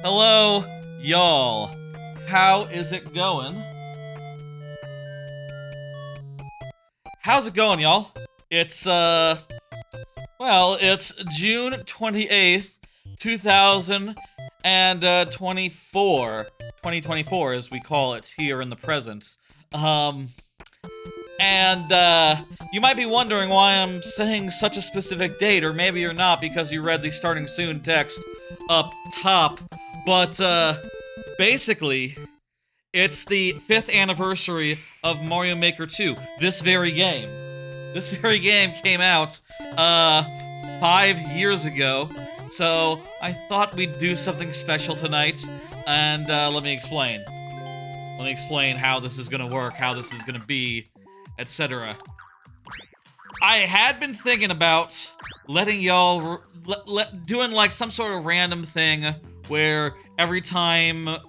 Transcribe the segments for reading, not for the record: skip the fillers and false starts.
Hello, y'all. How is it going? How's it going, y'all? It's, it's June 28th, 2024. 2024, as we call it here in the present. You might be wondering why I'm saying such a specific date, or maybe you're not because you read the starting soon text up top. But, basically, it's the 5th anniversary of Mario Maker 2. This very game. This very game came out, 5 years ago. So, I thought we'd do something special tonight. And, let me explain. Let me explain how this is gonna work, how this is gonna be, etc. I had been thinking about letting y'all, doing like some sort of random thing where every time a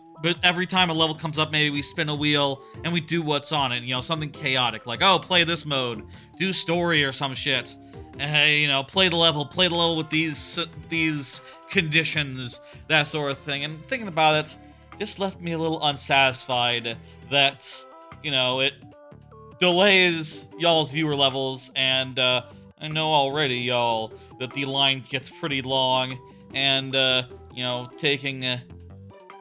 level comes up, maybe we spin a wheel and we do what's on it, something chaotic, like, oh, play this mode, do story or some shit. Play the level with these conditions, that sort of thing. And thinking about it just left me a little unsatisfied that, it delays y'all's viewer levels, and I know already, y'all, that the line gets pretty long, and, taking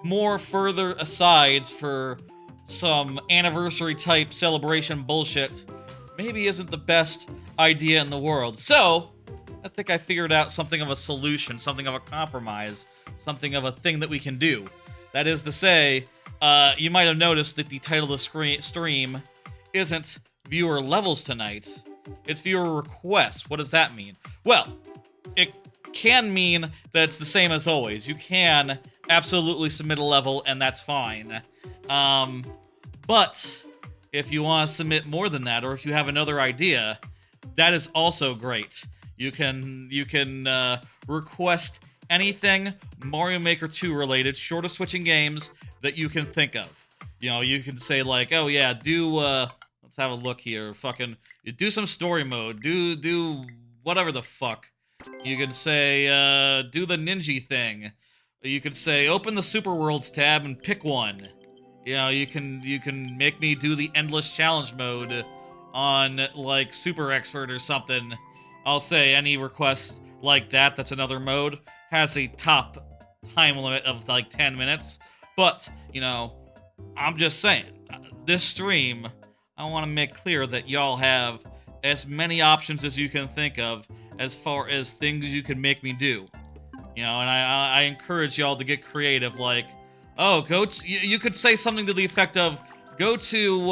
more further asides for some anniversary-type celebration bullshit maybe isn't the best idea in the world. So, I think I figured out something of a solution, something of a compromise, something of a thing that we can do. That is to say, you might have noticed that the title of the stream isn't viewer levels tonight. It's viewer requests. What does that mean? Well, it can mean that it's the same as always. You can absolutely submit a level, and that's fine. But if you want to submit more than that, or if you have another idea, that is also great. You can request anything Mario Maker 2 related, short of switching games, that you can think of. You can say like, oh yeah, let's have a look here. Fucking, do some story mode. Do whatever the fuck. You can say, do the ninja thing. You could say, open the Super Worlds tab and pick one. You can make me do the endless challenge mode on, like, Super Expert or something. I'll say any request like that, that's another mode, has a top time limit of, like, 10 minutes. But, I'm just saying, this stream, I want to make clear that y'all have as many options as you can think of as far as things you can make me do. And I encourage y'all to get creative, like, oh, you could say something to the effect of, go to,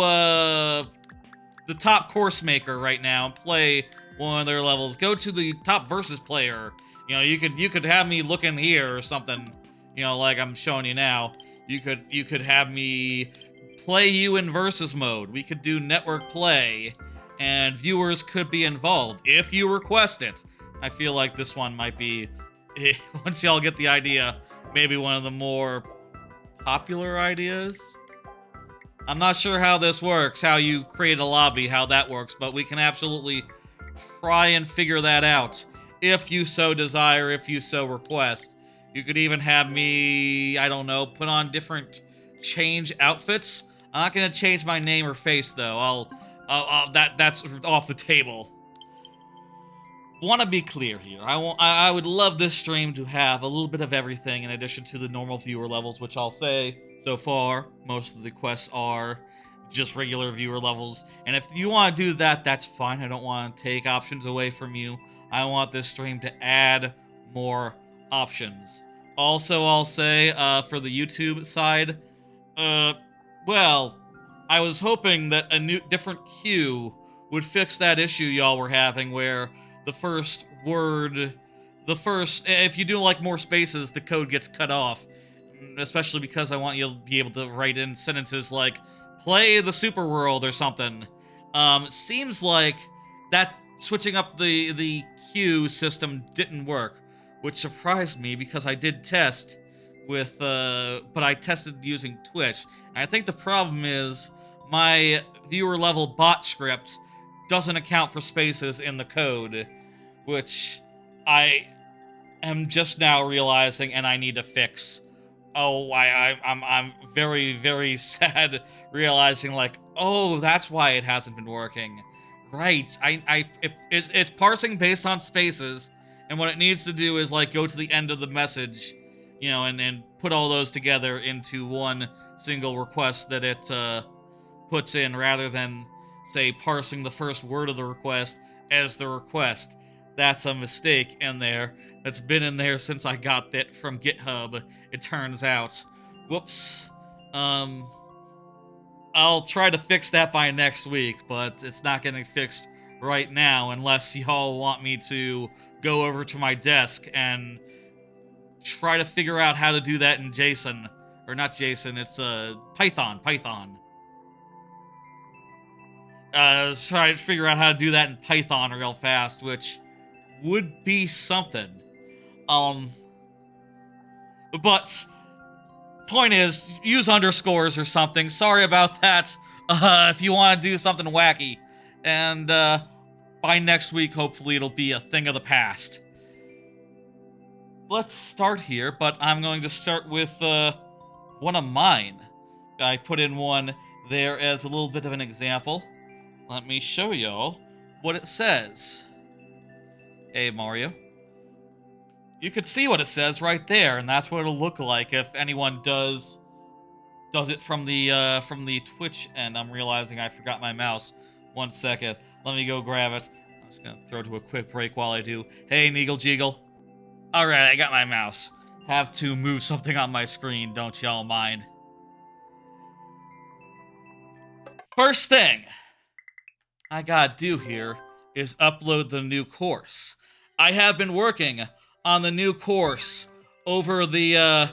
the top course maker right now and play one of their levels. Go to the top versus player. You could have me look in here or something, like I'm showing you now. You could have me play you in versus mode. We could do network play, and viewers could be involved if you request it. I feel like this one might be, once y'all get the idea, maybe one of the more popular ideas. I'm not sure how this works, how you create a lobby, how that works, but we can absolutely try and figure that out if you so desire, if you so request. You could even have me, I don't know, put on different change outfits. I'm not gonna change my name or face though. That's off the table. Want to be clear here. I would love this stream to have a little bit of everything in addition to the normal viewer levels, which I'll say so far most of the quests are just regular viewer levels. And if you want to do that, that's fine. I don't want to take options away from you. I want this stream to add more options. Also, I'll say for the YouTube side, well, I was hoping that a different queue would fix that issue y'all were having where the first word, if you do like more spaces, the code gets cut off. Especially because I want you to be able to write in sentences like, play the Super World or something. Seems like that switching up the queue system didn't work, which surprised me because I did test with, but I tested using Twitch. And I think the problem is my viewer level bot script doesn't account for spaces in the code, which I am just now realizing and I need to fix. oh, I'm very, very sad realizing, like, oh, that's why it hasn't been working. Right, it's parsing based on spaces, and what it needs to do is, like, go to the end of the message, you know, and put all those together into one single request that it, puts in, rather than, say, parsing the first word of the request as the request. That's a mistake in there that's been in there since I got it from GitHub, it turns out. Whoops. I'll try to fix that by next week, but it's not getting fixed right now unless y'all want me to go over to my desk and try to figure out how to do that in JSON. Or not JSON, it's Python. Try to figure out how to do that in Python real fast, which would be something. But point is, use underscores or something. Sorry about that. If you want to do something wacky, and by next week, hopefully, it'll be a thing of the past. Let's start here, but I'm going to start with one of mine. I put in one there as a little bit of an example. Let me show y'all what it says. Hey, Mario. You could see what it says right there, and that's what it'll look like if anyone does it from the Twitch end. I'm realizing I forgot my mouse. 1 second. Let me go grab it. I'm just gonna throw to a quick break while I do. Hey, Neagle Jeagle. Alright, I got my mouse. Have to move something on my screen, don't y'all mind. First thing I gotta do here is upload the new course. I have been working on the new course over the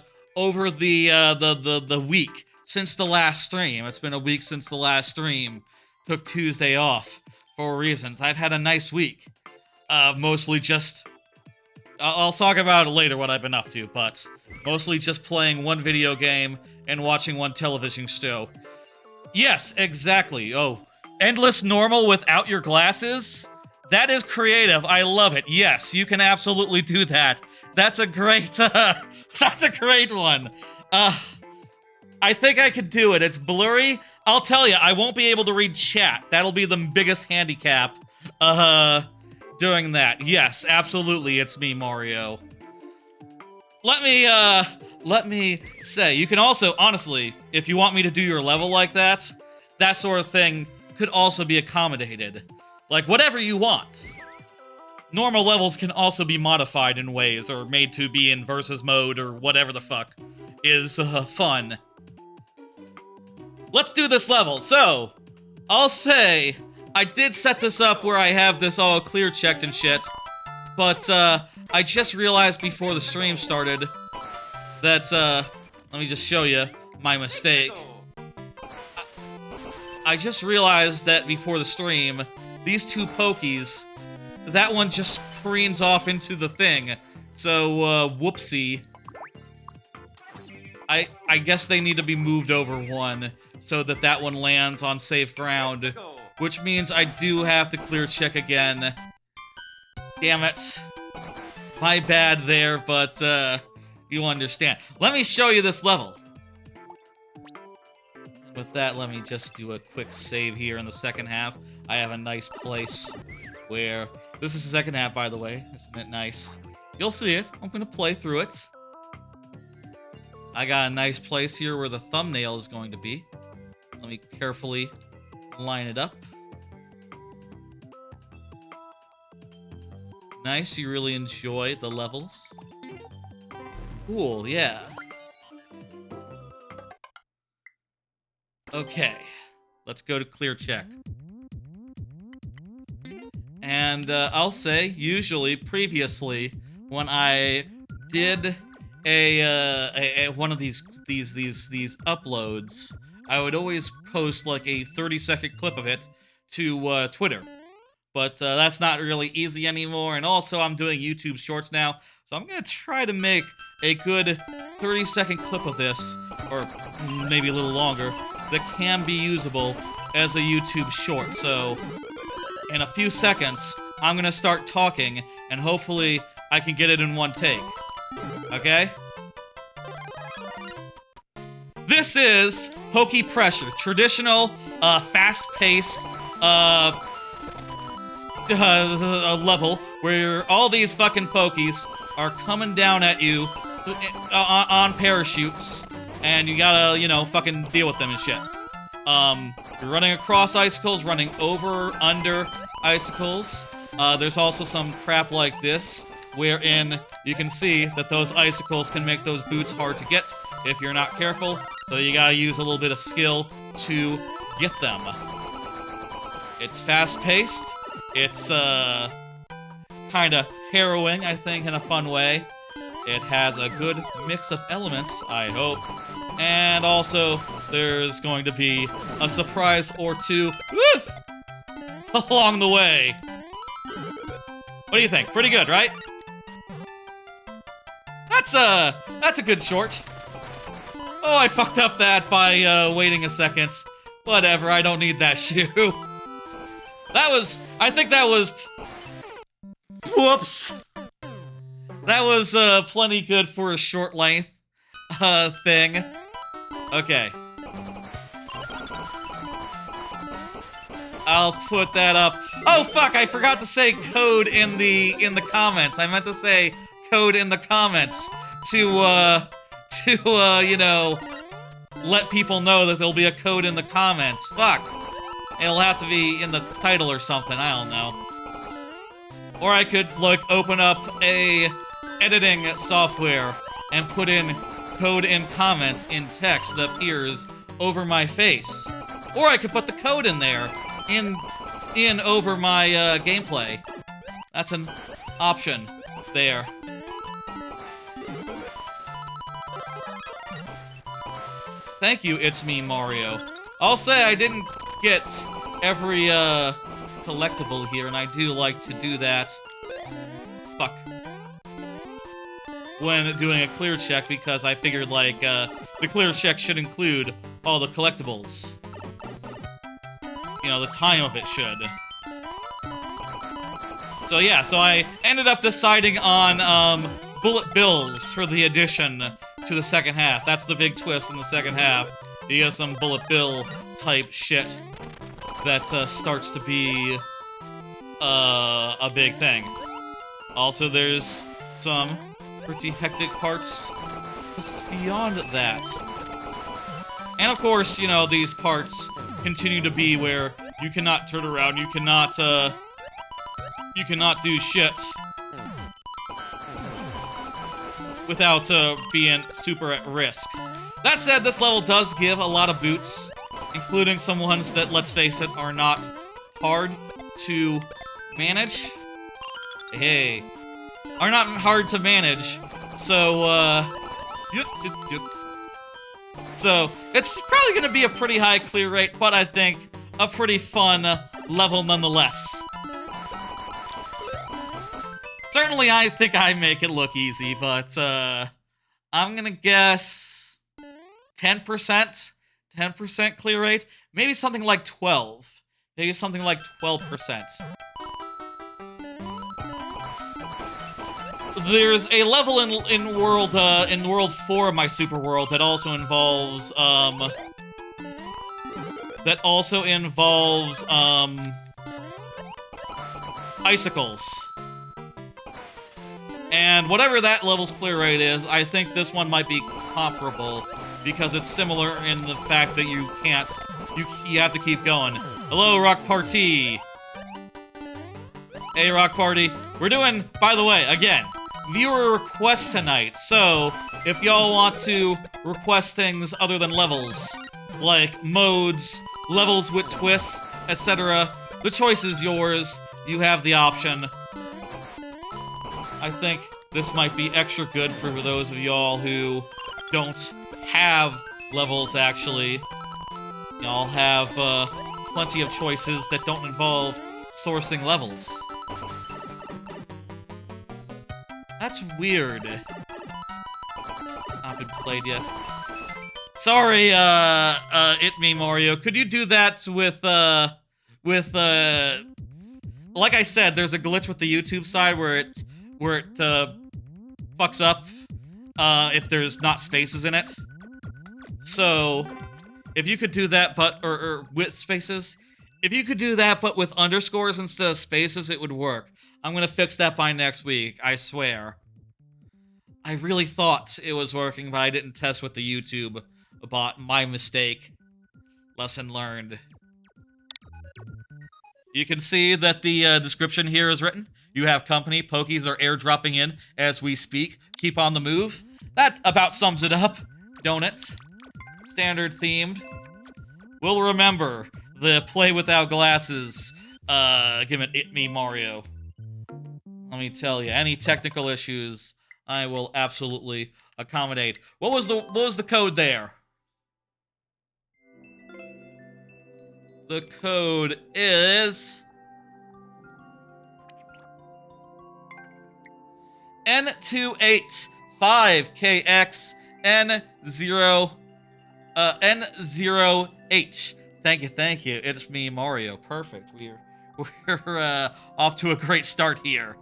week since the last stream. It's been a week since the last stream. Took Tuesday off for reasons. I've had a nice week. Mostly just... I'll talk about it later what I've been up to, but mostly just playing one video game and watching one television show. Yes, exactly. Oh, endless normal without your glasses? That is creative. I love it. Yes, you can absolutely do that. That's a great, that's a great one. I think I could do it. It's blurry. I'll tell you, I won't be able to read chat. That'll be the biggest handicap, doing that. Yes, absolutely, it's me, Mario. Let me say, you can also, honestly, if you want me to do your level like that sort of thing could also be accommodated. Like, whatever you want. Normal levels can also be modified in ways, or made to be in versus mode, or whatever the fuck is fun. Let's do this level. So, I'll say, I did set this up where I have this all clear checked and shit, but I just realized before the stream started that, let me just show you my mistake. I just realized that before the stream, these two Pokies, that one just careens off into the thing. So, whoopsie. I guess they need to be moved over one so that that one lands on safe ground, which means I do have to clear check again. Damn it. My bad there, but, you understand. Let me show you this level. With that, let me just do a quick save here in the second half. I have a nice place where... This is the second half, by the way. Isn't it nice? You'll see it. I'm gonna play through it. I got a nice place here where the thumbnail is going to be. Let me carefully line it up. Nice, you really enjoy the levels. Cool, yeah. Okay, let's go to clear check. And I'll say, usually, previously, when I did a one of these uploads, I would always post like a 30-second clip of it to Twitter. But that's not really easy anymore, and also I'm doing YouTube Shorts now, so I'm gonna try to make a good 30-second clip of this, or maybe a little longer, that can be usable as a YouTube short. So, in a few seconds, I'm gonna start talking, and hopefully I can get it in one take. Okay? This is Pokey Pressure. Traditional, fast-paced, level where all these fucking Pokies are coming down at you on parachutes, and you gotta, you know, fucking deal with them and shit. You're running across icicles, running over, under icicles. There's also some crap like this, wherein you can see that those icicles can make those boots hard to get if you're not careful, so you gotta use a little bit of skill to get them. It's fast-paced. It's, kinda harrowing, I think, in a fun way. It has a good mix of elements, I hope. And also, there's going to be a surprise or two along the way. What do you think? Pretty good, right? That's a good short. Oh, I fucked up that by, waiting a second. Whatever, I don't need that shoe. I think that was... Whoops! That was, plenty good for a short length, thing. Okay. I'll put that up. Oh, fuck, I forgot to say code in the comments. I meant to say code in the comments to, you know, let people know that there'll be a code in the comments. Fuck. It'll have to be in the title or something, I don't know. Or I could, like, open up a editing software and put in code in comments in text that appears over my face. Or I could put the code in there, in over my, gameplay. That's an option there. Thank you, It's Me, Mario. I'll say I didn't get every, collectible here, and I do like to do that. Fuck. When doing a clear check, because I figured, like, the clear check should include all the collectibles. You know, the time of it should. So yeah, so I ended up deciding on, bullet bills for the addition to the second half. That's the big twist in the second half. You get some bullet bill type shit that starts to be a big thing. Also, there's some pretty hectic parts just beyond that. And of course, you know, these parts continue to be where you cannot turn around, you cannot do shit without being super at risk. That said, this level does give a lot of boots, including some ones that, let's face it, are not hard to manage. Hey, are not hard to manage. So, so it's probably gonna be a pretty high clear rate, but I think a pretty fun level nonetheless. Certainly, I think I make it look easy, but I'm gonna guess 10%. 10% clear rate? Maybe something like 12. Maybe something like 12%. There's a level in World 4 of my Super World that also involves, icicles. And whatever that level's clear rate is, I think this one might be comparable, because it's similar in the fact that you can't, you have to keep going. Hello, Rock Party! Hey, Rock Party. We're doing, by the way, again, viewer requests tonight, so if y'all want to request things other than levels, like modes, levels with twists, etc., the choice is yours. You have the option. I think this might be extra good for those of y'all who don't have levels, actually. Y'all have plenty of choices that don't involve sourcing levels. That's weird. Not been played yet. Sorry, It Me, Mario. Could you do that with, like I said, there's a glitch with the YouTube side where it fucks up, if there's not spaces in it. So, if you could do that, but or with spaces, if you could do that, but with underscores instead of spaces, it would work. I'm gonna fix that by next week, I swear. I really thought it was working, but I didn't test with the YouTube bot. My mistake. Lesson learned. You can see that the description here is written. You have company. Pokies are airdropping in as we speak. Keep on the move. That about sums it up, don't it? Standard themed. We'll remember the play without glasses. Give it me Mario. Let me tell you, any technical issues, I will absolutely accommodate. What was the code there? The code is N285KX N0H. Thank you. It's me, Mario. Perfect. We're off to a great start here.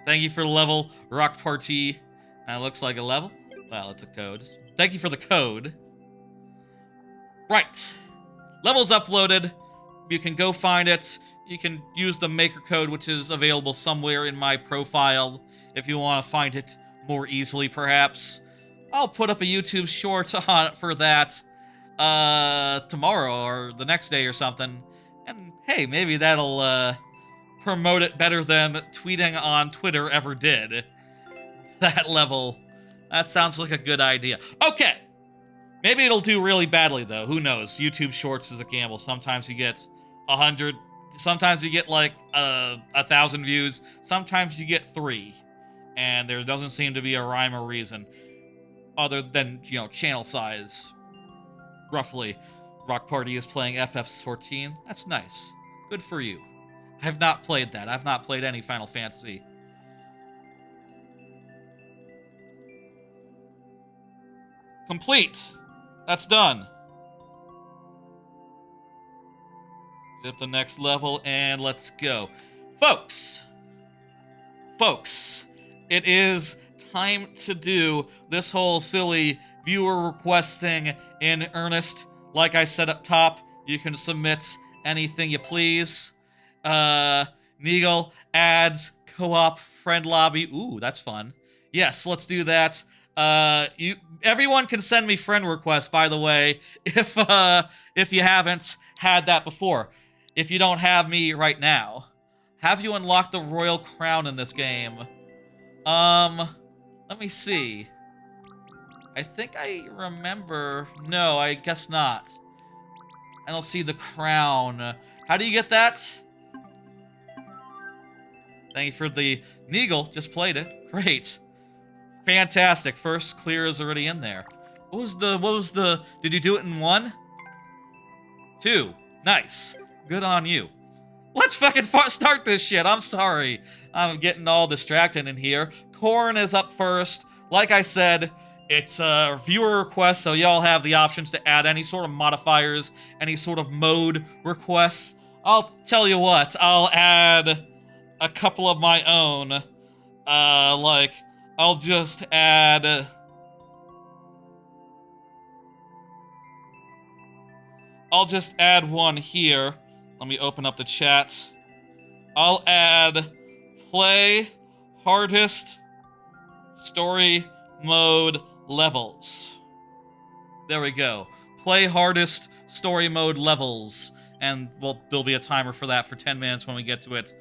Thank you for the level, Rock Party. That looks like a level. Well, it's a code. Thank you for the code. Right. Level's uploaded. You can go find it. You can use the maker code, which is available somewhere in my profile if you want to find it more easily, perhaps. I'll put up a YouTube short on it for that tomorrow or the next day or something. And hey, maybe that'll promote it better than tweeting on Twitter ever did. That level. That sounds like a good idea. Okay. Maybe it'll do really badly, though. Who knows? YouTube Shorts is a gamble. Sometimes you get 100. Sometimes you get, like, 1,000 views. Sometimes you get 3. And there doesn't seem to be a rhyme or reason. Other than, you know, channel size. Roughly. Rock Party is playing FF14. That's nice. Good for you. I have not played that. I've not played any Final Fantasy. Complete. That's done. Hit the next level, and let's go. Folks, it is time to do this whole silly viewer request thing in earnest. Like I said up top, you can submit anything you please. Neagle, ads, co-op, friend lobby. Ooh, that's fun. Yes, let's do that. Everyone can send me friend requests, by the way, if you haven't had that before. If you don't have me right now. Have you unlocked the royal crown in this game? Let me see. I think I remember. No, I guess not. I don't see the crown. How do you get that? Thank you for the Neagle. Just played it. Great. Fantastic. First clear is already in there. What was the, did you do it in 1? 2. Nice. Good on you. Let's fucking start this shit. I'm sorry. I'm getting all distracted in here. Corn is up first. Like I said, it's a viewer request, so y'all have the options to add any sort of modifiers, any sort of mode requests. I'll tell you what, I'll add a couple of my own. Like, I'll just add... I'll just add one here. Let me open up the chat. I'll add play hardest story mode levels. There we go. Play hardest story mode levels. And, well, there'll be a timer for that for 10 minutes when we get to it.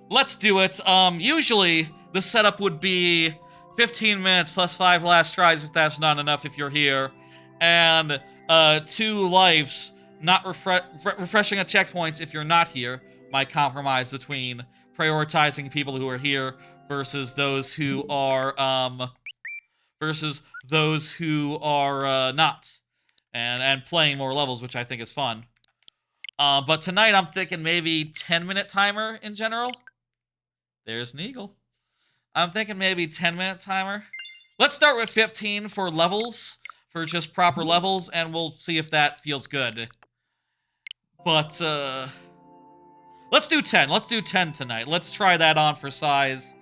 Let's do it. Usually, the setup would be 15 minutes plus 5 last tries if that's not enough if you're here. And 2 lives, not refreshing at checkpoints if you're not here. My compromise between prioritizing people who are here versus those who are not. And playing more levels, which I think is fun. But tonight I'm thinking maybe 10-minute timer in general. There's Neagle. I'm thinking maybe 10-minute timer. Let's start with 15 for levels, for just proper levels, and we'll see if that feels good. But, let's do 10. Let's do 10 tonight. Let's try that on for size.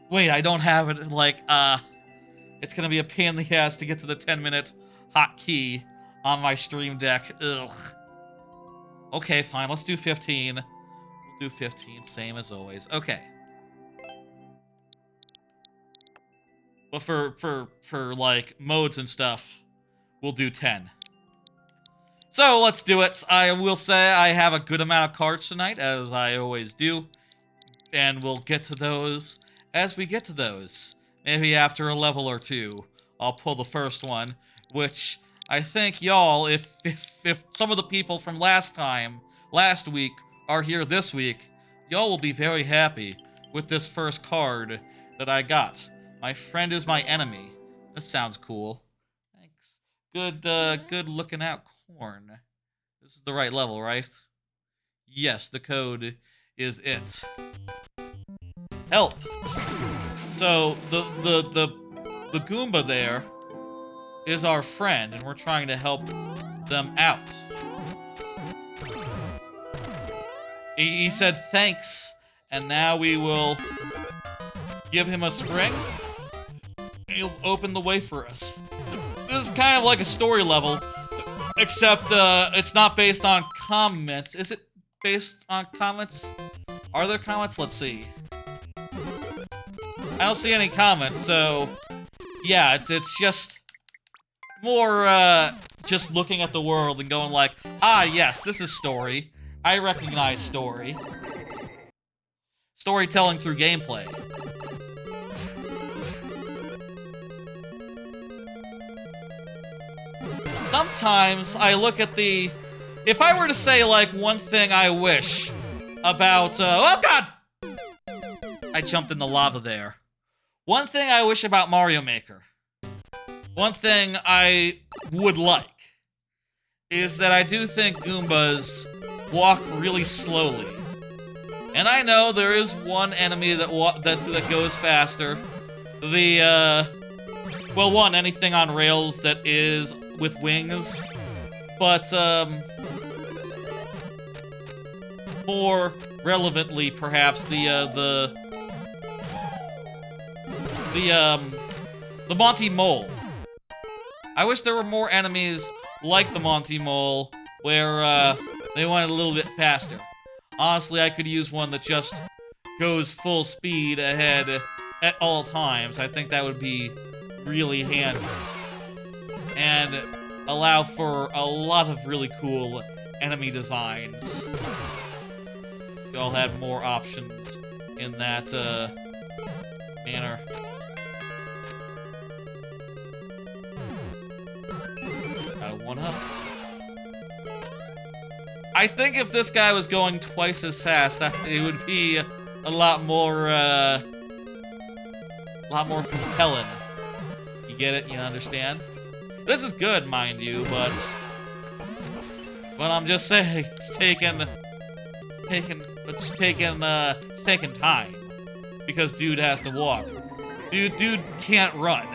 Wait, I don't have it, like, it's gonna be a pain in the ass to get to the 10-minute hotkey on my stream deck. Ugh. Okay, fine, let's do 15. We'll do 15, same as always. Okay. But for like, modes and stuff, we'll do 10. So, let's do it. I will say I have a good amount of cards tonight, as I always do. And we'll get to those as we get to those. Maybe after a level or two, I'll pull the first one, which I think y'all, if some of the people from last week, are here this week, y'all will be very happy with this first card that I got. My friend is my enemy. That sounds cool. Thanks. Good looking out, corn. This is the right level, right? Yes, the code is it. Help! So, the Goomba there is our friend, and we're trying to help them out. He said thanks, and now we will give him a spring, and he'll open the way for us. This is kind of like a story level, except it's not based on comments. Is it based on comments? Are there comments? Let's see. I don't see any comments, so yeah, it's just more just looking at the world and going like, ah, yes, this is story. I recognize story. Storytelling through gameplay. Sometimes I look at the... If I were to say, like, one thing I wish about... oh, God! I jumped in the lava there. One thing I wish about Mario Maker, one thing I would like, is that I do think Goombas walk really slowly. And I know there is one enemy that goes faster. Well, one, anything on rails that is with wings. But, more relevantly, perhaps, the Monty Mole. I wish there were more enemies like the Monty Mole, where, they went a little bit faster. Honestly, I could use one that just goes full speed ahead at all times. I think that would be really handy. And allow for a lot of really cool enemy designs. Y'all had more options in that, manner. Got one up. I think if this guy was going twice as fast, it would be a lot more compelling. You get it? You understand? This is good, mind you, but I'm just saying it's taking time because dude has to walk. Dude can't run.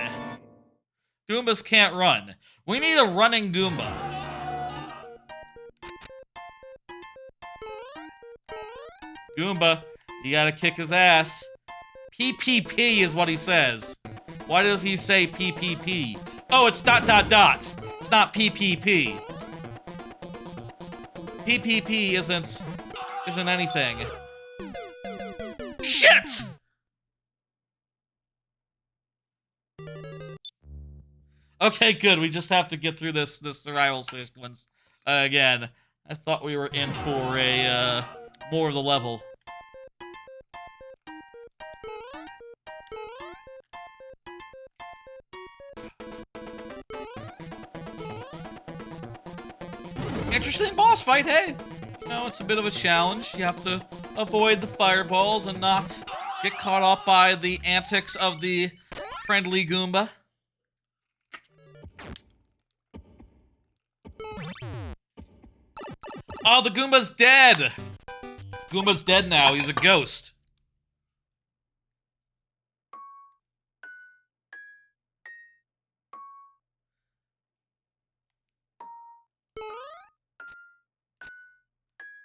Goombas can't run. We need a running Goomba. Goomba, you gotta kick his ass. PPP is what he says. Why does he say PPP? Oh, it's ... It's not PPP. PPP isn't anything. Shit! Okay, good. We just have to get through this survival sequence again. I thought we were in for a more of the level. Interesting boss fight, hey! You know, it's a bit of a challenge. You have to avoid the fireballs and not get caught up by the antics of the friendly Goomba. Oh, the Goomba's dead! Goomba's dead now, he's a ghost.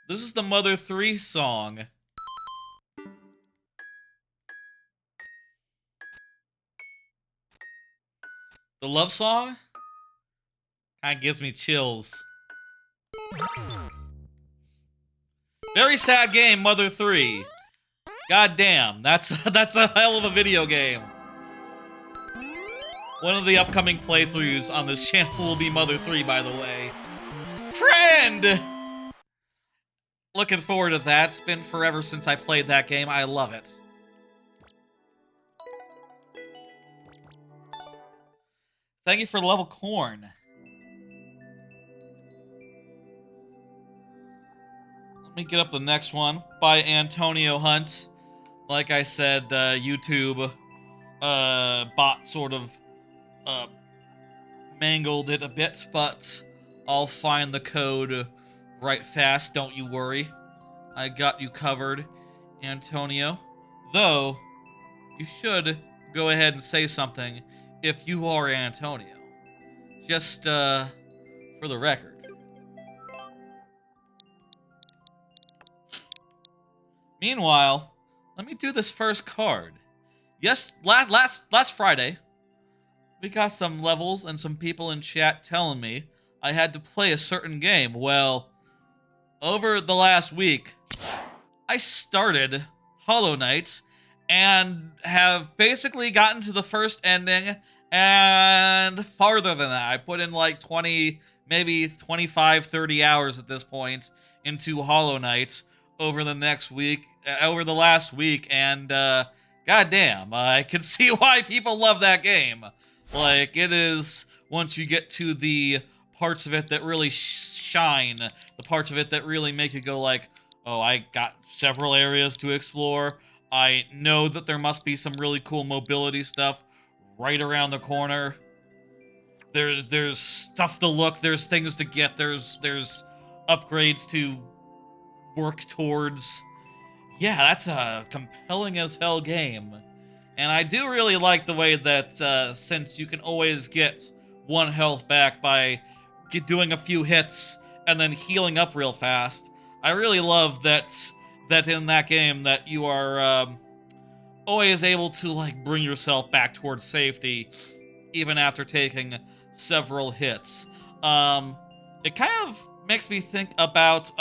This is the Mother 3 song. The love song kind of gives me chills. Very sad game, Mother 3. God damn, that's a hell of a video game. One of the upcoming playthroughs on this channel will be Mother 3, by the way. Friend! Looking forward to that. It's been forever since I played that game. I love it. Thank you for the level corn. Let me get up the next one by Antonio Hunt. Like I said, YouTube bot sort of mangled it a bit, but I'll find the code right fast, don't you worry. I got you covered, Antonio. Though, you should go ahead and say something if you are Antonio. Just, for the record. Meanwhile, let me do this first card. Yes, last Friday, we got some levels and some people in chat telling me I had to play a certain game. Well, over the last week, I started Hollow Knight and have basically gotten to the first ending and farther than that. I put in like 20, maybe 25, 30 hours at this point into Hollow Knight over the last week, and goddamn, I can see why people love that game. Like, it is, once you get to the parts of it that really shine, the parts of it that really make you go like, oh, I got several areas to explore. I know that there must be some really cool mobility stuff right around the corner. There's stuff to look, there's things to get, there's upgrades to work towards. Yeah, that's a compelling as hell game. And I do really like the way that since you can always get 1 health back by doing a few hits and then healing up real fast, I really love that in that game that you are always able to like bring yourself back towards safety even after taking several hits. It kind of makes me think about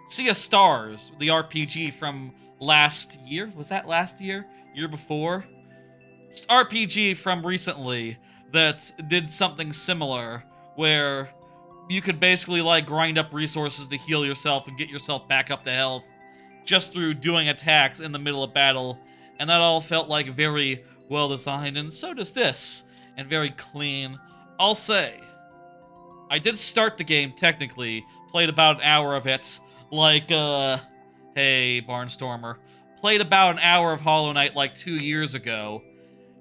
Sea of Stars, the RPG from last year. Was that last year? Year before? Just RPG from recently that did something similar, where you could basically like grind up resources to heal yourself and get yourself back up to health just through doing attacks in the middle of battle, and that all felt like very well designed, and so does this, and very clean. I'll say, I did start the game technically, played about an hour of it, like, hey, Barnstormer, played about an hour of Hollow Knight like 2 years ago,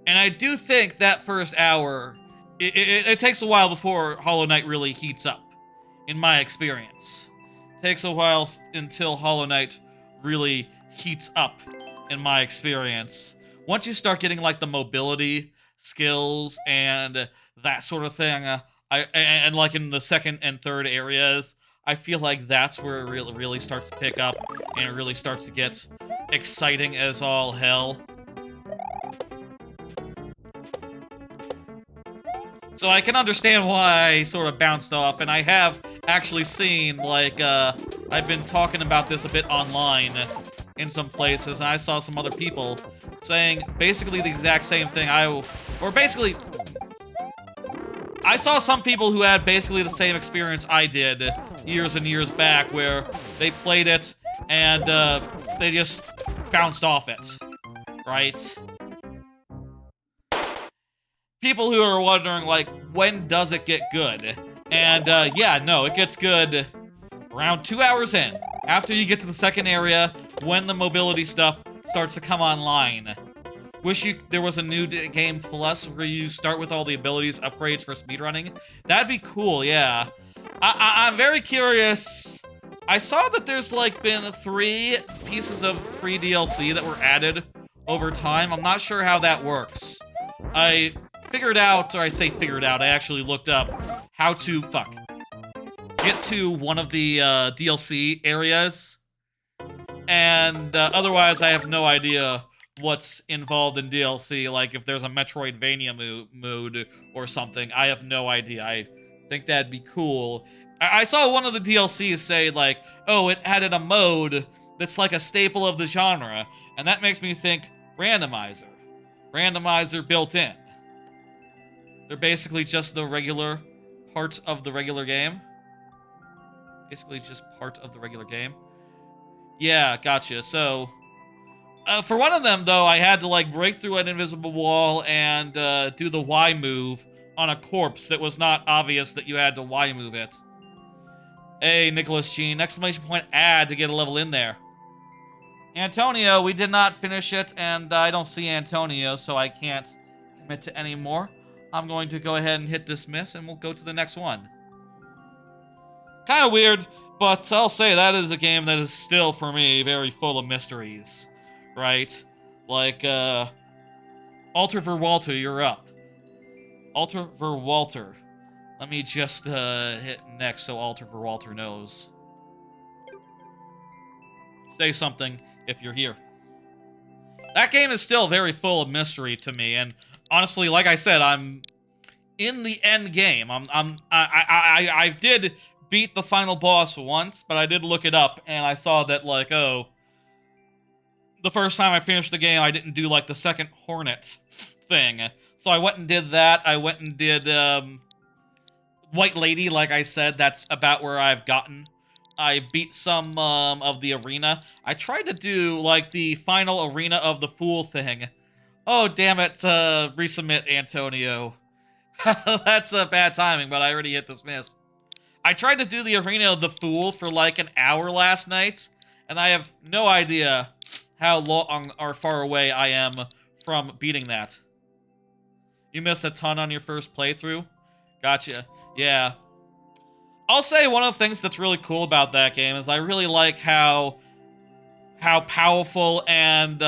and I do think that first hour, it takes a while before Hollow Knight really heats up, in my experience. It takes a while until Hollow Knight really heats up, in my experience. Once you start getting like the mobility skills and that sort of thing, and like in the second and third areas, I feel like that's where it really starts to pick up, and it really starts to get exciting as all hell. So I can understand why I sort of bounced off, and I have actually seen, like, I've been talking about this a bit online in some places, and I saw some other people saying basically the exact same thing. I saw some people who had basically the same experience I did years and years back, where they played it and they just bounced off it, right? People who are wondering, like, when does it get good? And yeah, no, it gets good around 2 hours in, after you get to the second area, when the mobility stuff starts to come online. Wish there was a new game plus where you start with all the abilities upgrades for speedrunning. That'd be cool, yeah. I'm very curious. I saw that there's like been 3 pieces of free DLC that were added over time. I'm not sure how that works. I actually looked up how to, get to one of the DLC areas. And otherwise, I have no idea what's involved in DLC, like if there's a Metroidvania mood or something. I have no idea. I think that'd be cool. I saw one of the DLCs say, like, oh, it added a mode that's like a staple of the genre, and that makes me think randomizer. Randomizer built in. They're basically just the regular part of the regular game. Basically just part of the regular game. Yeah, gotcha. So, for one of them, though, I had to, like, break through an invisible wall and do the Y move on a corpse that was not obvious that you had to Y move it. Hey, Nicholas Jean, exclamation point add to get a level in there. Antonio, we did not finish it, and I don't see Antonio, so I can't commit to any more. I'm going to go ahead and hit dismiss, and we'll go to the next one. Kind of weird, but I'll say that is a game that is still, for me, very full of mysteries. Right? Like, Alter for Walter, you're up. Alter for Walter. Let me just, hit next so Alter for Walter knows. Say something if you're here. That game is still very full of mystery to me, and honestly, like I said, I'm in the end game. I did beat the final boss once, but I did look it up, and I saw that, like, oh, the first time I finished the game, I didn't do, like, the second Hornet thing. So I went and did that. I went and did, White Lady, like I said. That's about where I've gotten. I beat some, of the arena. I tried to do, like, the final arena of the Fool thing. Oh, damn it, resubmit, Antonio. That's bad timing, but I already hit dismiss. I tried to do the arena of the Fool for, like, an hour last night, and I have no idea how long or far away I am from beating that. You missed a ton on your first playthrough? Gotcha. Yeah. I'll say one of the things that's really cool about that game is I really like how powerful and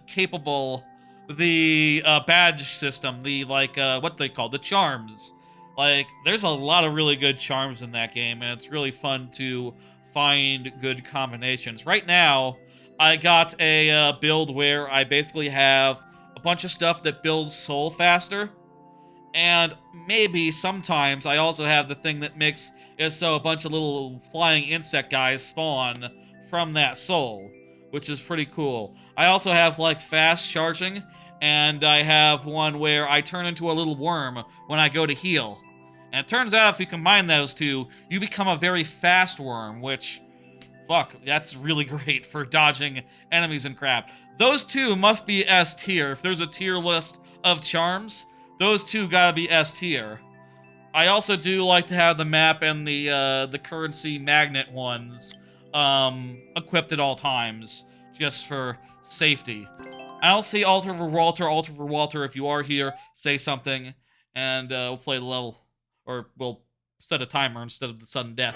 capable the badge system, the, like, what they call the charms. Like, there's a lot of really good charms in that game, and it's really fun to find good combinations. Right now, I got a build where I basically have a bunch of stuff that builds soul faster, and maybe sometimes I also have the thing that makes it so a bunch of little flying insect guys spawn from that soul, which is pretty cool. I also have, like, fast charging, and I have one where I turn into a little worm when I go to heal. And it turns out if you combine those two, you become a very fast worm, which, fuck, that's really great for dodging enemies and crap. Those two must be S tier. If there's a tier list of charms, those two gotta be S tier. I also do like to have the map and the currency magnet ones equipped at all times, just for safety. I don't see Alter for Walter. Alter for Walter, if you are here, say something, and we'll play the level. Or we'll set a timer instead of the sudden death.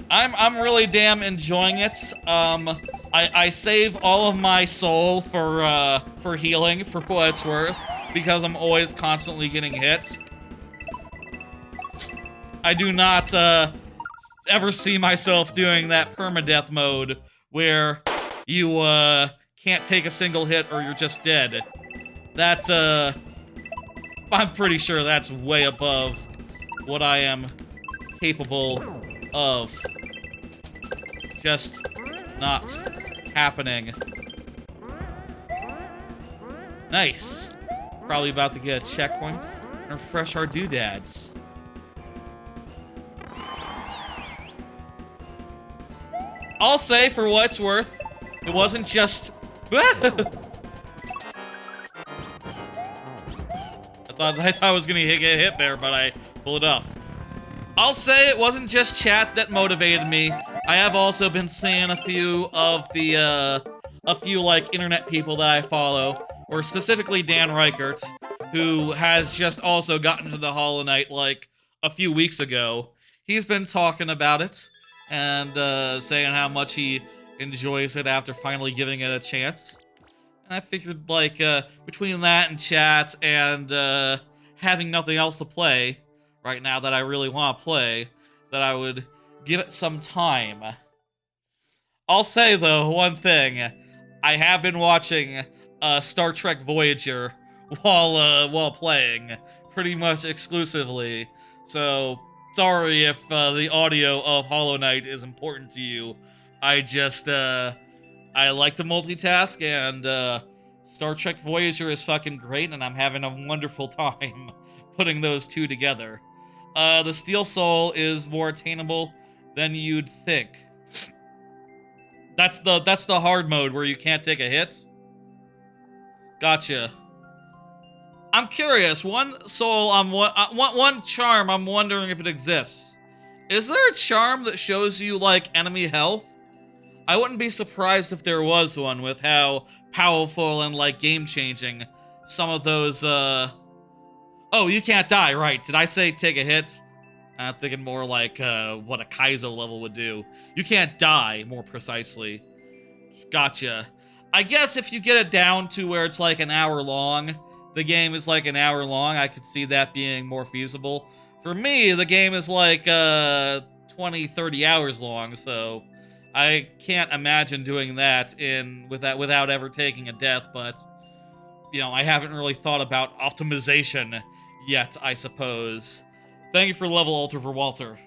I'm really damn enjoying it. I save all of my soul for healing, for what it's worth, because I'm always constantly getting hit. I do not ever see myself doing that permadeath mode where you can't take a single hit or you're just dead. That's I'm pretty sure that's way above what I am capable of. Just not happening. Nice. Probably about to get a checkpoint and refresh our doodads. I'll say, for what it's worth, it wasn't just... I thought I was gonna get hit there, but I pulled it off. I'll say it wasn't just chat that motivated me. I have also been seeing a few of the, like, internet people that I follow, or specifically Dan Reichert, who has just also gotten to the Hollow Knight, like, a few weeks ago. He's been talking about it, and saying how much he enjoys it after finally giving it a chance. And I figured, like, between that and chat and having nothing else to play right now that I really want to play, that I would give it some time. I'll say, though, one thing. I have been watching Star Trek Voyager while playing, pretty much exclusively. So, sorry if the audio of Hollow Knight is important to you. I just, I like to multitask, and Star Trek Voyager is fucking great, and I'm having a wonderful time putting those two together. The Steel Soul is more attainable than you'd think. That's the hard mode where you can't take a hit. Gotcha. I'm curious. One charm. I'm wondering if it exists. Is there a charm that shows you like enemy health? I wouldn't be surprised if there was one, with how powerful and like game-changing some of those. Oh, you can't die, right? Did I say take a hit? I'm thinking more like what a Kaizo level would do. You can't die, more precisely. Gotcha. I guess if you get it down to where it's like an hour long, the game is like an hour long, I could see that being more feasible. For me, the game is like 20, 30 hours long, so I can't imagine doing that without ever taking a death, but you know, I haven't really thought about optimization yet, I suppose. Thank you for level alter for Walter.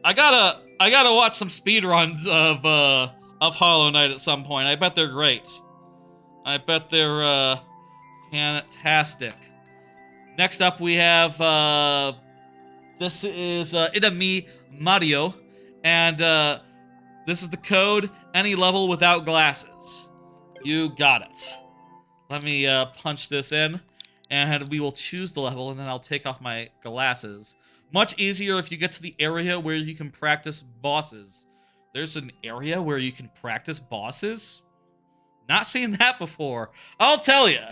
I gotta watch some speedruns of Hollow Knight at some point. I bet they're great. I bet they're fantastic. Next up we have this is Itami Mario, and this is the code, any level without glasses. You got it. Let me punch this in, and we will choose the level, and then I'll take off my glasses. Much easier if you get to the area where you can practice bosses. There's an area where you can practice bosses? Not seen that before. I'll tell you.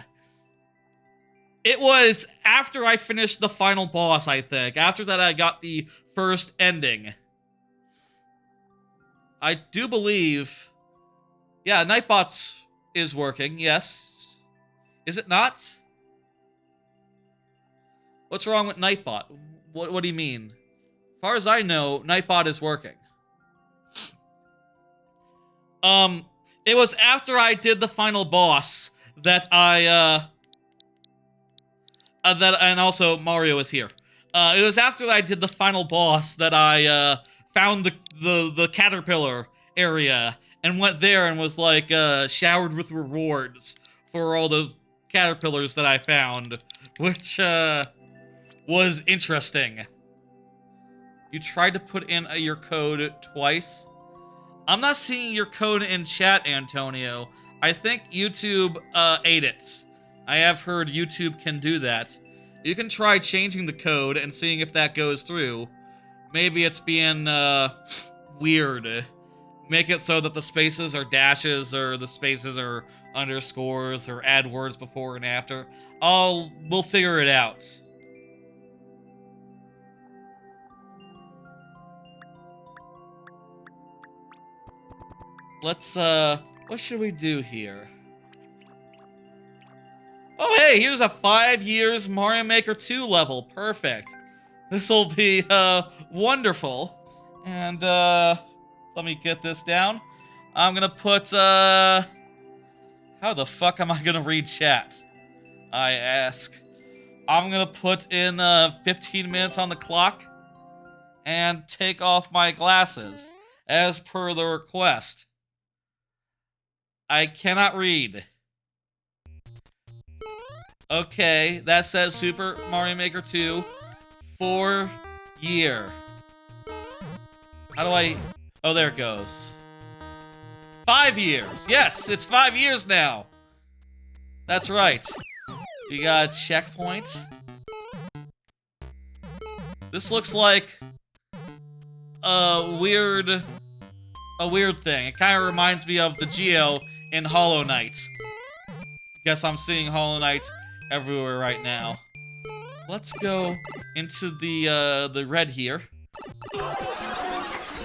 It was after I finished the final boss, I think. After that, I got the first ending. I do believe... Yeah, Nightbots is working, yes. Is it not? What's wrong with Nightbot? What do you mean? As far as I know, Nightbot is working. It was after I did the final boss that and also Mario is here. It was after I did the final boss that I found the caterpillar area and went there and was like showered with rewards for all the caterpillars that I found, which was interesting. You tried to put in your code twice. I'm not seeing your code in chat, Antonio. I think YouTube ate it. I have heard YouTube can do that. You can try changing the code and seeing if that goes through. Maybe it's being weird. Make it so that the spaces are dashes or the spaces are underscores or add words before and after. We'll figure it out. Let's, what should we do here? Oh, hey, here's a 5 years Mario Maker 2 level. Perfect. This'll be, wonderful. And, let me get this down. I'm gonna put, how the fuck am I gonna read chat? I ask. I'm gonna put in, 15 minutes on the clock and take off my glasses, as per the request. I cannot read. Okay, that says Super Mario Maker 2 4 year. How do I... Oh, there it goes. 5 years. Yes, it's 5 years now. That's right. You got a checkpoint. This looks like a weird thing. It kind of reminds me of the Geo in Hollow Knight. Guess I'm seeing Hollow Knight everywhere right now. Let's go into the red here.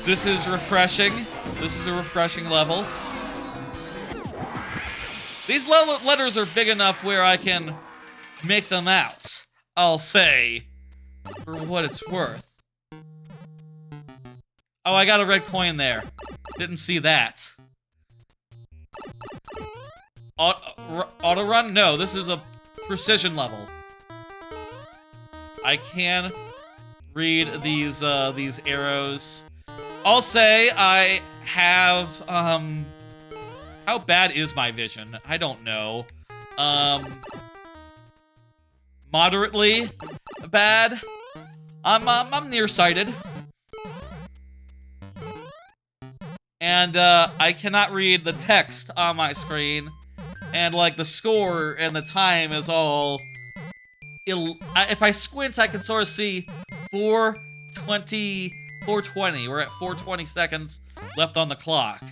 This is refreshing. This is a refreshing level. These letters are big enough where I can make them out, I'll say, for what it's worth. Oh, I got a red coin there. Didn't see that. Auto run? No, this is a precision level. I can read these arrows. I'll say I have, how bad is my vision? I don't know. Moderately bad. I'm nearsighted. And, I cannot read the text on my screen. And, like, the score and the time is all... if I squint, I can sort of see 4:20. We're at 4:20 seconds left on the clock.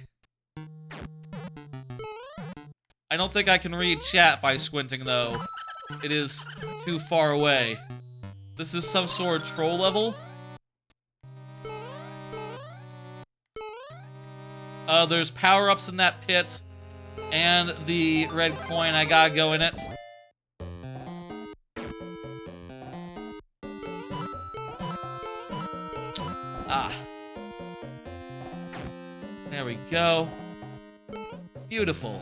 I don't think I can read chat by squinting, though. It is too far away. This is some sort of troll level. There's power-ups in that pit. And the red coin, I gotta go in it. Ah. There we go. Beautiful.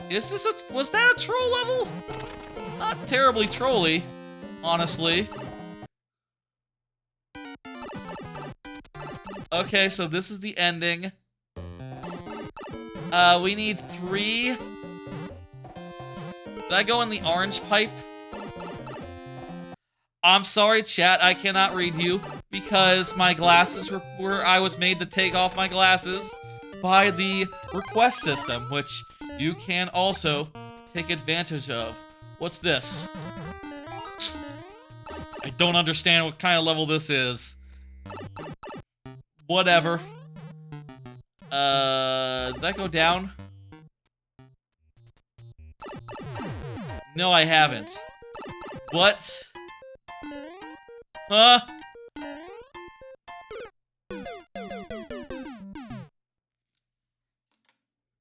Is this was that a troll level? Not terribly trolly, honestly. Okay, so this is the ending. We need 3. Did I go in the orange pipe? I'm sorry, chat, I cannot read you because my glasses were I was made to take off my glasses by the request system, which you can also take advantage of. What's this? I don't understand what kind of level this is. Whatever. Did I go down? No, I haven't. What? Huh?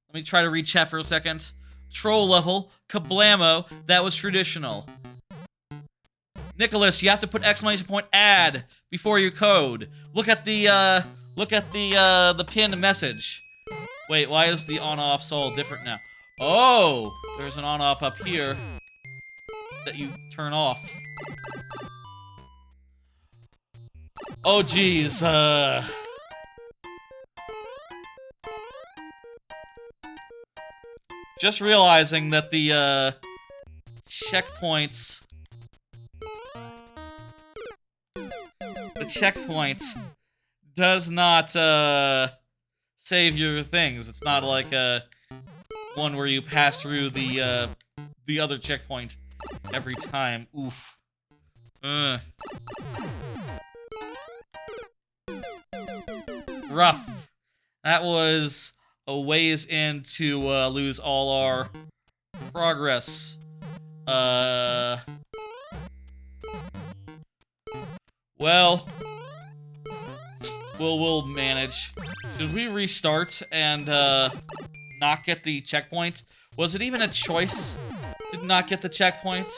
Let me try to read chat for a second. Troll level, kablamo, that was traditional. Nicholas, you have to put exclamation point add before your code. Look at the pinned message. Wait, why is the on-off all different now? Oh, there's an on-off up here that you turn off. Oh, geez, just realizing that the, checkpoints... The checkpoint does not, save your things. It's not like, one where you pass through the other checkpoint every time. Oof. Rough. That was a ways in to lose all our progress. Well, we'll manage. Should we restart and not get the checkpoint? Was it even a choice to not get the checkpoint?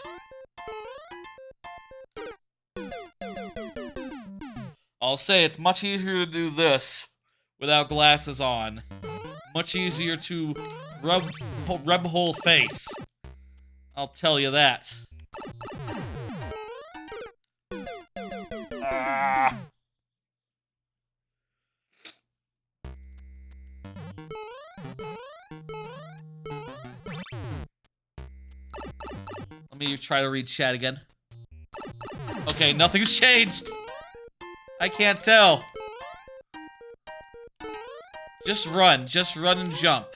I'll say it's much easier to do this without glasses on. Much easier to rub whole face. I'll tell you that. Ah. Let me try to read chat again. Okay, nothing's changed. I can't tell. Just run and jump.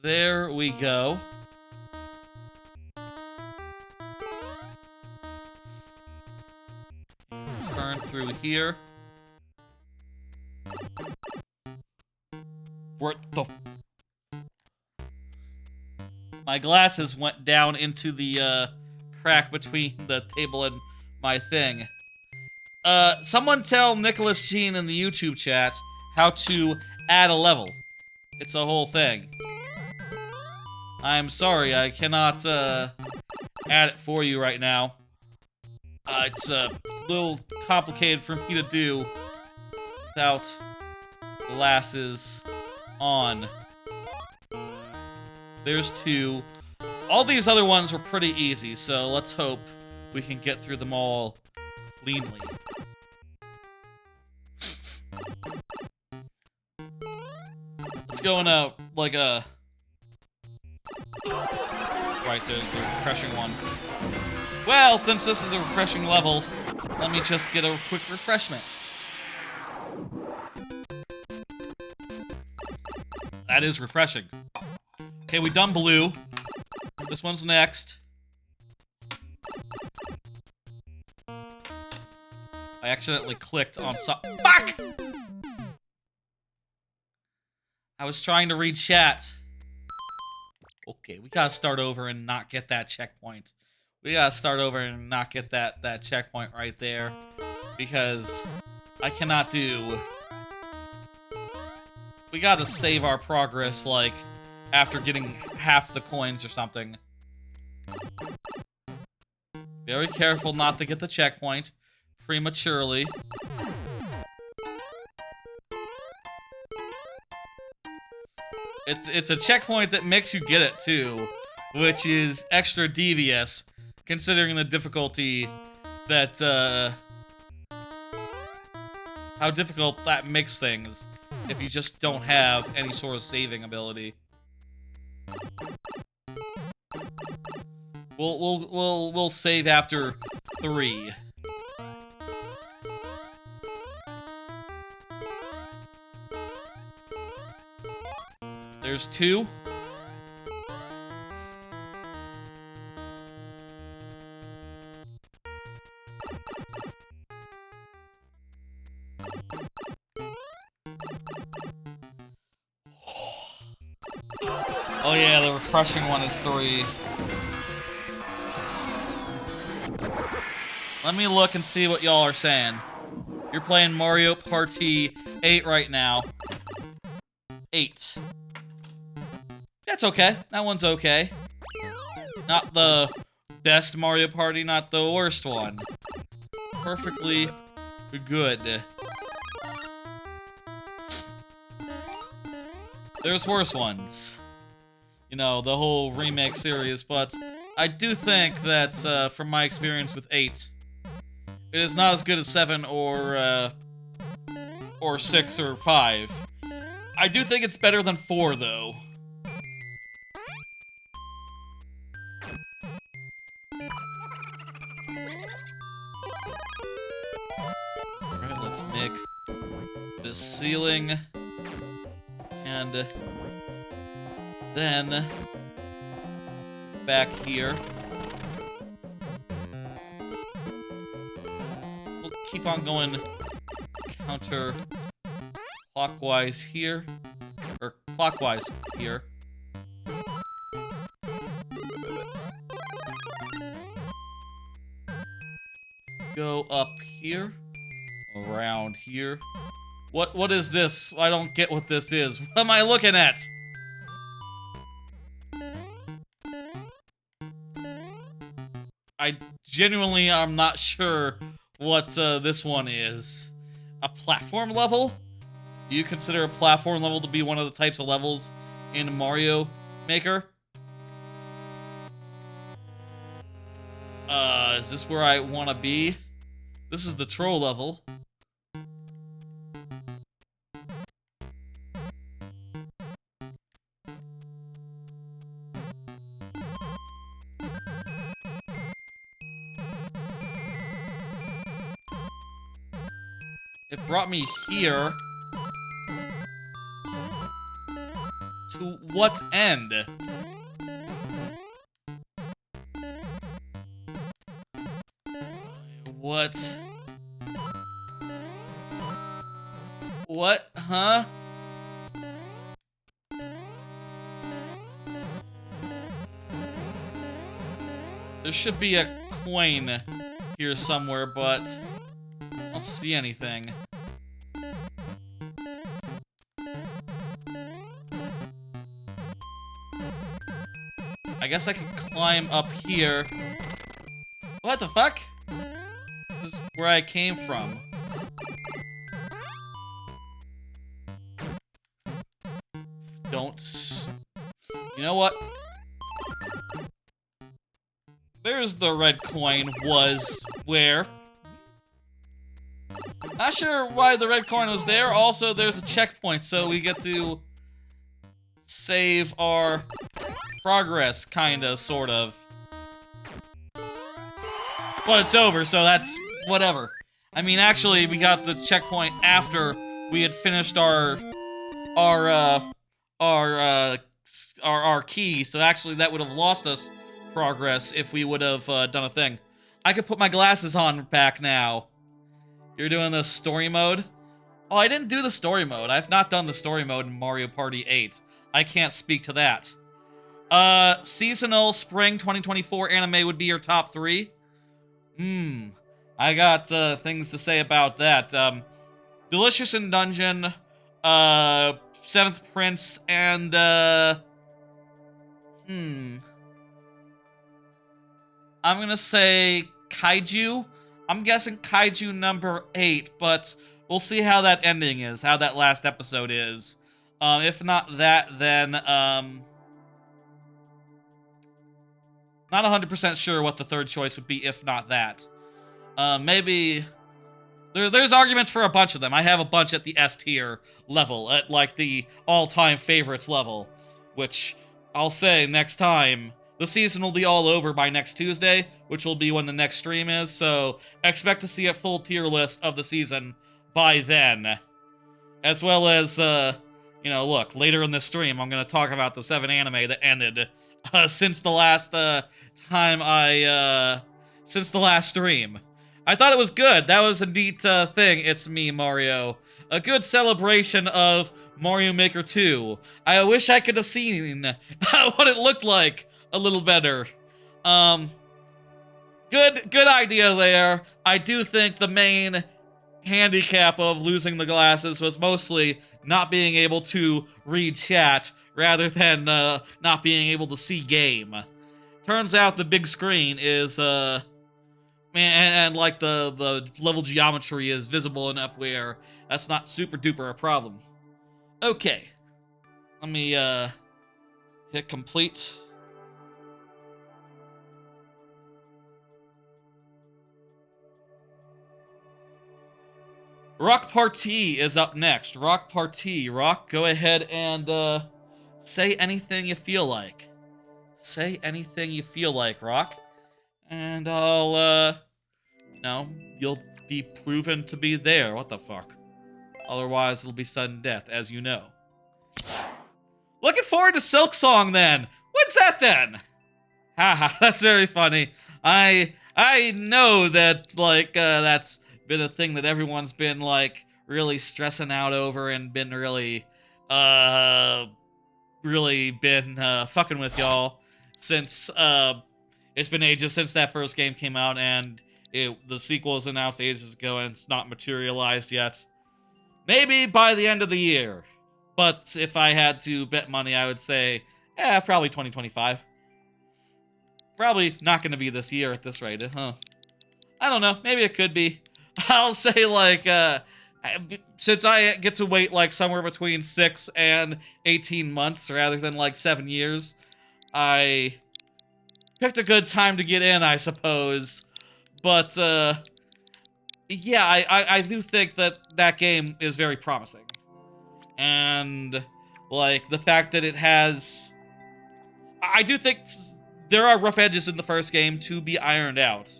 There we go. Turn through here. What the? My glasses went down into the crack between the table and my thing. Someone tell Nicholas Jean in the YouTube chat how to add a level. It's a whole thing. I'm sorry, I cannot add it for you right now. It's a little complicated for me to do without glasses on. There's 2. All these other ones were pretty easy, so let's hope we can get through them all cleanly. Let's go in a, like a... Right, there's the refreshing one. Well, since this is a refreshing level, let me just get a quick refreshment. That is refreshing. Okay, we done blue. This one's next. I accidentally clicked on Fuck! I was trying to read chat. Okay, we gotta start over and not get that checkpoint. We gotta start over and not get that checkpoint right there. Because I cannot do... We gotta save our progress, like, after getting half the coins or something. Very careful not to get the checkpoint prematurely. It's a checkpoint that makes you get it too, which is extra devious considering the difficulty that how difficult that makes things if you just don't have any sort of saving ability. We'll save after 3. There's 2. Oh yeah, the refreshing one is 3. Let me look and see what y'all are saying. You're playing Mario Party 8 right now. 8. That's okay. That one's okay. Not the best Mario Party, not the worst one. Perfectly good. There's worse ones. You know, the whole remake series, but I do think that, from my experience with 8, it is not as good as 7 or 6 or 5. I do think it's better than 4, though. Alright, let's make this ceiling. And then back here. We'll keep on going counter-clockwise here. Or clockwise here. Go up here. Around here. What is this? I don't get what this is. What am I looking at? I genuinely am not sure what this one is. A platform level? Do you consider a platform level to be one of the types of levels in Mario Maker? Is this where I want to be? This is the troll level. It brought me here. To what end? What? What? Huh? There should be a coin here somewhere, but I don't see anything. I guess I can climb up here. What the fuck? This is where I came from. Don't... You know what? There's the red coin was where. Not sure why the red coin was there. Also, there's a checkpoint, so we get to save our progress, kinda, sort of. But it's over, so that's whatever. I mean, actually, we got the checkpoint after we had finished our key, so actually that would have lost us progress if we would have done a thing. I could put my glasses on back now. You're doing the story mode? Oh, I didn't do the story mode. I've not done the story mode in Mario Party 8. I can't speak to that. Seasonal Spring 2024 anime would be your top 3? I got things to say about that. Delicious in Dungeon, Seventh Prince, and I'm gonna say Kaiju. I'm guessing Kaiju number 8, but we'll see how that ending is, how that last episode is. If not that, then, not 100% sure what the third choice would be if not that. Maybe... There's arguments for a bunch of them. I have a bunch at the S tier level, at, like, the all-time favorites level, which I'll say next time. The season will be all over by next Tuesday, which will be when the next stream is, so expect to see a full tier list of the season by then. As well as, you know, look, later in this stream, I'm going to talk about the 7 anime that ended since the last since the last stream. I thought it was good. That was a neat thing. It's me, Mario. A good celebration of Mario Maker 2. I wish I could have seen what it looked like a little better. Good idea there. I do think the main handicap of losing the glasses was mostly not being able to read chat rather than not being able to see game. Turns out the big screen is and like the level geometry is visible enough where that's not super duper a problem. Okay. Let me hit complete. Rock Party is up next. Rock Party. Rock, go ahead and say anything you feel like. Say anything you feel like, Rock. And I'll, you know, you'll be proven to be there. What the fuck? Otherwise, it'll be sudden death, as you know. Looking forward to Silk Song, then. When's that, then? Haha, that's very funny. I know that, like, that's been a thing that everyone's been, like, really stressing out over and been really been fucking with y'all since, it's been ages since that first game came out, and the sequel was announced ages ago, and it's not materialized yet. Maybe by the end of the year. But if I had to bet money, I would say, probably 2025. Probably not going to be this year at this rate, huh? I don't know. Maybe it could be. I'll say, like, since I get to wait, like, somewhere between 6 and 18 months rather than, like, 7 years, I picked a good time to get in, I suppose. But, yeah, I do think that that game is very promising. And, like, the fact that it has... I do think there are rough edges in the first game to be ironed out.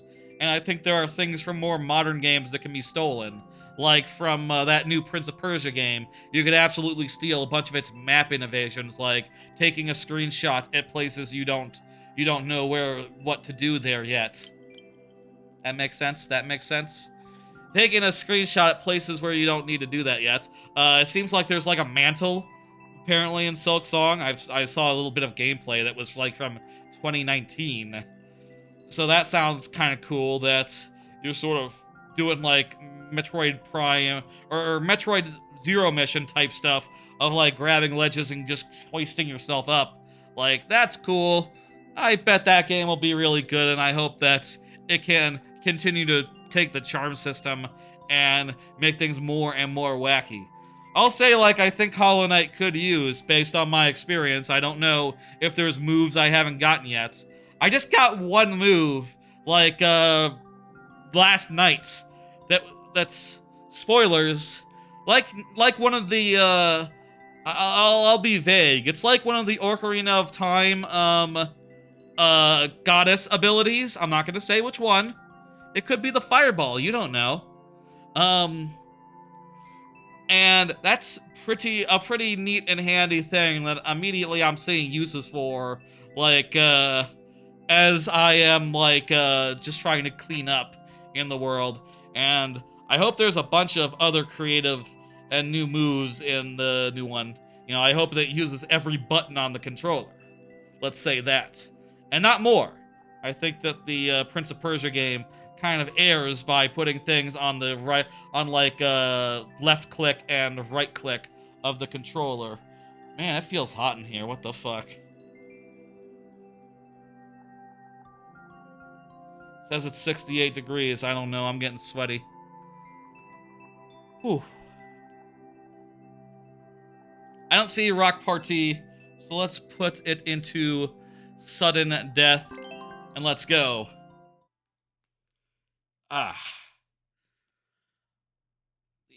And I think there are things from more modern games that can be stolen. Like from that new Prince of Persia game, you could absolutely steal a bunch of its map innovations, like taking a screenshot at places you don't know what to do there yet. That makes sense? That makes sense? Taking a screenshot at places where you don't need to do that yet. It seems like there's like a mantle, apparently, in Silk Song. I saw a little bit of gameplay that was like from 2019. So that sounds kind of cool that you're sort of doing like Metroid Prime or Metroid Zero Mission type stuff of like grabbing ledges and just hoisting yourself up Like, that's cool. I bet that game will be really good, and I hope that it can continue to take the charm system and make things more and more wacky. I'll say, like, I think Hollow Knight could use, based on my experience. I don't know if there's moves I haven't gotten yet. I just got one move, like, last night. That's spoilers. Like one of the, I'll be vague. It's like one of the Ocarina of Time, goddess abilities. I'm not gonna say which one. It could be the fireball, you don't know. And that's a pretty neat and handy thing that immediately I'm seeing uses for, like, as I am, like, just trying to clean up in the world. And I hope there's a bunch of other creative and new moves in the new one. You know, I hope that it uses every button on the controller. Let's say that. And not more. I think that the Prince of Persia game kind of errs by putting things on the right, on like left click and right click of the controller. Man, it feels hot in here. What the fuck? Says it's 68 degrees. I don't know. I'm getting sweaty. Whew. I don't see Rock Party, so let's put it into sudden death, and let's go. The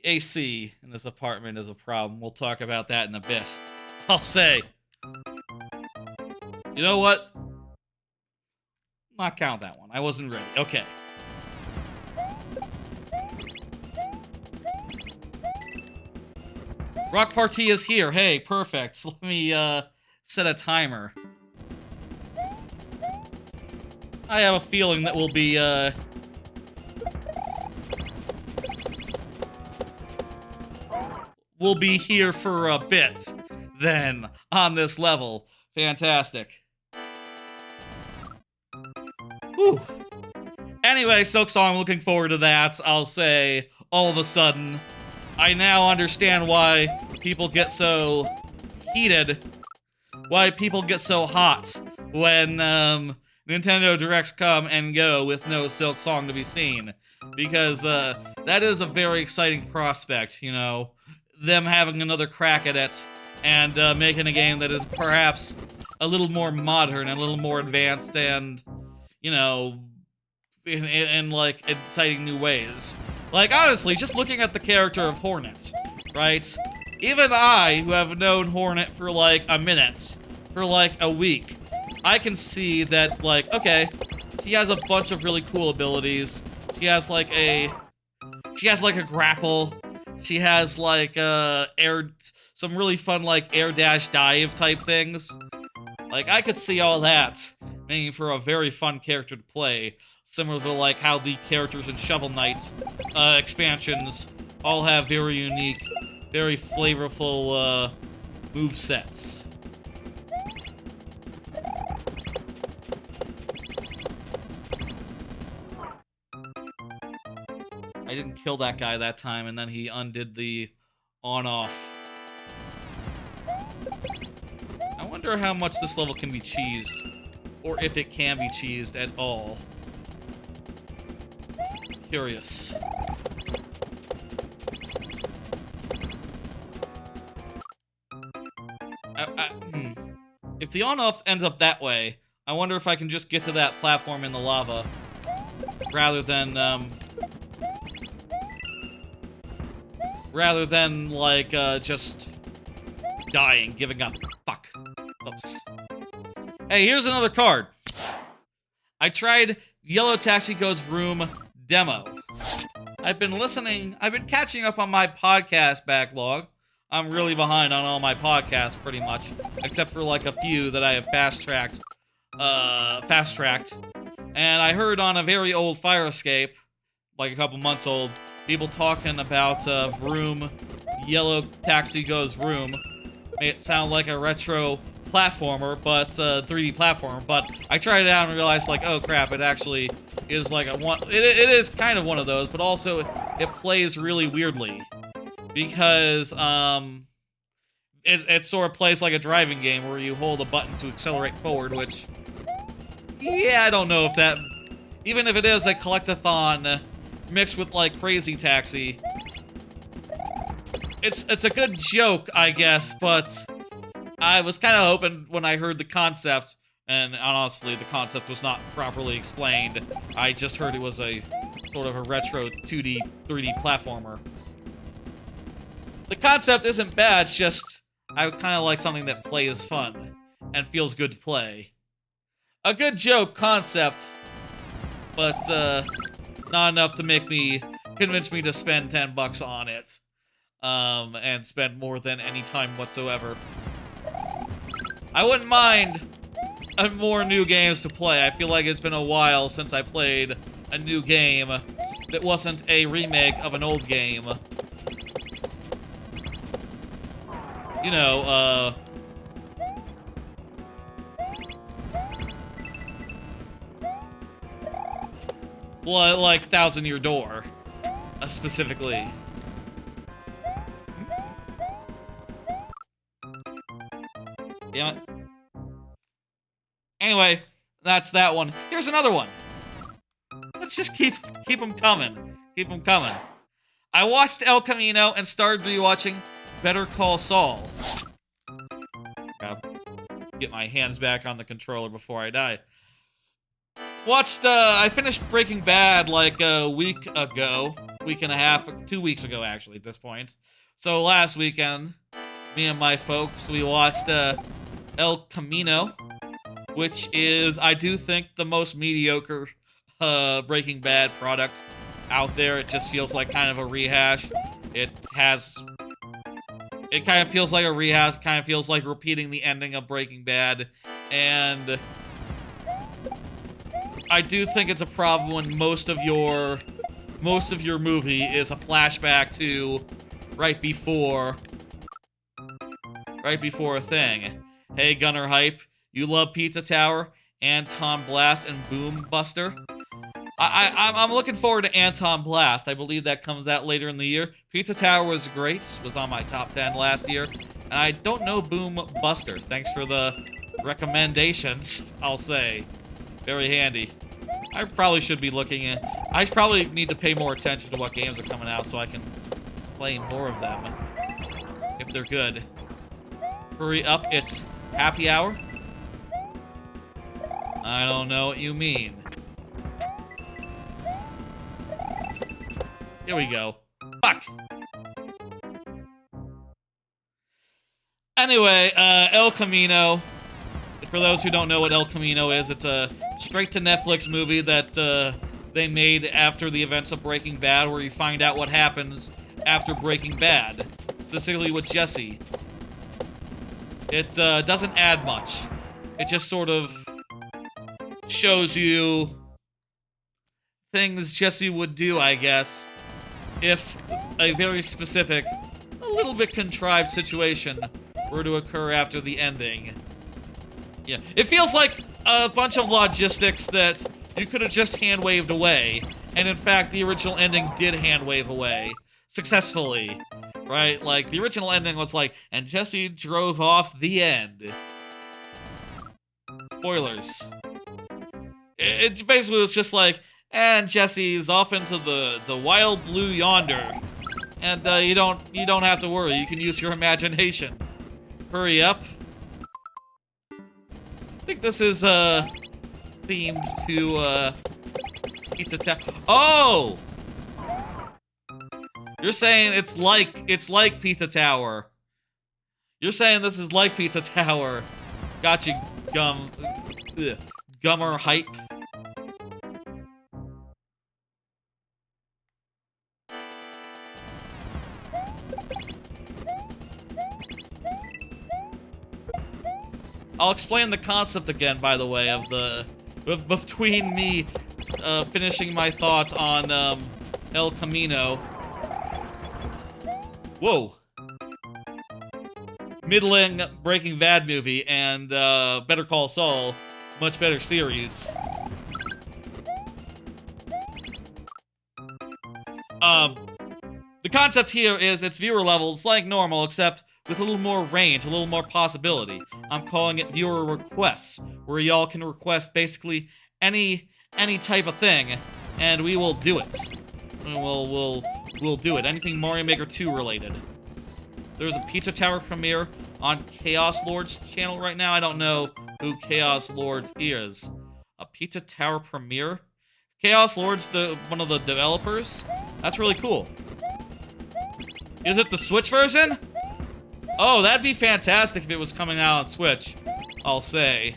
AC in this apartment is a problem. We'll talk about that in a bit. I'll say. You know what? Not count that one. I wasn't ready. Okay. Rock Party is here. Hey, perfect. Let me set a timer. I have a feeling that we'll be here for a bit then on this level. Fantastic. Whew. Anyway, Silk Song, looking forward to that. I'll say, all of a sudden, I now understand why people get so heated, why people get so hot when Nintendo Directs come and go with no Silk Song to be seen. Because that is a very exciting prospect, you know, them having another crack at it and making a game that is perhaps a little more modern and a little more advanced and, you know, in like exciting new ways. Like, honestly, just looking at the character of Hornet, right? Even I, who have known Hornet for like a minute, for like a week, I can see that, like, okay, she has a bunch of really cool abilities. She has like a grapple. She has like some really fun like air dash dive type things. Like, I could see all that making for a very fun character to play, similar to like how the characters in Shovel Knight expansions all have very unique, very flavorful movesets. I didn't kill that guy that time, and then he undid the on-off. I wonder how much this level can be cheesed, or if it can be cheesed at all. Curious. If the on-off ends up that way, I wonder if I can just get to that platform in the lava, rather than like, just dying, giving up. Fuck. Oops. Hey, here's another card. I tried Yellow Taxico's Room demo. I've been catching up on my podcast backlog. I'm really behind on all my podcasts, pretty much, except for like a few that I have fast-tracked. And I heard on a very old Fire Escape, like a couple months old, people talking about Vroom, Yellow Taxi Goes Vroom. Made it sound like a retro platformer, but 3D platformer. But I tried it out and realized, like, oh crap, it actually is like it is kind of one of those, but also it plays really weirdly. Because it sort of plays like a driving game where you hold a button to accelerate forward, which, yeah, I don't know if that, even if it is a collectathon mixed with like Crazy Taxi, it's a good joke, I guess, but I was kind of hoping when I heard the concept, and honestly, the concept was not properly explained. I just heard it was a sort of a retro 2D, 3D platformer. The concept isn't bad, it's just I would kind of like something that plays fun and feels good to play. A good joke concept, but not enough to make me convince me to spend $10 on it, and spend more than any time whatsoever. I wouldn't mind more new games to play. I feel like it's been a while since I played a new game that wasn't a remake of an old game. You know, like Thousand Year Door, specifically. Damn it. Anyway, that's that one. Here's another one. Let's just keep them coming. Keep them coming. I watched El Camino and started rewatching Better Call Saul. Gotta get my hands back on the controller before I die. I finished Breaking Bad like a week ago. Week and a half, 2 weeks ago actually at this point. So last weekend, me and my folks, we watched El Camino, which is, I do think, the most mediocre Breaking Bad product out there. It just feels like kind of a rehash. It kind of feels like a rehash, kind of feels like repeating the ending of Breaking Bad, and I do think it's a problem when most of your movie is a flashback to right before a thing. Hey, Gunner Hype, you love Pizza Tower, Anton Blast, and Boom Buster? I'm looking forward to Anton Blast. I believe that comes out later in the year. Pizza Tower was great, was on my top 10 last year. And I don't know Boom Buster. Thanks for the recommendations, I'll say. Very handy. I probably should be looking at... I probably need to pay more attention to what games are coming out so I can play more of them. If they're good. Hurry up, it's happy hour? I don't know what you mean. Here we go. Fuck! Anyway, El Camino. For those who don't know what El Camino is, it's a straight-to-Netflix movie that they made after the events of Breaking Bad, where you find out what happens after Breaking Bad, specifically with Jesse. It doesn't add much. It just sort of shows you things Jesse would do, I guess, if a very specific, a little bit contrived situation were to occur after the ending. Yeah, it feels like a bunch of logistics that you could have just hand-waved away, and in fact, the original ending did hand-wave away. Successfully. Right? Like, the original ending was like, and Jesse drove off the end. Spoilers. It basically was just like, and Jesse's off into the wild blue yonder. And you don't have to worry, you can use your imagination. Hurry up. I think this is themed to Pizza Tower. Oh! You're saying it's like Pizza Tower. You're saying this is like Pizza Tower. Got you, Gummer Hype. I'll explain the concept again, by the way, of between me finishing my thoughts on El Camino. Whoa. Middling Breaking Bad movie and Better Call Saul, much better series. The concept here is it's viewer levels like normal, except with a little more range, a little more possibility. I'm calling it viewer requests, where y'all can request basically any type of thing, and we will do it. We'll do it. Anything Mario Maker 2 related. There's a Pizza Tower premiere on Chaos Lord's channel right now. I don't know who Chaos Lords is. A Pizza Tower premiere? Chaos Lord's one of the developers? That's really cool. Is it the Switch version? Oh, that'd be fantastic if it was coming out on Switch, I'll say.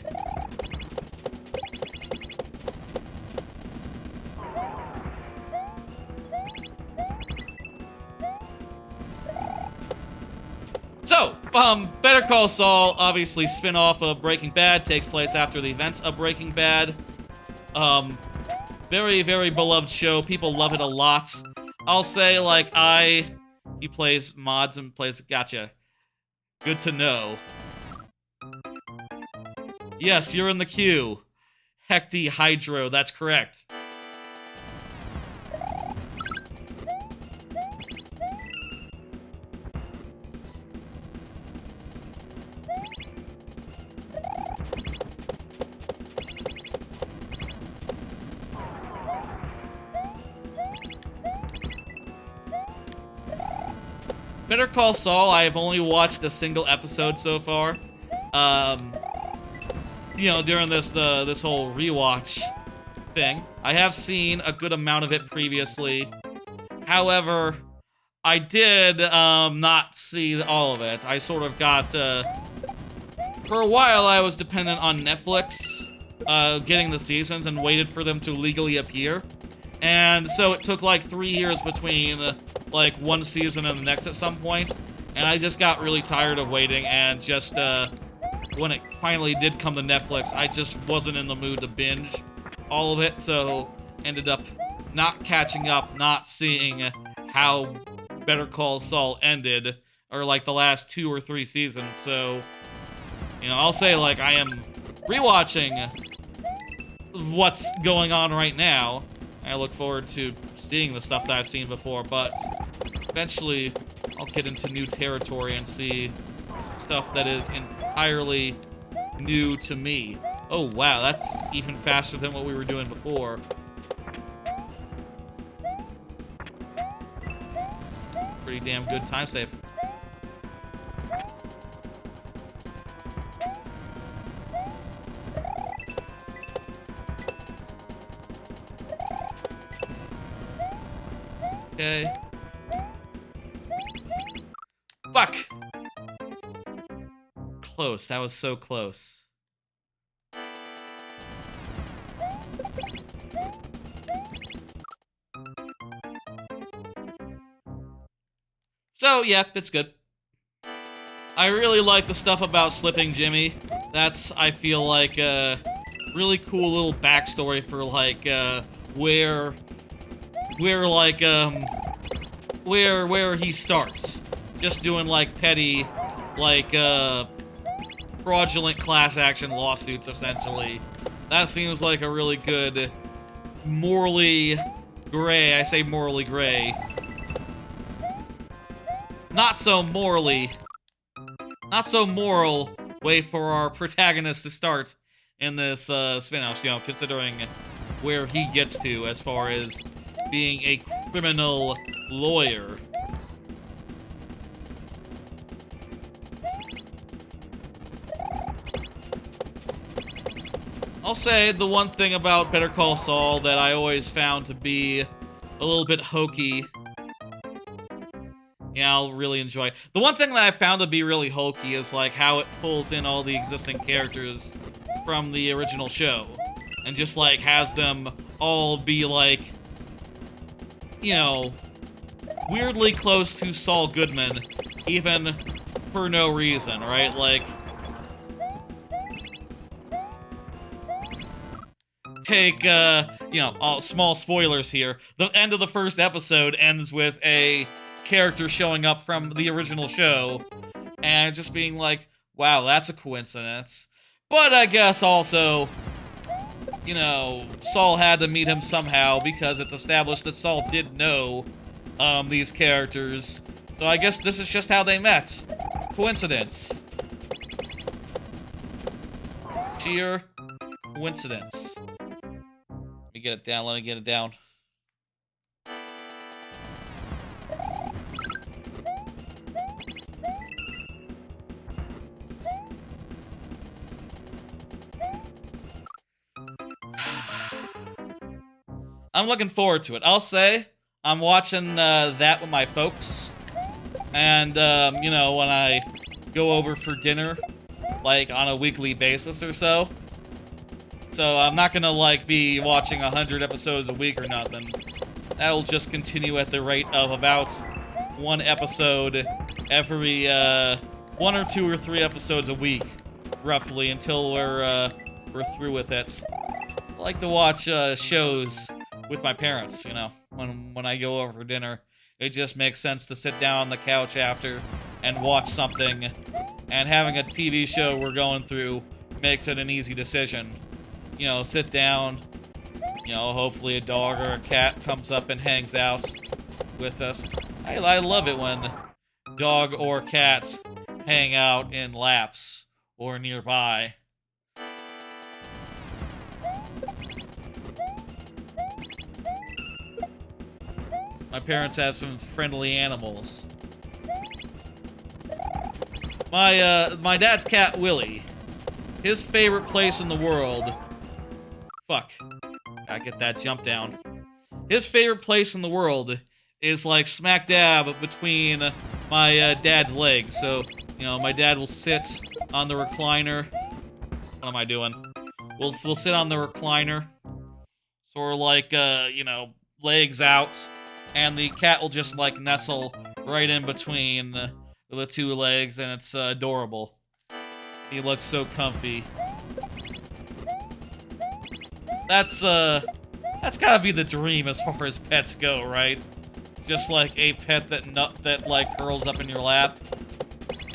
So, Better Call Saul, obviously spin-off of Breaking Bad, takes place after the events of Breaking Bad. Very, very beloved show. People love it a lot. I'll say, like, he plays mods and plays, gotcha. Good to know. Yes, you're in the queue. Hecty Hydro, that's correct. Better Call Saul, I have only watched a single episode so far. You know, during this whole rewatch thing. I have seen a good amount of it previously. However, I did not see all of it. I sort of got for a while I was dependent on Netflix getting the seasons and waited for them to legally appear. And so it took like 3 years between like one season and the next at some point, and I just got really tired of waiting, and just when it finally did come to Netflix, I just wasn't in the mood to binge all of it, so ended up not catching up, not seeing how Better Call Saul ended, or like the last 2 or 3 seasons. So, you know, I'll say like I am rewatching what's going on right now. I look forward to seeing the stuff that I've seen before, but eventually I'll get into new territory and see stuff that is entirely new to me. Oh wow, that's even faster than what we were doing before. Pretty damn good time save. Okay. Fuck! Close. That was so close. So, yeah, it's good. I really like the stuff about Slipping Jimmy. That's, I feel like, a really cool little backstory for, like, where he starts. Just doing, like, petty, like, fraudulent class action lawsuits, essentially. That seems like a really good, morally gray, I say morally gray. Not so moral way for our protagonist to start in this spin-off, you know, considering where he gets to as far as being a criminal lawyer. I'll say the one thing about Better Call Saul that I always found to be a little bit hokey. Yeah, I'll really enjoy it. The one thing that I found to be really hokey is like how it pulls in all the existing characters from the original show and just like has them all be like, you know, weirdly close to Saul Goodman, even for no reason, right? Like, take, you know, all small spoilers here. The end of the first episode ends with a character showing up from the original show and just being like, wow, that's a coincidence. But I guess also, you know, Saul had to meet him somehow because it's established that Saul did know these characters. So I guess this is just how they met. Coincidence. Sheer coincidence. Let me get it down, let me get it down. I'm looking forward to it. I'll say I'm watching that with my folks. And, you know, when I go over for dinner, like, on a weekly basis or so. So I'm not gonna, like, be watching 100 episodes a week or nothing. That'll just continue at the rate of about one episode every, 1 or 2 or 3 episodes a week, roughly, until we're through with it. I like to watch, shows with my parents, you know, when I go over for dinner. It just makes sense to sit down on the couch after and watch something, and having a TV show we're going through makes it an easy decision. You know, sit down, you know, hopefully a dog or a cat comes up and hangs out with us. I love it when dog or cats hang out in laps or nearby. My parents have some friendly animals. My dad's cat, Willie. His favorite place in the world... Fuck. Gotta get that jump down. His favorite place in the world is, like, smack dab between my dad's legs. So, you know, my dad will sit on the recliner. What am I doing? We'll sit on the recliner. Sort of like, you know, legs out. And the cat will just, like, nestle right in between the 2 legs, and it's adorable. He looks so comfy. That's gotta be the dream as far as pets go, right? Just, like, a pet that, like, curls up in your lap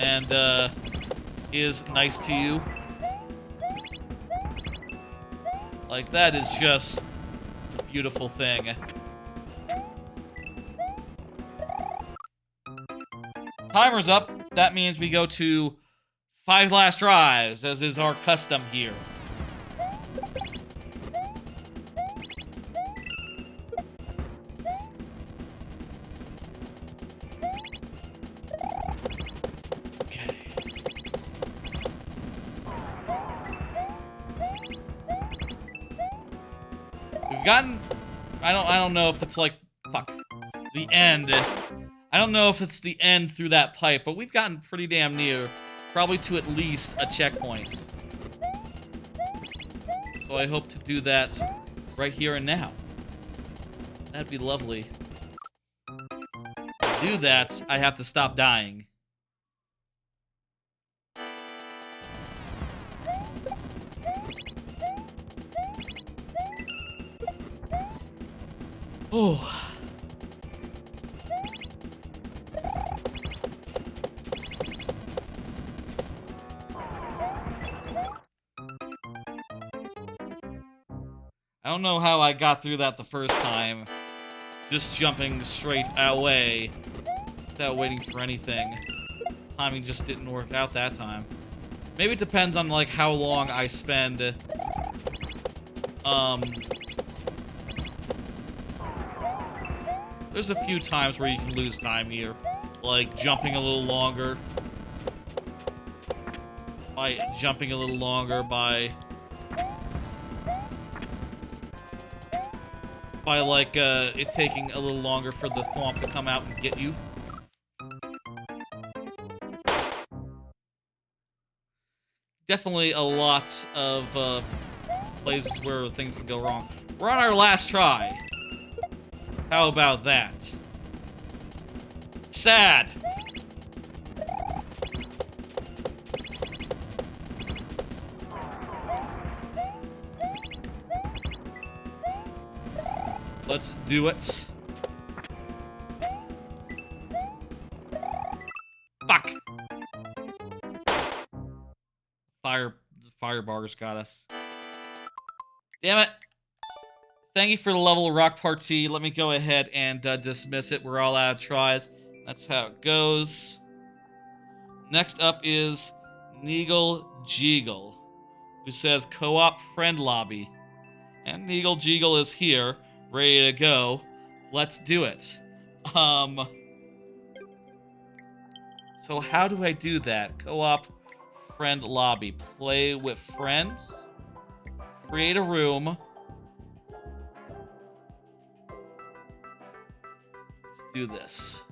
and, is nice to you. Like, that is just a beautiful thing. Timer's up. That means we go to 5 last tries, as is our custom here. Okay. We've gotten... I don't know if it's like... Fuck. The end. I don't know if it's the end through that pipe, but we've gotten pretty damn near. Probably to at least a checkpoint. So I hope to do that right here and now. That'd be lovely. To do that, I have to stop dying. Oh. I don't know how I got through that the first time. Just jumping straight away without waiting for anything. Timing just didn't work out that time. Maybe it depends on, like, how long I spend, There's a few times where you can lose time here. Like, jumping a little longer. By jumping a little longer, by like, it taking a little longer for the thwomp to come out and get you. Definitely a lot of, places where things can go wrong. We're on our last try. How about that? Sad. Let's do it. Fuck. Fire bars got us. Damn it. Thank you for the level of rock party. Let me go ahead and dismiss it. We're all out of tries. That's how it goes. Next up is Neagle Jeagle, who says co-op friend lobby. And Neagle Jeagle is here, ready to go. Let's do it. So how do I do that? Co-op friend lobby. Play with friends. Create a room. Let's do this.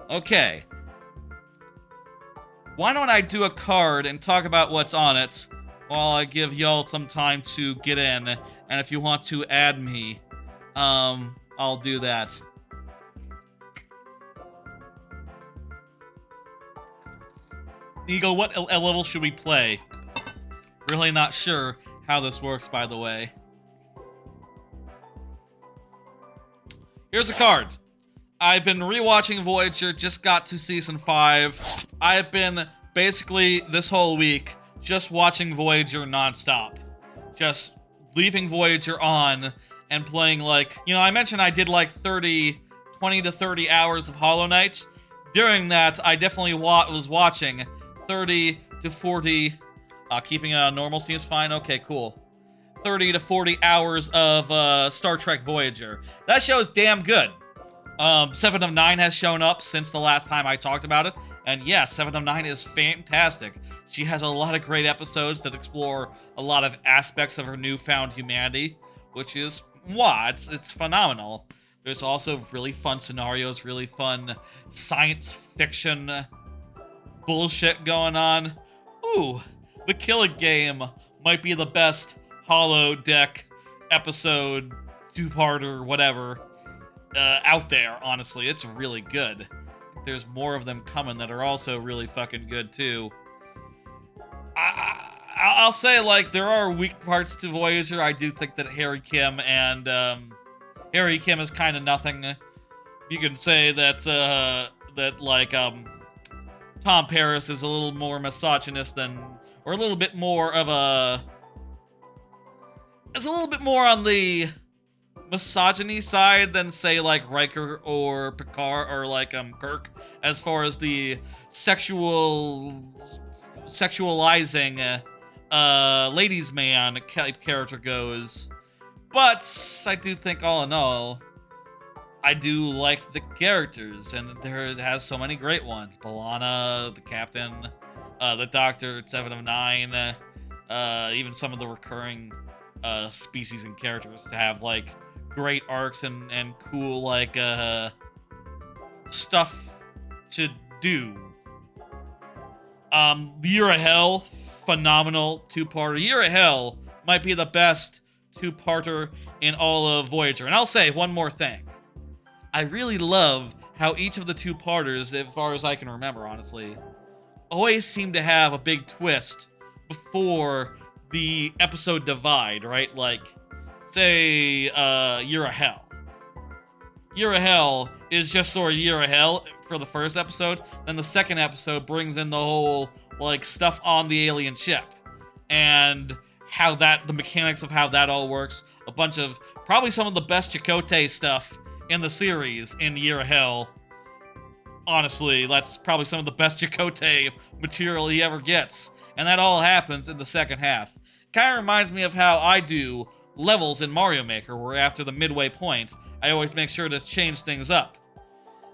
Okay. Why don't I do a card and talk about what's on it while I give y'all some time to get in, and if you want to add me, I'll do that. Eagle, what level should we play? Really not sure how this works, by the way. Here's a card. I've been rewatching Voyager, just got to season 5. I've been basically this whole week just watching Voyager nonstop. Just leaving Voyager on and playing like, you know, I mentioned I did like 20 to 30 hours of Hollow Knight. During that, I definitely was watching 30 to 40, keeping it on normalcy is fine, okay, cool. 30 to 40 hours of Star Trek Voyager. That show's damn good. 7 of 9 has shown up since the last time I talked about it, and yes, 7 of 9 is fantastic. She has a lot of great episodes that explore a lot of aspects of her newfound humanity, which is, it's phenomenal. There's also really fun scenarios, really fun science fiction bullshit going on. Ooh, the Killing Game might be the best holodeck episode, two-parter, whatever, out there, honestly. It's really good. There's more of them coming that are also really fucking good, too. I'll say, like, there are weak parts to Voyager. I do think that Harry Kim and, Harry Kim is kind of nothing. You can say that, Tom Paris is a little more misogynist than, or a little bit more of a, is a little bit more on the misogyny side than, say, like, Riker or Picard or, like, Kirk, as far as the sexualizing, ladies' man type character goes. But I do think, all in all, I do like the characters, and there has so many great ones. B'Elanna, the Captain, the Doctor, 7 of 9, even some of the recurring species and characters to have, like, great arcs and cool, like, stuff to do. Year of Hell, phenomenal two-parter. Year of Hell might be the best two-parter in all of Voyager. And I'll say one more thing. I really love how each of the two-parters, as far as I can remember, honestly, always seem to have a big twist before the episode divide, right? Like, say, Year of Hell. Year of Hell is just sort of Year of Hell for the first episode, then the second episode brings in the whole, like, stuff on the alien ship, and how that, the mechanics of how that all works, a bunch of, probably some of the best Chakotay stuff in the series in Year of Hell. Honestly, that's probably some of the best Chakotay material he ever gets, and that all happens in the second half. Kind of reminds me of how I do levels in Mario Maker, where after the midway point, I always make sure to change things up.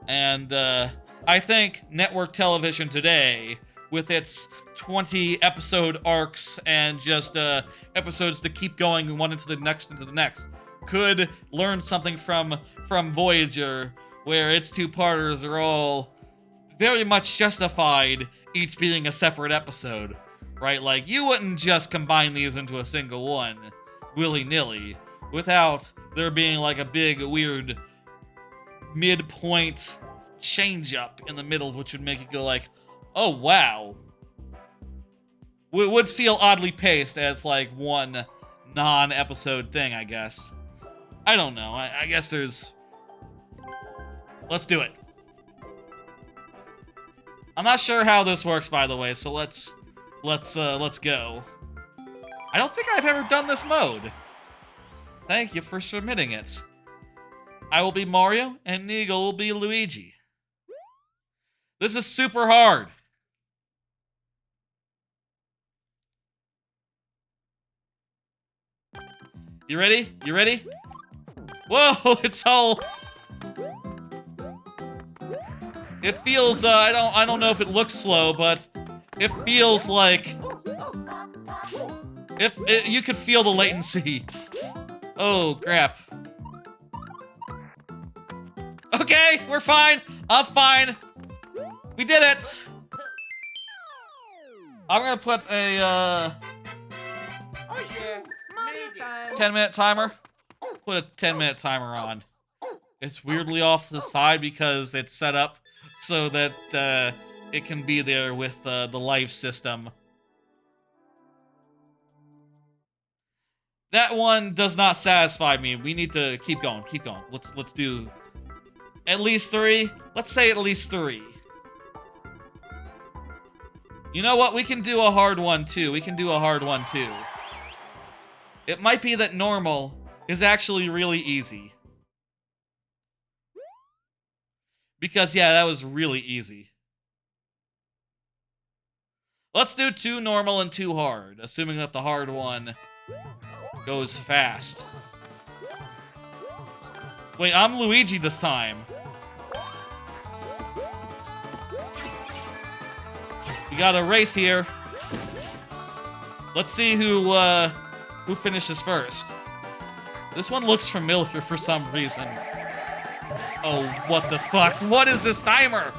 And I think network television today, with its 20 episode arcs and just episodes that keep going one into the next, could learn something from Voyager, where its two-parters are all very much justified, each being a separate episode, right? Like, you wouldn't just combine these into a single one, willy-nilly, without there being, like, a big, weird midpoint change-up in the middle, which would make it go like, oh, wow. It would feel oddly paced as, like, one non-episode thing, I guess. I don't know. I guess there's... Let's do it. I'm not sure how this works, by the way, so let's go. I don't think I've ever done this mode. Thank you for submitting it. I will be Mario, and Nigel will be Luigi. This is super hard. You ready? You ready? Whoa, it's all... It feels, I don't know if it looks slow, but it feels like... You could feel the latency. Oh, crap. Okay, we're fine. I'm fine. We did it. I'm gonna put a, 10-minute timer. Put a 10-minute timer on. It's weirdly off to the side because it's set up so that it can be there with the life system. That one does not satisfy me. We need to keep going. Keep going. Let's do at least 3. Let's say at least 3. You know what? We can do a hard one too. We can do a hard one too. It might be that normal is actually really easy. Because, yeah, that was really easy. Let's do 2 normal and 2 hard, assuming that the hard one goes fast. Wait, I'm Luigi this time. We got a race here. Let's see who finishes first. This one looks familiar for some reason. Oh, what the fuck? What is this timer?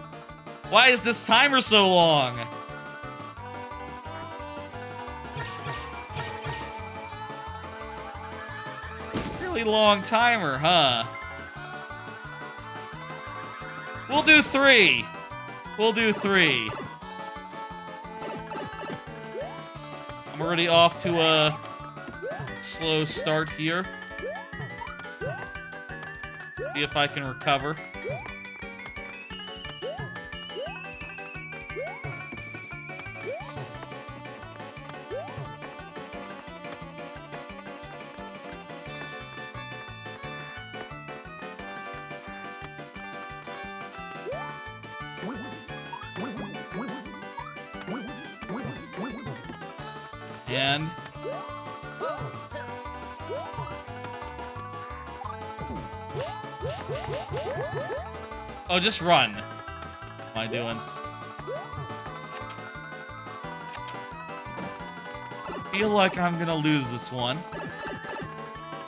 Why is this timer so long? Really long timer, huh? We'll do 3. We'll do 3. I'm already off to a slow start here. See if I can recover. And oh, just run. What am I doing? I feel like I'm gonna lose this one.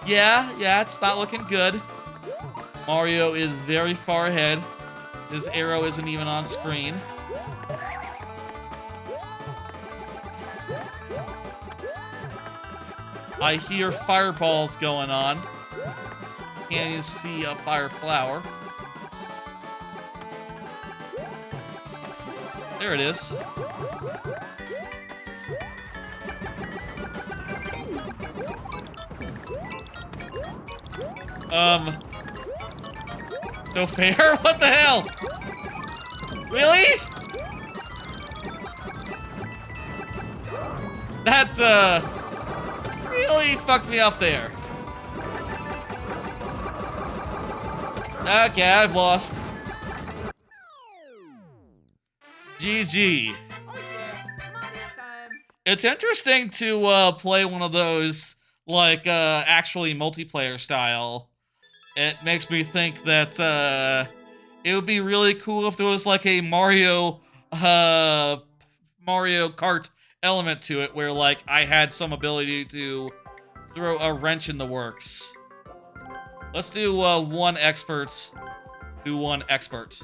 Yeah, it's not looking good. Mario is very far ahead. His arrow isn't even on screen. I hear fireballs going on. Can't even see a fire flower. There it is. No fair? What the hell? Really? That, really fucked me up there. Okay, I've lost. GG. It's interesting to play one of those, like, actually multiplayer style. It makes me think that it would be really cool if there was like a Mario Kart element to it, where like I had some ability to throw a wrench in the works. Let's do 1 expert. Do 1 expert.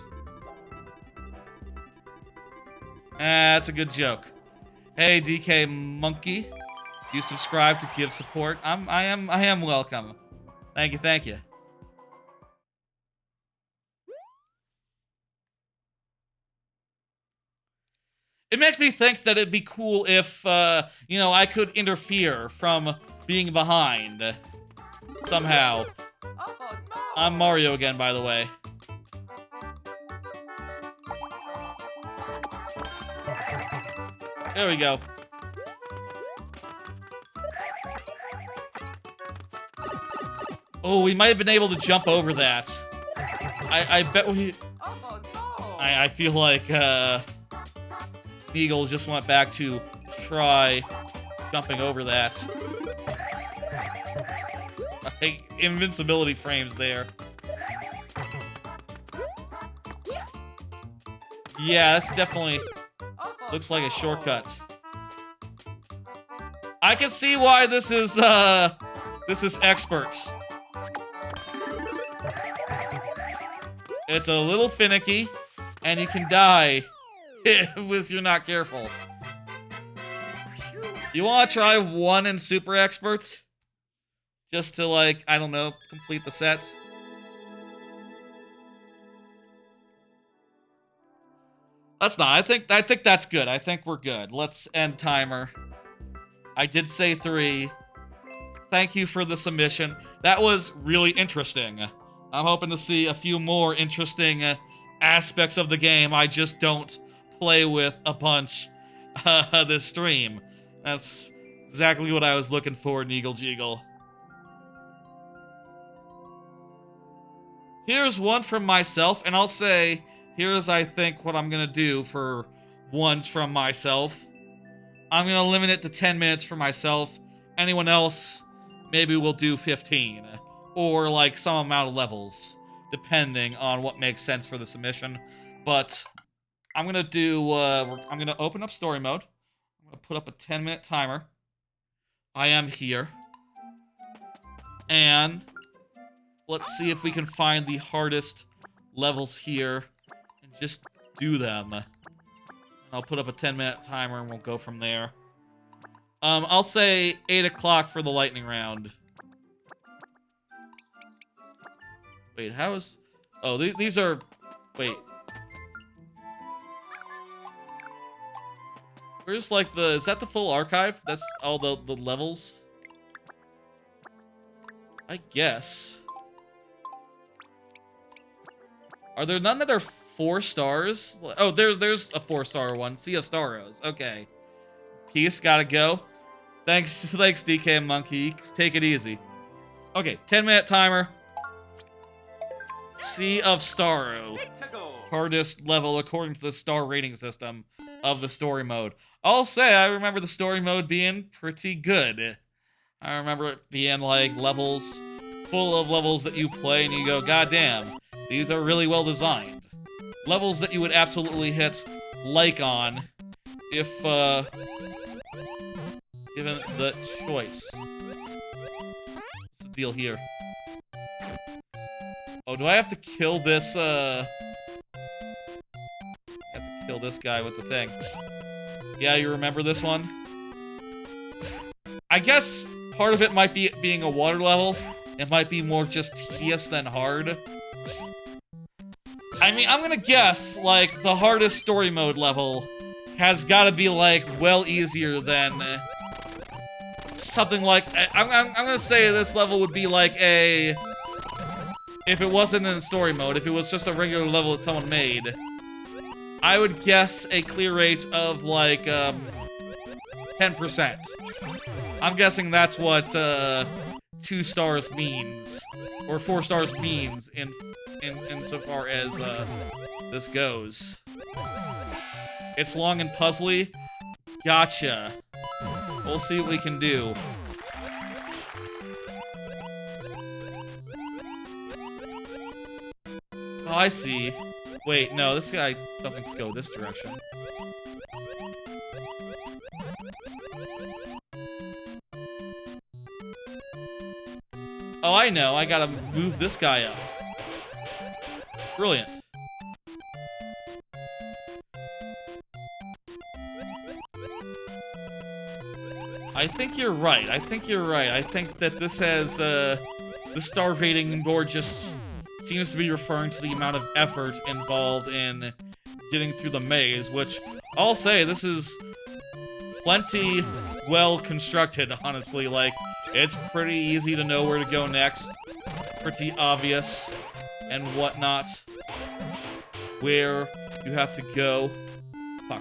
That's a good joke. Hey, DK Monkey, you subscribe to give support. I am welcome. Thank you. It makes me think that it'd be cool if, you know, I could interfere from being behind. Somehow. Oh, no. I'm Mario again, by the way. There we go. Oh, we might have been able to jump over that. I bet we... Oh, no. I feel like, Eagle just went back to try jumping over that. Invincibility frames there. Yeah, that's definitely looks like a shortcut. I can see why this is expert. It's a little finicky, and you can die if you're not careful. You want to try 1 in Super Expert? Just to, like, I don't know, complete the set? That's not. I think that's good. I think we're good. Let's end timer. I did say 3. Thank you for the submission. That was really interesting. I'm hoping to see a few more interesting aspects of the game I just don't play with a bunch this stream. That's exactly what I was looking for in Eagle Jeagle. Here's one from myself, and I'll say, here's, I think, what I'm gonna do for ones from myself. I'm gonna limit it to 10 minutes for myself. Anyone else, maybe we'll do 15. Or, like, some amount of levels, depending on what makes sense for the submission. But I'm gonna do, I'm gonna open up story mode. I'm gonna put up a 10-minute timer. I am here. And let's see if we can find the hardest levels here and just do them. I'll put up a 10-minute timer and we'll go from there. I'll say 8 o'clock for the lightning round. Wait, how is... Oh, these are... Wait. Where's, like, the... Is that the full archive? That's all the levels? I guess. Are there none that are 4 stars? Oh, there's a 4-star one. Sea of Staros. Okay. Peace, gotta go. Thanks, DK Monkey. Take it easy. Okay, 10-minute timer. Sea of Starro. Hardest level according to the star rating system of the story mode. I'll say I remember the story mode being pretty good. I remember it being like levels, full of levels that you play and you go, God damn, these are really well designed. Levels that you would absolutely hit like on if given the choice. What's the deal here? Oh, do I have to kill this, I have to kill this guy with the thing. Yeah, you remember this one? I guess part of it might be it being a water level. It might be more just tedious than hard. I mean, I'm gonna guess, like, the hardest story mode level has gotta be, like, well easier than something like... I'm gonna say this level would be like a... If it wasn't in story mode, if it was just a regular level that someone made, I would guess a clear rate of, like, 10%. I'm guessing that's what, 2 stars means. Or 4 stars means insofar as, this goes. It's long and puzzly? Gotcha. We'll see what we can do. Oh, I see. Wait, no, this guy doesn't go this direction. Oh, I know. I gotta move this guy up. Brilliant. I think you're right. I think you're right. I think that this has, the star rating board just seems to be referring to the amount of effort involved in getting through the maze, which I'll say this is plenty well constructed, honestly. Like, it's pretty easy to know where to go next. Pretty obvious and whatnot. Where you have to go. Fuck.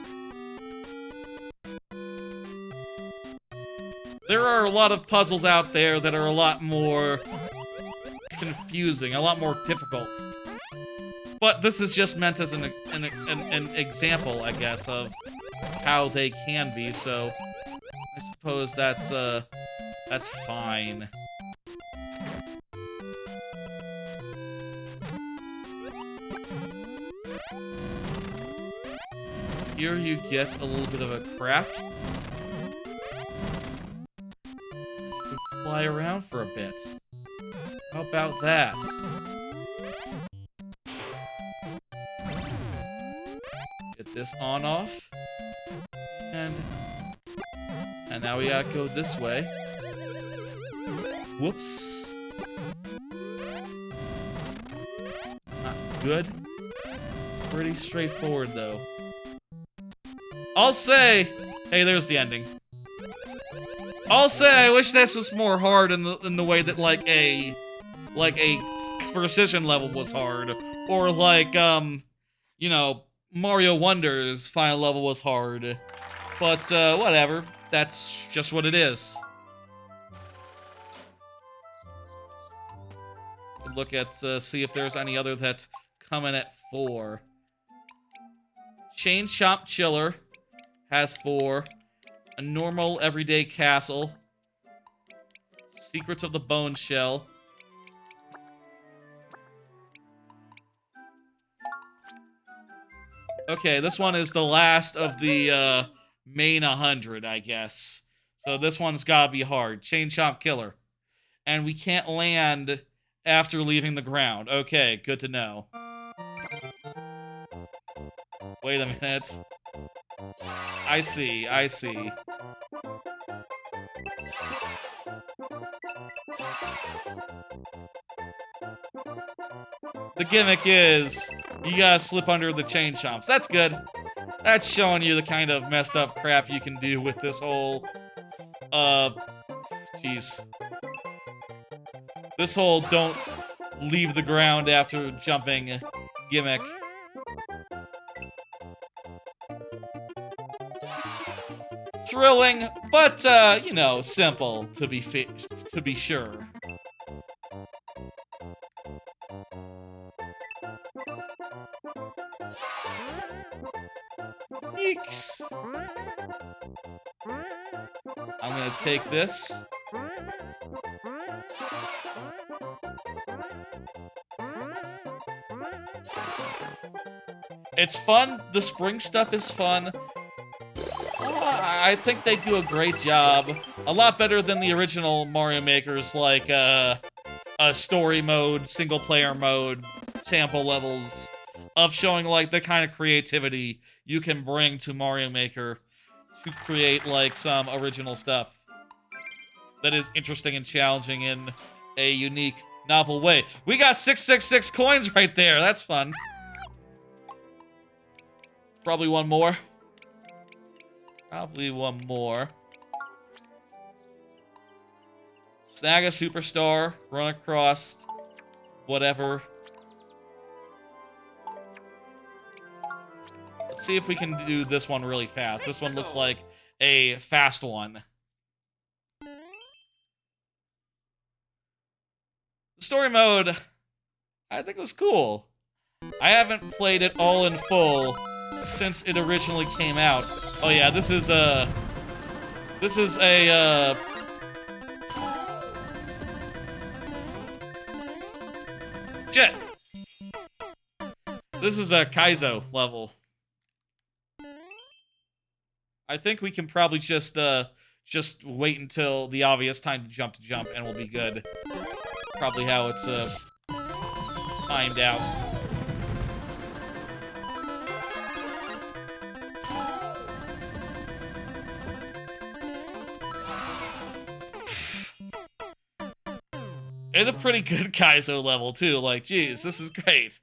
There are a lot of puzzles out there that are a lot more confusing, a lot more difficult. But this is just meant as an example, I guess, of how they can be, so I suppose that's fine. Here you get a little bit of a craft. You can fly around for a bit. How about that? Get this on off. And now we gotta go this way. Whoops. Not good. Pretty straightforward though. I'll say, hey, there's the ending. I'll say I wish this was more hard in the way that like a precision level was hard, or like you know, Mario Wonder's final level was hard. But whatever, that's just what it is. Look at see if there's any other that come in at 4. Chain Chomp Chiller has 4. A normal everyday castle. Secrets of the Bone Shell. Okay, this one is the last of the main 100, I guess. So this one's gotta be hard. Chain Chomp Killer. And we can't land after leaving the ground. Okay, good to know. Wait a minute. I see, I see. The gimmick is, you gotta slip under the chain chomps. That's good. That's showing you the kind of messed up crap you can do with this whole, jeez. This whole don't leave the ground after jumping gimmick. Thrilling, but, you know, simple, to be sure. Yeeks. I'm gonna take this. It's fun. The spring stuff is fun. I think they do a great job. A lot better than the original Mario Makers, like, a story mode, single-player mode, sample levels, of showing, like, the kind of creativity you can bring to Mario Maker to create, like, some original stuff that is interesting and challenging in a unique, novel way. We got 666 coins right there. That's fun. Probably one more. Probably one more. Snag a superstar, run across, whatever. Let's see if we can do this one really fast. This one looks like a fast one. The story mode, I think was cool. I haven't played it all in full since it originally came out. Oh yeah, this is a shit. This is a Kaizo level. I think we can probably just wait until the obvious time to jump and we'll be good. Probably how it's timed out. It's a pretty good Kaizo level, too. Like, geez, this is great.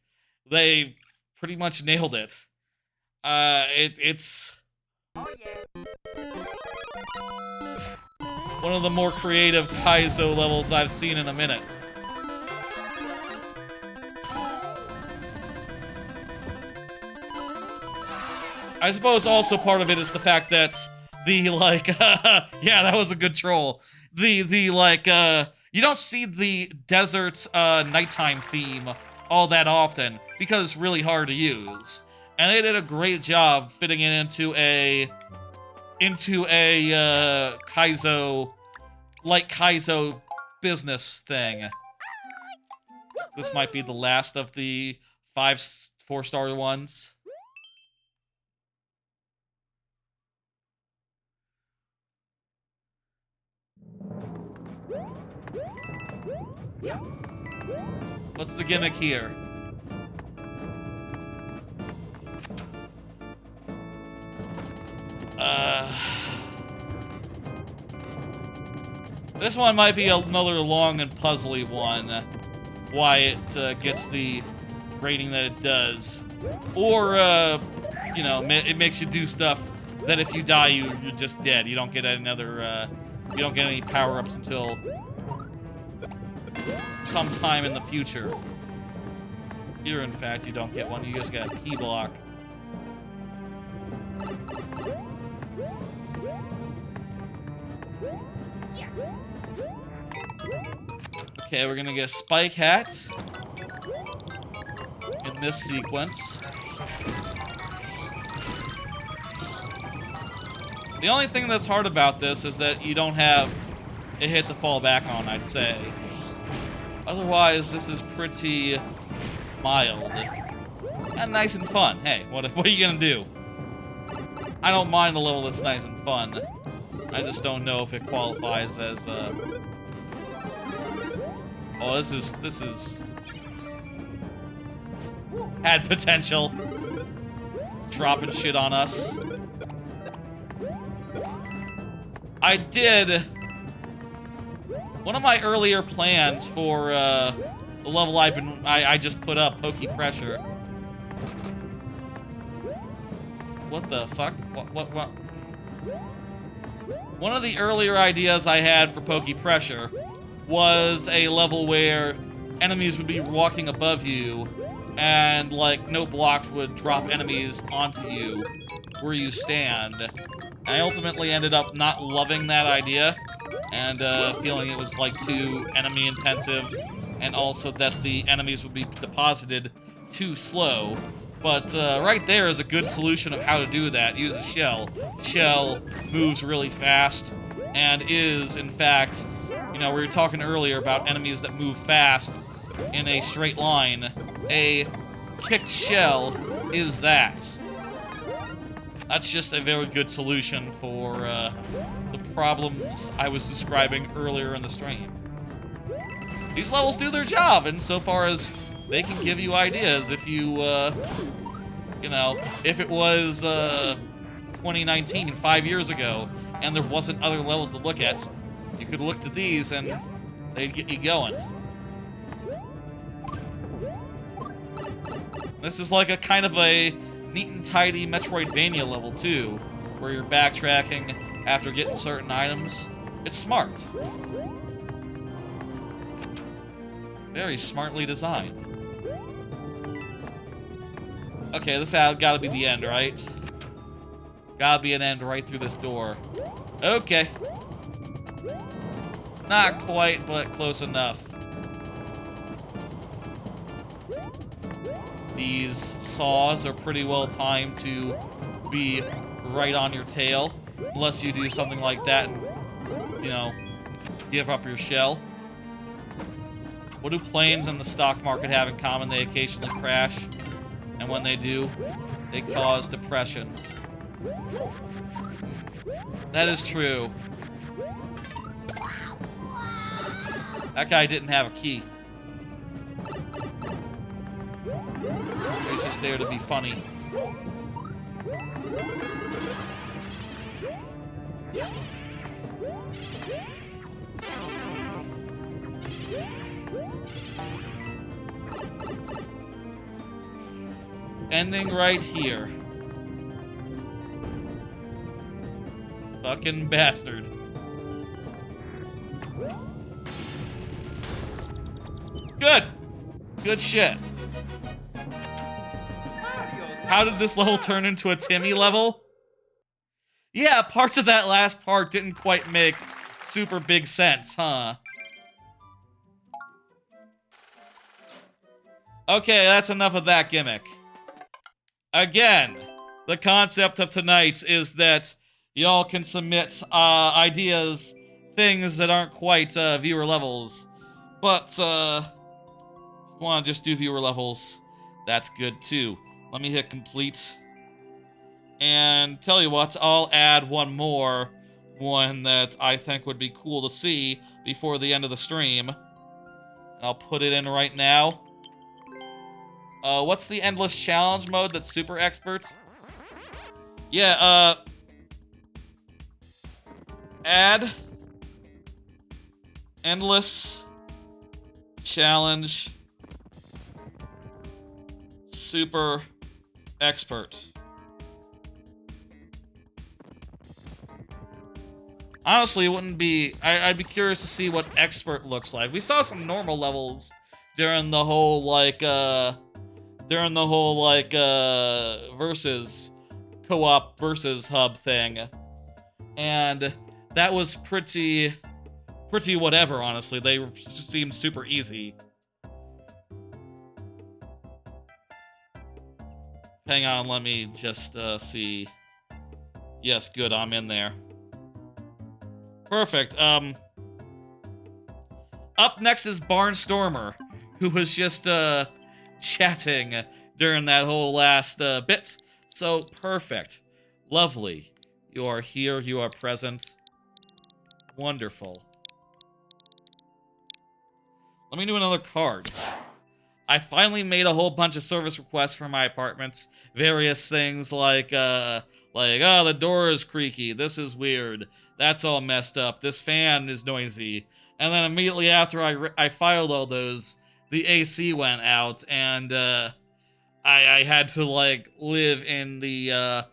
They pretty much nailed it. It's one of the more creative Kaizo levels I've seen in a minute. I suppose also part of it is the fact that the, like, yeah, that was a good troll. The like, You don't see the desert nighttime theme all that often because it's really hard to use. And they did a great job fitting it into a Kaizo, like Kaizo business thing. This might be the last of the 4-star ones. What's the gimmick here? This one might be another long and puzzly one. Why it gets the rating that it does. Or, you know, it makes you do stuff that if you die, you're just dead. You don't get another, you don't get any power-ups until sometime in the future. Here, in fact, you don't get one. You just get a key block. Okay, we're gonna get a spike hat in this sequence. The only thing that's hard about this is that you don't have a hit to fall back on, I'd say. Otherwise, this is pretty mild. And nice and fun. Hey, what are you gonna do? I don't mind a level that's nice and fun. I just don't know if it qualifies as, Oh, this is... had potential. Dropping shit on us. I did... One of my earlier plans for, the level I just put up, Pokey Pressure. What the fuck? What? One of the earlier ideas I had for Pokey Pressure was a level where enemies would be walking above you and, like, no blocks would drop enemies onto you where you stand. And I ultimately ended up not loving that idea and feeling it was, like, too enemy intensive, and also that the enemies would be deposited too slow. But right there is a good solution of how to do that. Use a shell. Shell moves really fast and is, in fact, you know, we were talking earlier about enemies that move fast in a straight line. A kicked shell is that. That's just a very good solution for the problems I was describing earlier in the stream. These levels do their job insofar as they can give you ideas if you, you know, if it was 2019, 5 years ago, and there wasn't other levels to look at, you could look to these and they'd get you going. This is like a kind of a neat and tidy Metroidvania level too, where you're backtracking after getting certain items. It's smart. Very smartly designed. Okay, this has gotta be the end, right? Gotta be an end right through this door. Okay. Not quite, but close enough. These saws are pretty well timed to be right on your tail. Unless you do something like that and, you know, give up your shell. What do planes and the stock market have in common? They occasionally crash. And when they do, they cause depressions. That is true. That guy didn't have a key. He's just there to be funny. Ending right here. Fucking bastard. Good. Good shit. How did this level turn into a Timmy level? Yeah, parts of that last part didn't quite make super big sense, huh? Okay, that's enough of that gimmick. Again, the concept of tonight is that y'all can submit ideas, things that aren't quite viewer levels. But, if you want to just do viewer levels, that's good too. Let me hit complete. And tell you what, I'll add one more, one that I think would be cool to see before the end of the stream. And I'll put it in right now. What's the endless challenge mode that's super expert? Yeah, add endless challenge super expert. Honestly, it wouldn't be... I'd be curious to see what expert looks like. We saw some normal levels during the whole, like, versus co-op versus hub thing. And that was pretty whatever, honestly. They seemed super easy. Hang on, let me just see. Yes, good, I'm in there. Perfect. Up next is Barnstormer, who was just chatting during that whole last bit. So perfect. Lovely. You are here, you are present. Wonderful. Let me do another card. I finally made a whole bunch of service requests for my apartments. Various things like, oh, the door is creaky. This is weird. That's all messed up. This fan is noisy. And then immediately after I filed all those, the AC went out, and I had to, like, live in the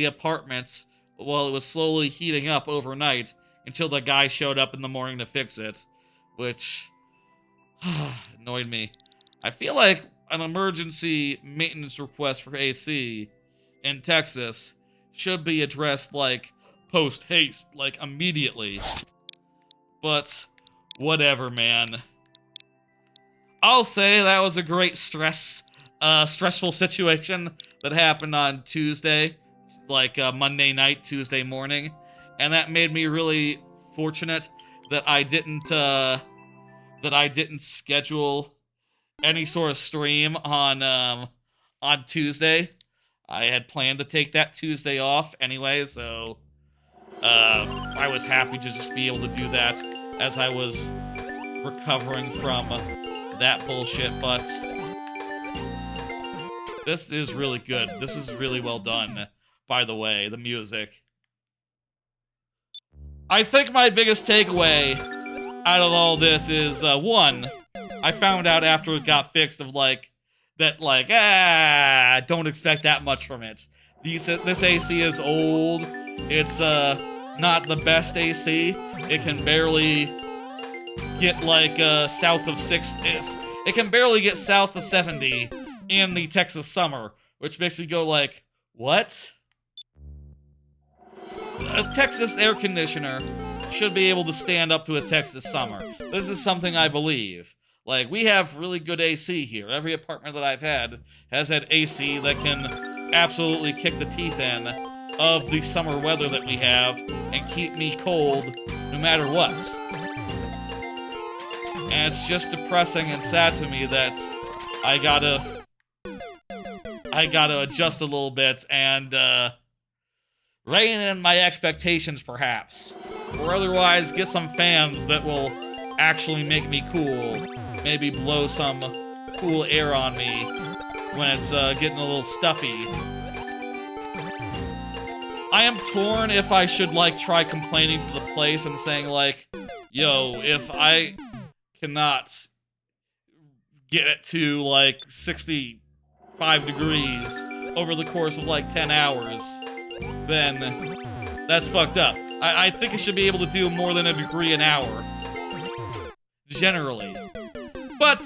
apartment while it was slowly heating up overnight until the guy showed up in the morning to fix it, which annoyed me. I feel like an emergency maintenance request for AC in Texas should be addressed, like, post-haste, like, immediately. But, whatever, man. I'll say that was a great stressful situation that happened on Tuesday, like, Monday night, Tuesday morning, and that made me really fortunate that I didn't schedule any sort of stream on Tuesday. I had planned to take that Tuesday off anyway, so I was happy to just be able to do that as I was recovering from that bullshit, but this is really good. This is really well done, by the way, the music. I think my biggest takeaway out of all this is, one, I found out after it got fixed of, like, that, don't expect that much from it. This AC is old. It's, not the best AC. It can barely get, like, south of 6... It can barely get south of 70 in the Texas summer, which makes me go, like, what? A Texas air conditioner should be able to stand up to a Texas summer. This is something I believe. Like, we have really good AC here. Every apartment that I've had has had AC that can absolutely kick the teeth in of the summer weather that we have and keep me cold no matter what. And it's just depressing and sad to me that I gotta adjust a little bit and rein in my expectations, perhaps. Or otherwise get some fans that will actually make me cool. Maybe blow some cool air on me when it's getting a little stuffy. I am torn if I should, like, try complaining to the place and saying, like, yo, if I cannot get it to, like, 65 degrees over the course of, like, 10 hours, then that's fucked up. I think it should be able to do more than a degree an hour. Generally. But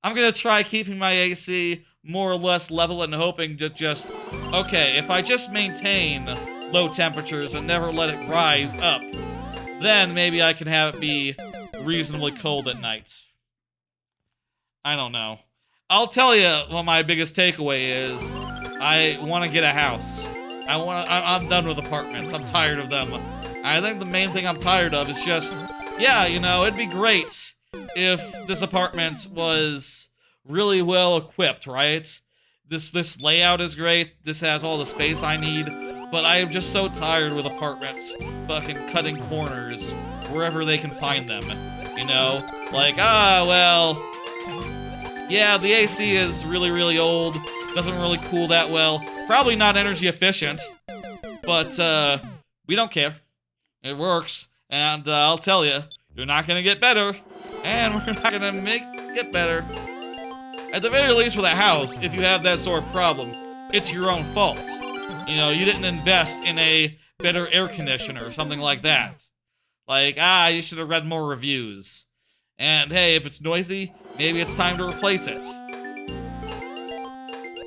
I'm gonna try keeping my AC more or less level and hoping to just... Okay, if I just maintain low temperatures and never let it rise up, then maybe I can have it be reasonably cold at night. I don't know. I'll tell you what my biggest takeaway is. I want to get a house. I'm done with apartments. I'm tired of them. I think the main thing I'm tired of is just, yeah, you know, it'd be great if this apartment was really well equipped, right? This layout is great. This has all the space I need. But I am just so tired with apartments fucking cutting corners wherever they can find them. You know? Like, well, yeah, the AC is really, really old. Doesn't really cool that well. Probably not energy efficient. But, we don't care. It works. And, I'll tell you, you're not gonna get better. And we're not gonna make it better. At the very least with a house, if you have that sort of problem, it's your own fault. You know, you didn't invest in a better air conditioner or something like that. Like, you should have read more reviews. And hey, if it's noisy, maybe it's time to replace it.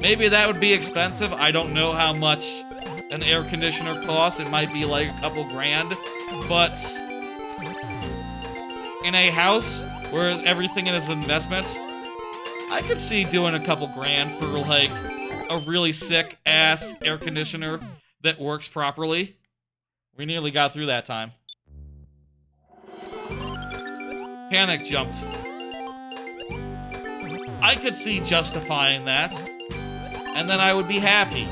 Maybe that would be expensive. I don't know how much an air conditioner costs. It might be like a couple grand. But in a house where everything is investments, I could see doing a couple grand for like a really sick ass air conditioner that works properly. We nearly got through that time. Panic jumped. I could see justifying that, and then I would be happy.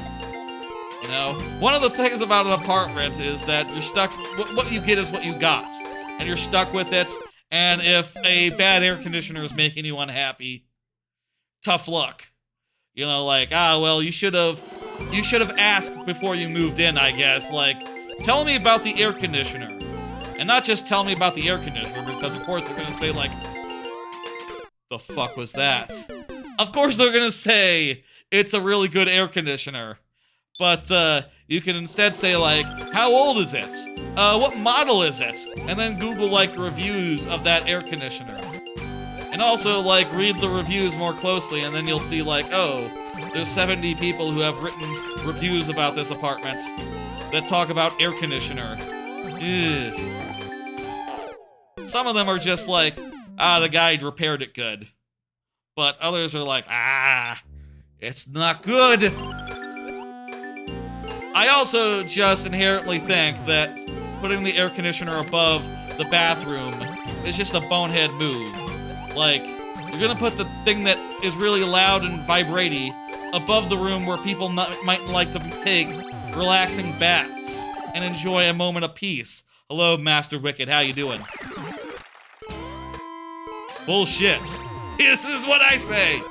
You know, one of the things about an apartment is that you're stuck. What you get is what you got, and you're stuck with it. And if a bad air conditioner is making you unhappy, tough luck. You know, like, well, you should have asked before you moved in, I guess. Like, tell me about the air conditioner. And not just tell me about the air conditioner, because of course they're gonna say, like, the fuck was that? Of course they're gonna say it's a really good air conditioner. But, you can instead say, like, how old is it? What model is it? And then Google, like, reviews of that air conditioner. And also, like, read the reviews more closely, and then you'll see, like, oh, there's 70 people who have written reviews about this apartment that talk about air conditioner. Ugh. Some of them are just like, the guy repaired it good. But others are like, it's not good. I also just inherently think that putting the air conditioner above the bathroom is just a bonehead move. Like, you're gonna put the thing that is really loud and vibraty above the room where people might like to take relaxing baths and enjoy a moment of peace. Hello, Master Wicked, how you doing? Bullshit. This is what I say!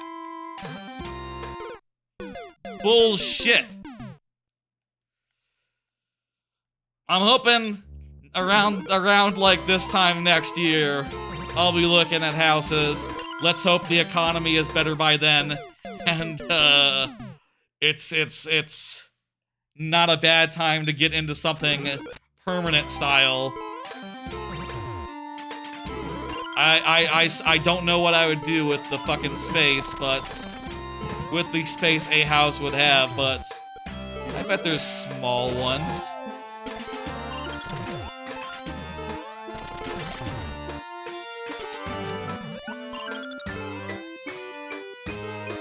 Bullshit. I'm hoping around like this time next year, I'll be looking at houses. Let's hope the economy is better by then. And, it's not a bad time to get into something permanent style. I don't know what I would do with the fucking space, but with the space a house would have, but I bet there's small ones.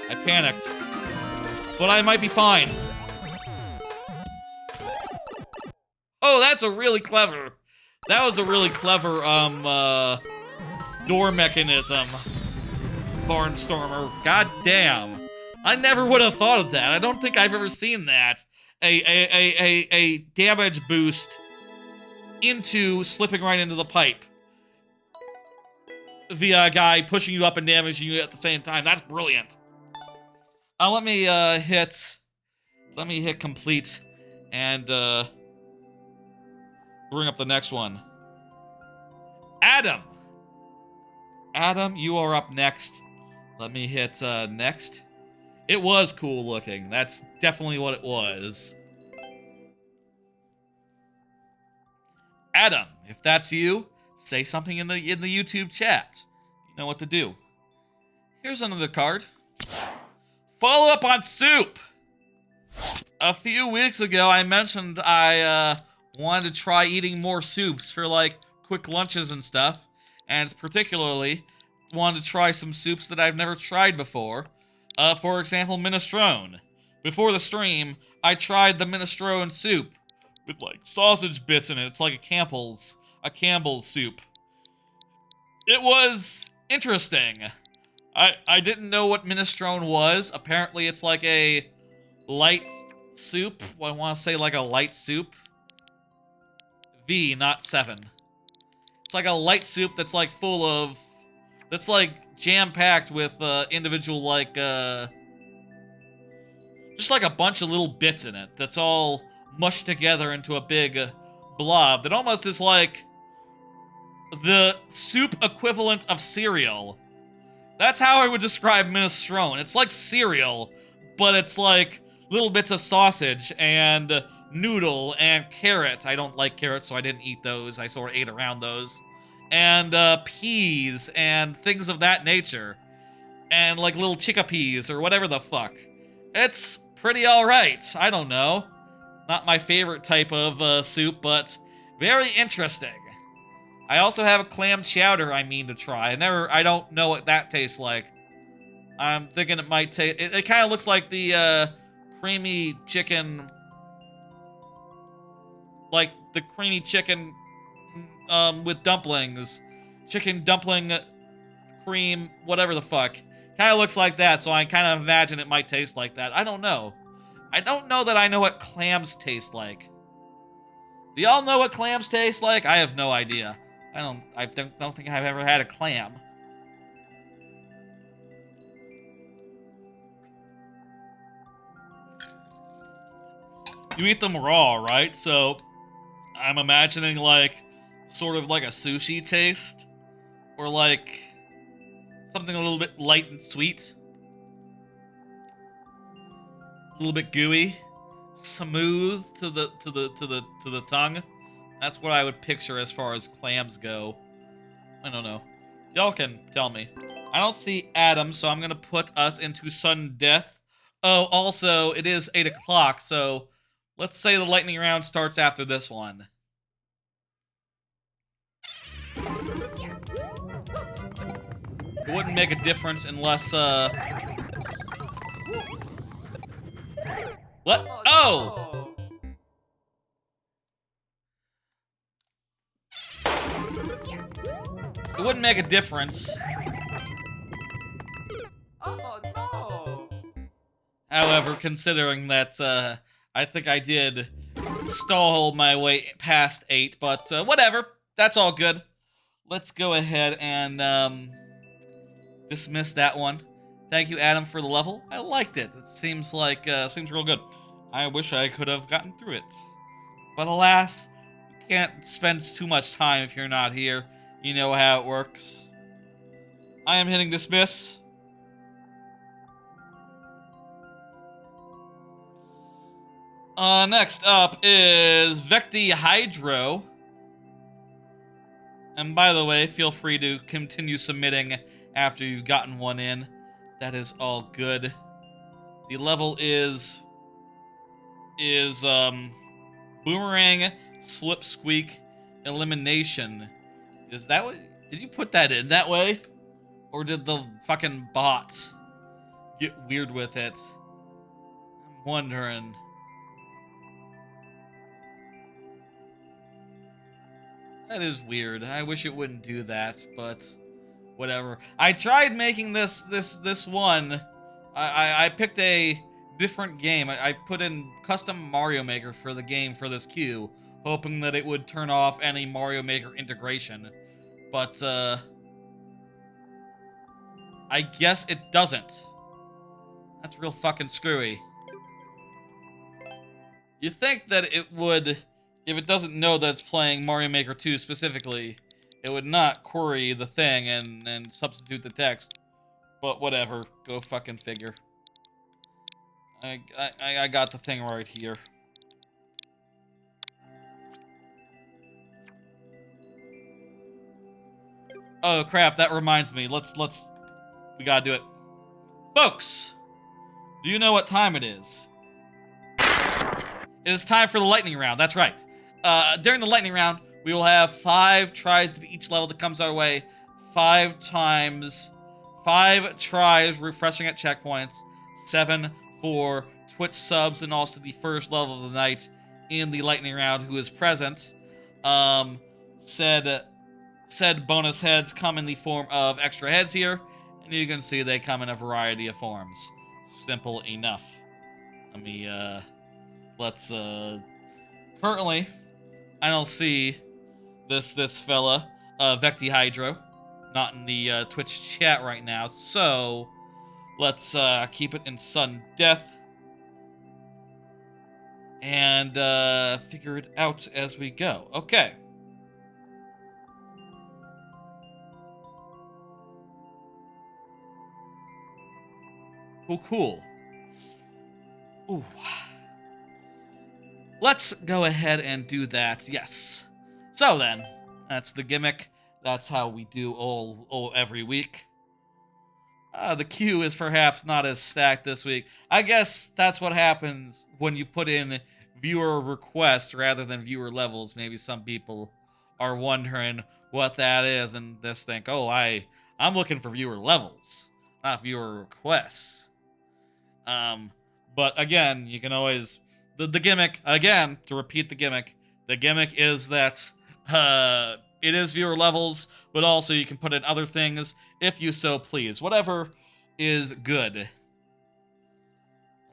I panicked, but I might be fine. Oh, that's a really clever. That was a really clever, door mechanism. Barnstormer. God damn. I never would have thought of that. I don't think I've ever seen that. A damage boost into slipping right into the pipe via a guy pushing you up and damaging you at the same time. That's brilliant. Let me hit complete and bring up the next one. Adam, you are up next. Let me hit next. It was cool looking. That's definitely what it was. Adam, if that's you, say something in the YouTube chat. You know what to do. Here's another card. Follow up on soup. A few weeks ago, I mentioned I wanted to try eating more soups for like quick lunches and stuff, and particularly wanted to try some soups that I've never tried before. For example, minestrone. Before the stream, I tried the minestrone soup with like sausage bits in it. It's like a Campbell's soup. It was interesting. I didn't know what minestrone was. Apparently, it's like a light soup. Well, I want to say like a light soup. V, not 7. It's like a light soup that's like full of... That's like jam-packed with individual like... just like a bunch of little bits in it. That's all mushed together into a big blob that almost is like the soup equivalent of cereal. That's how I would describe minestrone. It's like cereal, but it's like little bits of sausage and noodle and carrot. I don't like carrots, so I didn't eat those. I sort of ate around those. And peas and things of that nature. And like little chickpeas or whatever the fuck. It's pretty alright. I don't know. Not my favorite type of soup, but very interesting. I also have a clam chowder I mean to try. I don't know what that tastes like. I'm thinking it might taste... It kind of looks like the creamy chicken... Like the creamy chicken with dumplings. Chicken dumpling cream, whatever the fuck. Kind of looks like that, so I kind of imagine it might taste like that. I don't know. I don't know that I know what clams taste like. Do y'all know what clams taste like? I have no idea. I don't think I've ever had a clam. You eat them raw, right? So I'm imagining like sort of like a sushi taste, or like something a little bit light and sweet, a little bit gooey, smooth to the tongue. That's what I would picture as far as clams go. I don't know. Y'all can tell me. I don't see Adam, so I'm gonna put us into sudden death. Oh, also, it is 8 o'clock, so let's say the lightning round starts after this one. It wouldn't make a difference unless, What? Oh! It wouldn't make a difference. Oh no! However, considering that, I think I did stall my way past 8, but, whatever. That's all good. Let's go ahead and, dismiss that one. Thank you, Adam, for the level. I liked it. It seems like, seems real good. I wish I could have gotten through it. But alas, you can't spend too much time if you're not here. You know how it works. I am hitting dismiss. Next up is Vecti Hydro. And by the way, feel free to continue submitting after you've gotten one in. That is all good. The level is Boomerang Slip Squeak Elimination. Is that what... Did you put that in that way? Or did the fucking bot get weird with it? I'm wondering. That is weird. I wish it wouldn't do that, but whatever. I tried making this one. I picked a different game. I put in custom Mario Maker for the game for this queue, hoping that it would turn off any Mario Maker integration. But, I guess it doesn't. That's real fucking screwy. You think that it would... If it doesn't know that it's playing Mario Maker 2 specifically, it would not query the thing and substitute the text. But whatever. Go fucking figure. I got the thing right here. Oh crap, that reminds me. We gotta do it. Folks! Do you know what time it is? It is time for the lightning round, that's right. During the lightning round, we will have 5 tries to beat each level that comes our way. 5 times, 5 tries refreshing at checkpoints, 7 for Twitch subs and also the first level of the night in the lightning round who is present. Said bonus heads come in the form of extra heads here, and you can see they come in a variety of forms. Simple enough. Let me, currently, I don't see this fella, Vecti Hydro, not in the Twitch chat right now, so let's keep it in sudden death and figure it out as we go. Okay. Cool. Ooh. Let's go ahead and do that, yes. So then, that's the gimmick. That's how we do all every week. The queue is perhaps not as stacked this week. I guess that's what happens when you put in viewer requests rather than viewer levels. Maybe some people are wondering what that is and just think, oh, I'm looking for viewer levels, not viewer requests. But again, you can always... The gimmick, again, to repeat the gimmick is that it is viewer levels, but also you can put in other things if you so please. Whatever is good. Let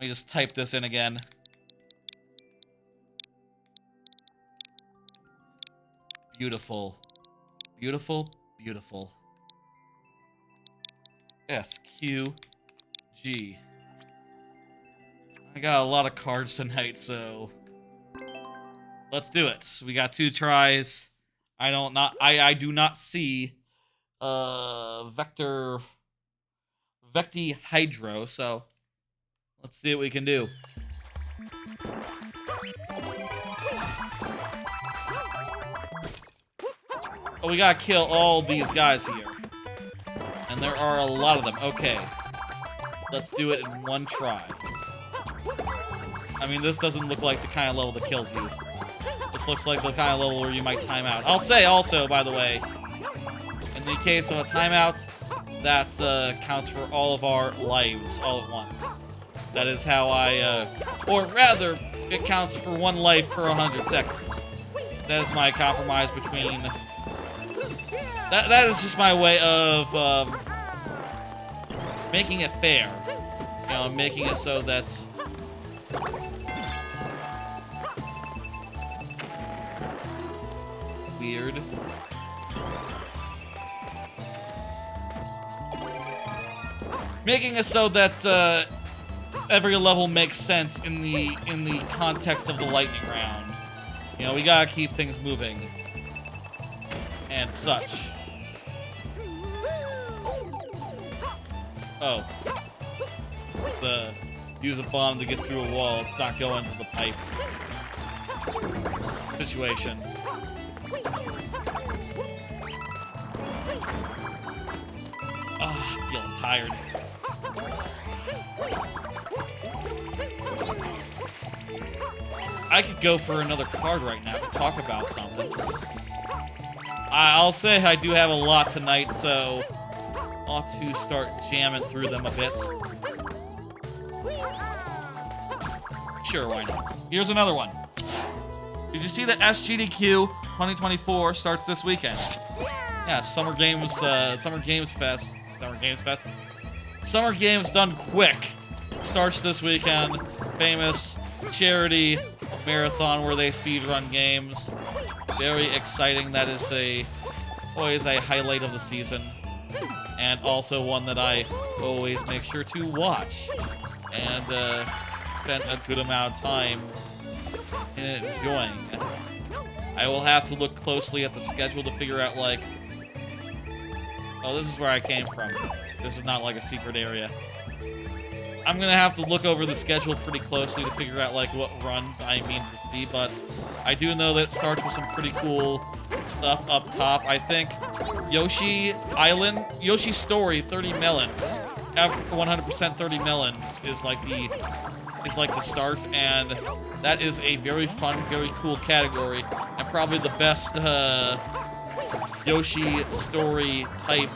me just type this in again. Beautiful. Beautiful, beautiful. SQG. I got a lot of cards tonight, so let's do it. We got 2 tries. I do not see Vecti Hydro, so let's see what we can do. Oh, we gotta kill all these guys here. And there are a lot of them. Okay. Let's do it in one try. I mean, this doesn't look like the kind of level that kills you. This looks like the kind of level where you might time out. I'll say also, by the way, in the case of a timeout, that counts for all of our lives all at once. That is how or rather, it counts for 1 life per 100 seconds. That is my compromise between... That is just my way of making it fair. You know, making it so that's... weird. Making it so that every level makes sense in the context of the lightning round. You know, we gotta keep things moving and such. Oh, use a bomb to get through a wall. It's not going to the pipe situation. Ah, feeling tired. I could go for another card right now to talk about something. I'll say I do have a lot tonight, so I'll have to start jamming through them a bit. Sure, why not? Here's another one. Did you see that SGDQ 2024 starts this weekend? Yeah, Summer Games Fest. Summer Games Done Quick starts this weekend. Famous charity marathon where they speedrun games. Very exciting. That is always a highlight of the season. And also one that I always make sure to watch. And spend a good amount of time enjoying. I will have to look closely at the schedule to figure out, like... Oh, this is where I came from. This is not like a secret area. I'm gonna have to look over the schedule pretty closely to figure out, like, what runs I mean to see, but I do know that it starts with some pretty cool stuff up top. I think Yoshi Island, Yoshi Story 30 melons, 100% 30 melons is like the start, and that is a very fun, very cool category, and probably the best Yoshi Story type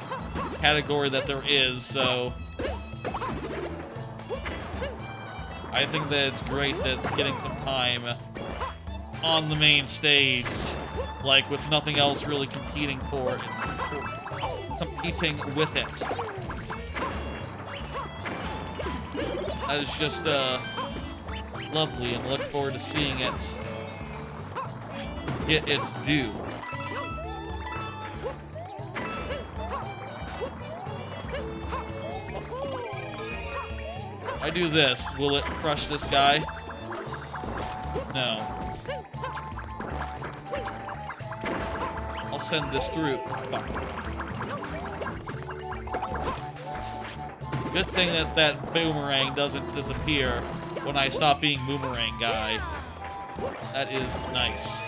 category that there is, so I think that it's great that it's getting some time on the main stage, like with nothing else really competing for it, competing with it. That is just lovely, and look forward to seeing it get its due. I do this, will it crush this guy? No. I'll send this through. Fuck. Good thing that that boomerang doesn't disappear when I stop being boomerang guy. That is nice.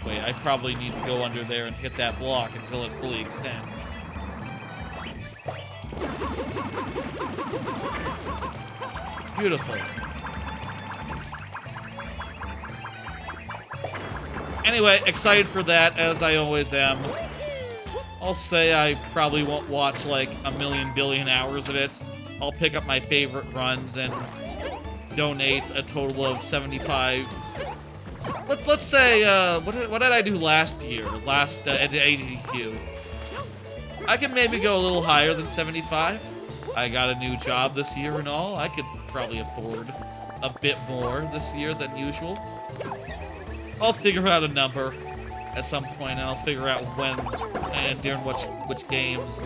Wait, I probably need to go under there and hit that block until it fully extends. Beautiful. Anyway, excited for that, as I always am. I'll say I probably won't watch like a million billion hours of it. I'll pick up my favorite runs and donate a total of 75. Let's say what did I do last year? At the AGQ. I can maybe go a little higher than 75. I got a new job this year and all. I could probably afford a bit more this year than usual. I'll figure out a number at some point, and I'll figure out when and during which games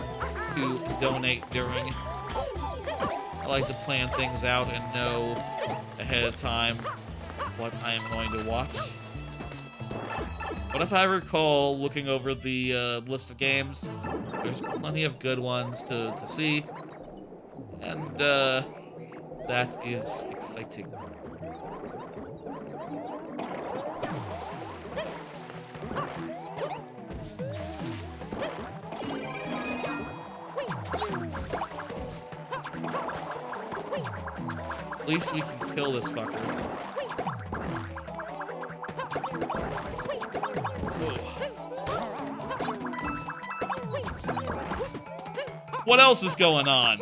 to donate during. I like to plan things out and know ahead of time what I am going to watch. But if I recall, looking over the list of games, there's plenty of good ones to see, and that is exciting. At least we can kill this fucker. Ugh. What else is going on?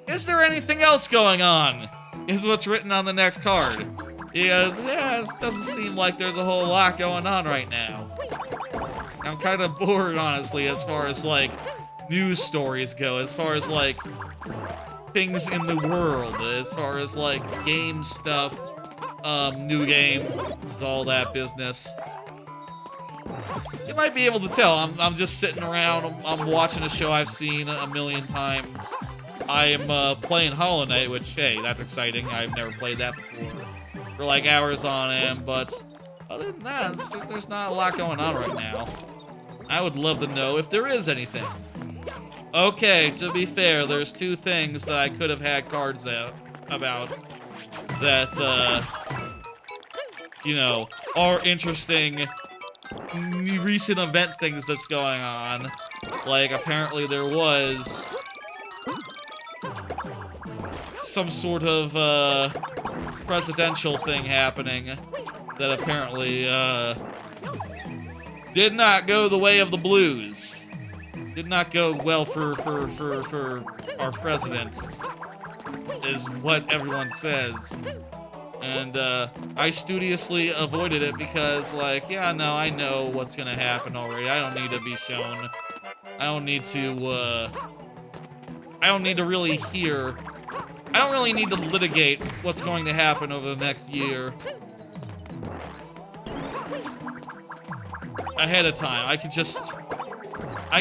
Is there anything else going on? Is what's written on the next card. Because, yeah, it doesn't seem like there's a whole lot going on right now. I'm kind of bored, honestly, as far as, like, news stories go, as far as, like, things in the world, as far as, like, game stuff, new game, all that business. You might be able to tell, I'm just sitting around, I'm watching a show I've seen a million times. I am playing Hollow Knight, which, hey, that's exciting. I've never played that before. For like hours on end, but other than that, there's not a lot going on right now. I would love to know if there is anything. Okay, to be fair, there's two things that I could have had cards out about that, you know, are interesting recent event things that's going on. Like, apparently there was some sort of, presidential thing happening that apparently, did not go the way of the Blues. Did not go well for our president, is what everyone says. And, I studiously avoided it because, like, yeah, no, I know what's gonna happen already. I don't need to be shown. I don't need to, I don't need to really hear. I don't really need to litigate what's going to happen over the next year ahead of time. I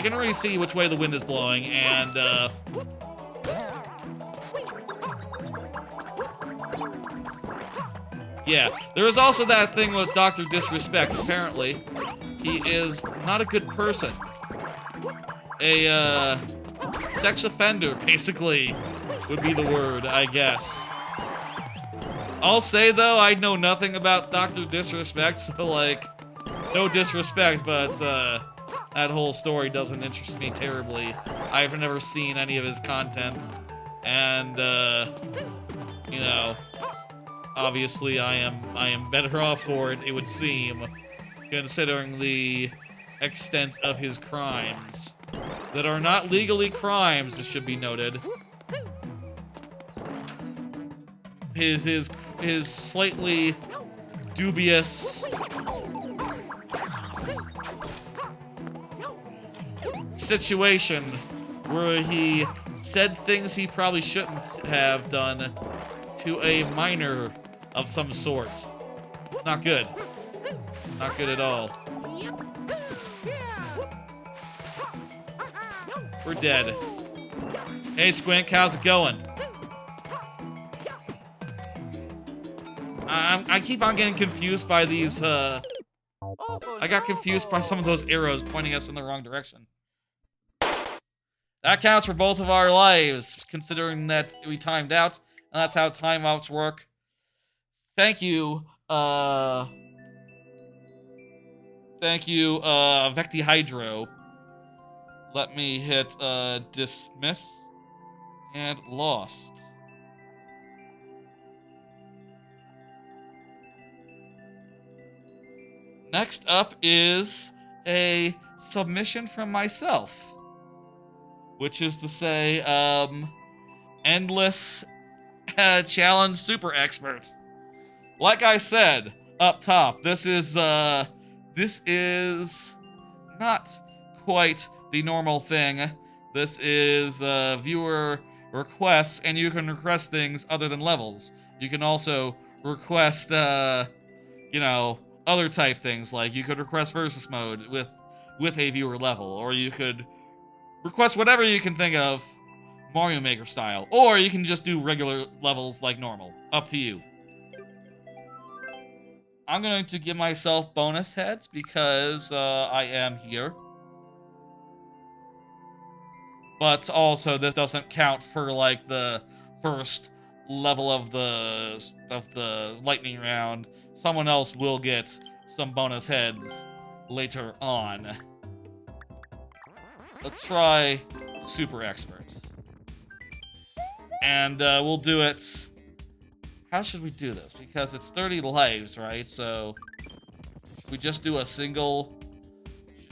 can already see which way the wind is blowing, and, yeah. There is also that thing with Dr. Disrespect. Apparently, he is not a good person. A, sex offender, basically, would be the word, I guess. I'll say, though, I know nothing about Dr. Disrespect, so, like, no disrespect, but, that whole story doesn't interest me terribly. I've never seen any of his content, and, you know, obviously I am better off for it, it would seem, considering the extent of his crimes. that are not legally crimes, it should be noted. His slightly dubious situation where he said things he probably shouldn't have done to a minor of some sort. Not good. Not good at all. We're dead. Hey, Squink, how's it going? I keep on getting confused by these, I got confused by some of those arrows pointing us in the wrong direction. That counts for both of our lives, considering that we timed out, and that's how timeouts work. Thank you, Vecti Hydro. Let me hit, dismiss, and lost. Next up is a submission from myself, which is to say, endless challenge super expert. Like I said up top, this is not quite the normal thing. This is viewer requests, and you can request things other than levels. You can also request, you know, other type things, like you could request versus mode with a viewer level, or you could request whatever you can think of Mario Maker style, or you can just do regular levels like normal. Up to you. I'm going to give myself bonus heads because I am here. But also, this doesn't count for like the first level of the lightning round. Someone else will get some bonus heads later on. Let's try Super Expert. And we'll do it... How should we do this? Because it's 30 lives, right? So, should we just do a single...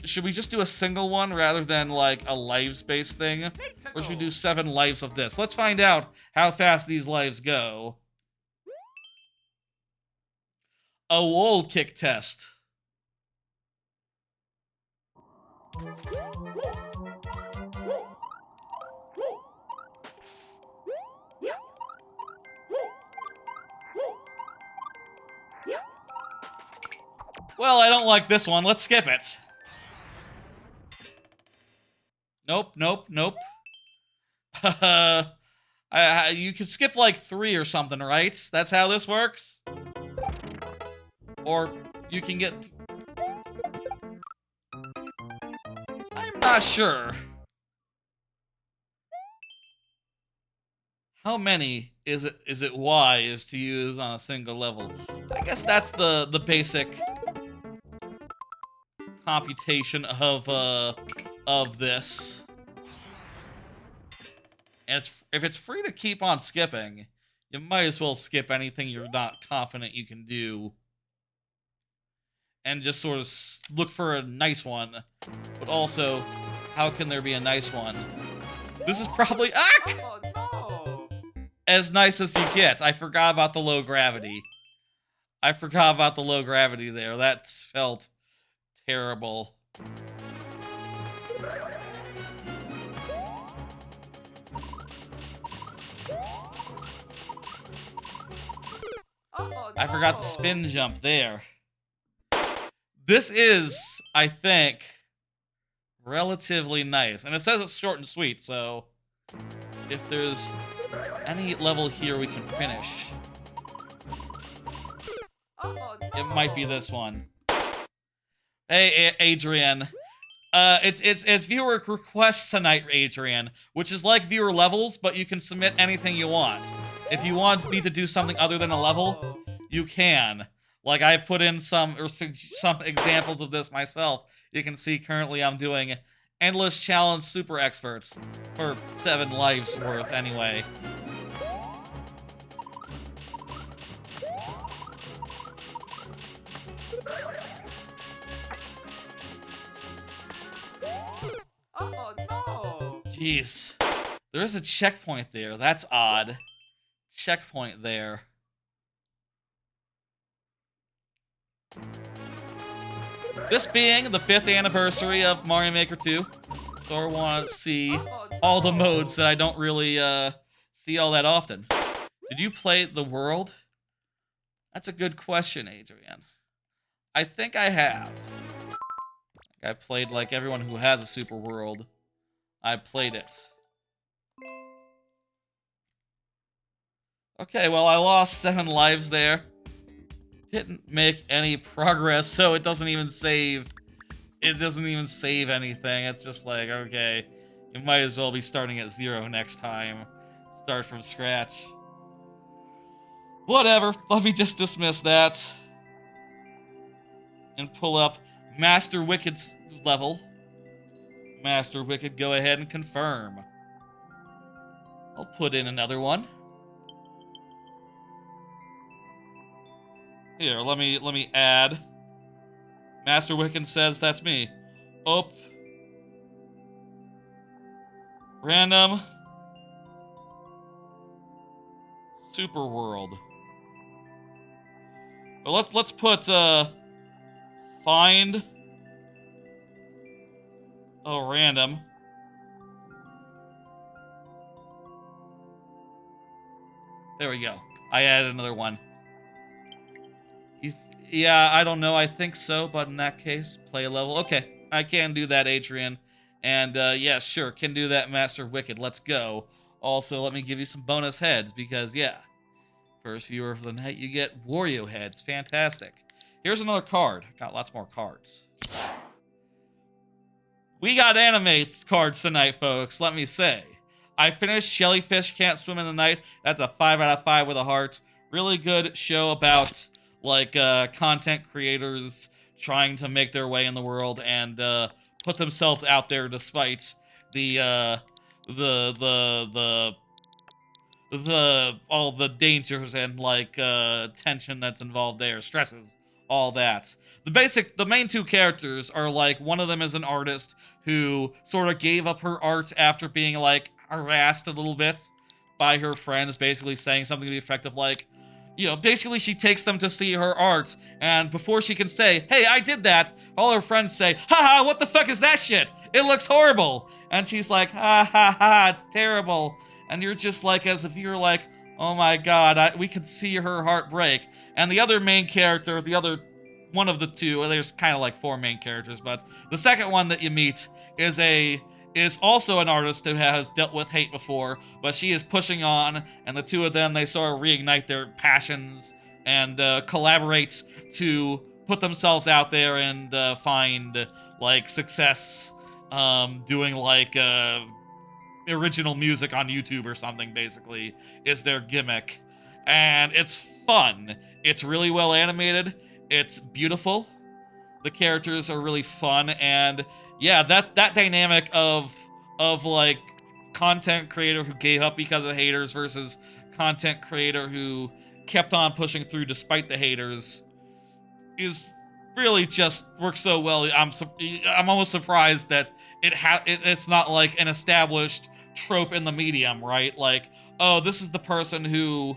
Should we just do a single one rather than, like, a lives-based thing? Or should we do 7 lives of this? Let's find out how fast these lives go. A wall kick test. Well, I don't like this one. Let's skip it. Nope, nope, nope. You could skip like 3 or something, right? That's how this works? Or you can get... I'm not sure. How many is it wise to use on a single level? I guess that's the basic computation of this. And if it's free to keep on skipping, you might as well skip anything you're not confident you can do. And just sort of look for a nice one. But also, how can there be a nice one? This is probably... Oh, no. As nice as you get. I forgot about the low gravity. I forgot about the low gravity there. That felt terrible. Oh, I forgot the spin jump there. This is, I think, relatively nice. And it says it's short and sweet, so if there's any level here we can finish, Oh, no. it might be this one. Hey, Adrian. It's viewer requests tonight, Adrian, which is like viewer levels, but you can submit anything you want. If you want me to do something other than a level, you can. Like, I put in some examples of this myself. You can see currently I'm doing Endless Challenge Super Experts for 7 lives worth anyway. Oh, Jeez. There is a checkpoint there. That's odd. Checkpoint there. This being the 5th anniversary of Mario Maker 2, so I want to see all the modes that I don't really see all that often. Did you play the world? That's a good question, Adrian. I think I have. I played like everyone who has a super world. I played it. Okay, well, I lost 7 lives there. Didn't make any progress, so it doesn't even save. It doesn't even save anything. It's just like, okay, you might as well be starting at 0 next time. Start from scratch. Whatever, let me just dismiss that. And pull up Master Wicked's level. Master Wicked, go ahead and confirm. I'll put in another one. Here, let me add. Master Wicked says that's me. Oh. Random. Super World. Well, let's put find. Oh, random. There we go. I added another one. Yeah, I don't know. I think so, but in that case, play a level. Okay, I can do that, Adrian. And, yeah, sure, can do that, Master Wicked. Let's go. Also, let me give you some bonus heads, because, yeah, first viewer of the night, you get Wario heads. Fantastic. Here's another card. Got lots more cards. We got anime cards tonight, folks, let me say. I finished Jellyfish Can't Swim in the Night. That's a 5 out of 5 with a heart. Really good show about, like, content creators trying to make their way in the world and put themselves out there despite all the dangers and like tension that's involved there, stresses, all that. The main 2 characters are like, one of them is an artist who sort of gave up her art after being like harassed a little bit by her friends, basically saying something to the effect of like, you know, basically she takes them to see her art, and before she can say, hey, I did that, all her friends say, haha, what the fuck is that shit? It looks horrible. And she's like, ha ha ha, it's terrible. And you're just like, as if you're like, oh my god, we could see her heart break. And the other main character, the other one of the 2, well, there's kind of like 4 main characters, but the second one that you meet is also an artist who has dealt with hate before, but she is pushing on, and the 2 of them, they sort of reignite their passions and collaborate to put themselves out there and find like success doing like original music on YouTube or something, basically, is their gimmick. And it's fun. It's really well animated. It's beautiful. The characters are really fun, and yeah, that dynamic of like content creator who gave up because of haters versus content creator who kept on pushing through despite the haters is really just works so well. I'm almost surprised that it's not like an established trope in the medium, right? Like, oh, this is the person who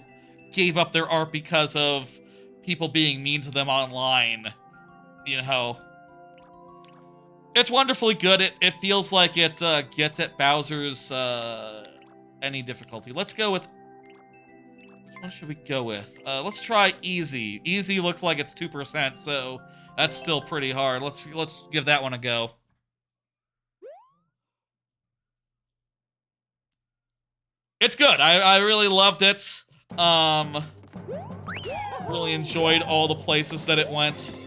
gave up their art because of people being mean to them online. You know, it's wonderfully good. It feels like it gets at Bowser's any difficulty. Let's go with, which one should we go with? Let's try easy. Easy looks like it's 2%, so that's still pretty hard. Let's give that one a go. It's good. I really loved it. Really enjoyed all the places that it went.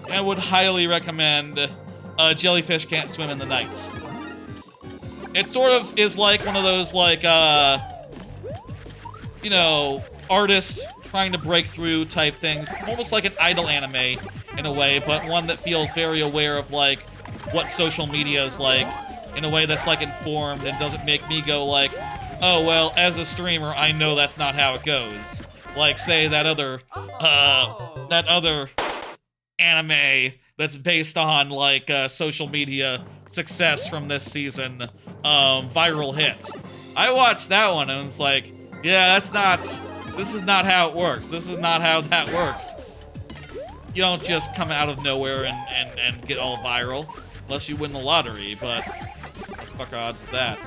I would highly recommend Jellyfish Can't Swim in the Night. It sort of is like one of those, like, you know, artists trying to break through type things. Almost like an idol anime in a way, but one that feels very aware of, like, what social media is like in a way that's, like, informed and doesn't make me go, like, oh, well, as a streamer, I know that's not how it goes. Like, say, that other anime that's based on like social media success from this season, viral hit. I watched that one and it's like, yeah, this is not how it works. This is not how that works. You don't just come out of nowhere and get all viral unless you win the lottery, but fuck odds of that.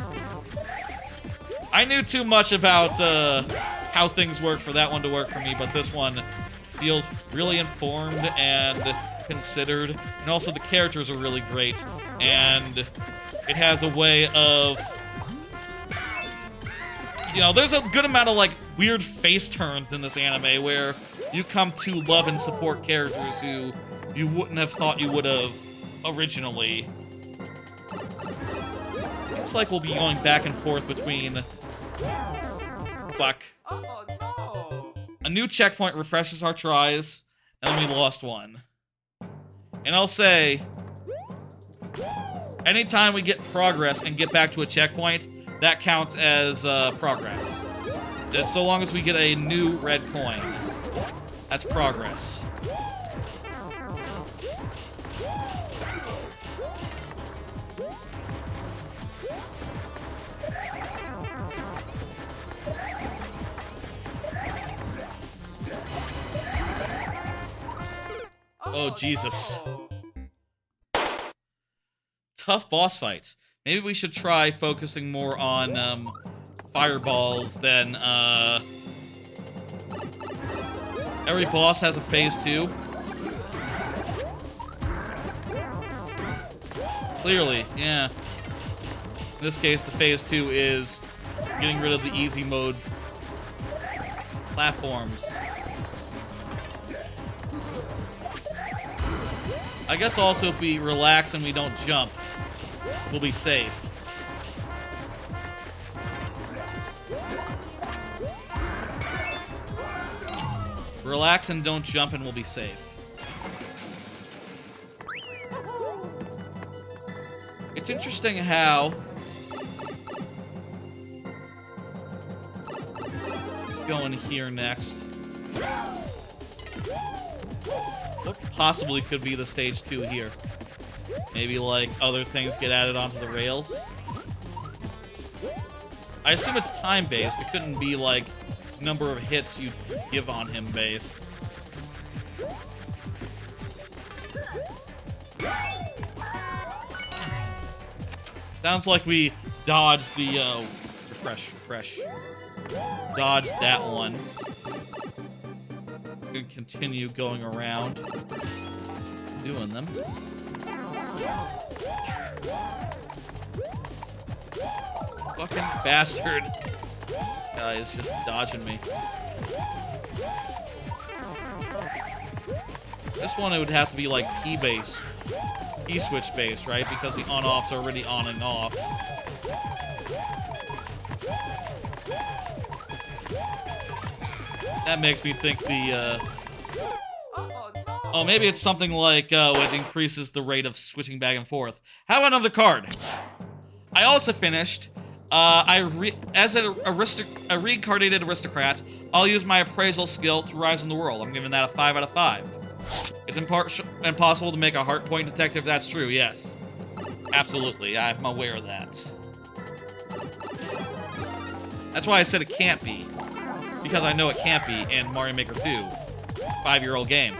I knew too much about how things work for that one to work for me, but this one feels really informed and considered, and also the characters are really great, and it has a way of, you know, there's a good amount of like weird face turns in this anime where you come to love and support characters who you wouldn't have thought you would have originally. Looks like we'll be going back and forth between fuck. Oh no! A new checkpoint refreshes our tries, and then we lost one. And I'll say, anytime we get progress and get back to a checkpoint, that counts as progress. Just so long as we get a new red coin, that's progress. Oh, Jesus. Tough boss fight. Maybe we should try focusing more on fireballs than every boss has a phase 2. Clearly, yeah. In this case, the phase 2 is getting rid of the easy mode platforms. I guess also if we relax and we don't jump, we'll be safe. Relax and don't jump and we'll be safe. It's interesting how going here next. What possibly could be the stage 2 here? Maybe like other things get added onto the rails? I assume it's time-based. It couldn't be like number of hits you give on him based. Sounds like we dodged the refresh. Dodged that one. Gonna continue going around doing them. Fucking bastard. Guy is just dodging me. This one, it would have to be like P-based. P-switch based, right? Because the on-offs are already on and off. That makes me think the, oh, maybe it's something like, it increases the rate of switching back and forth. How about another card? I also finished, as a reincarnated aristocrat, I'll use my appraisal skill to rise in the world. I'm giving that a 5 out of 5. It's impossible to make a heart point detective, that's true, yes. Absolutely, I'm aware of that. That's why I said it can't be. Because I know it can't be in Mario Maker 2. 5-year-old game.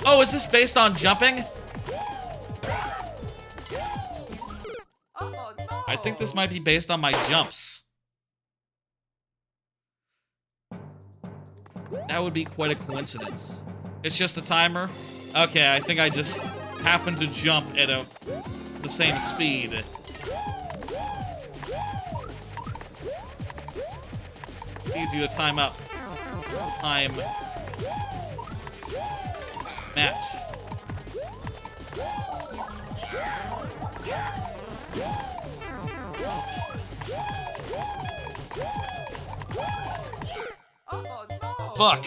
Oh, is this based on jumping? Oh, no. I think this might be based on my jumps. That would be quite a coincidence. It's just a timer? Okay, I think I just happened to jump at the same speed. Easy to time up. Time. Match. Oh, no. Fuck.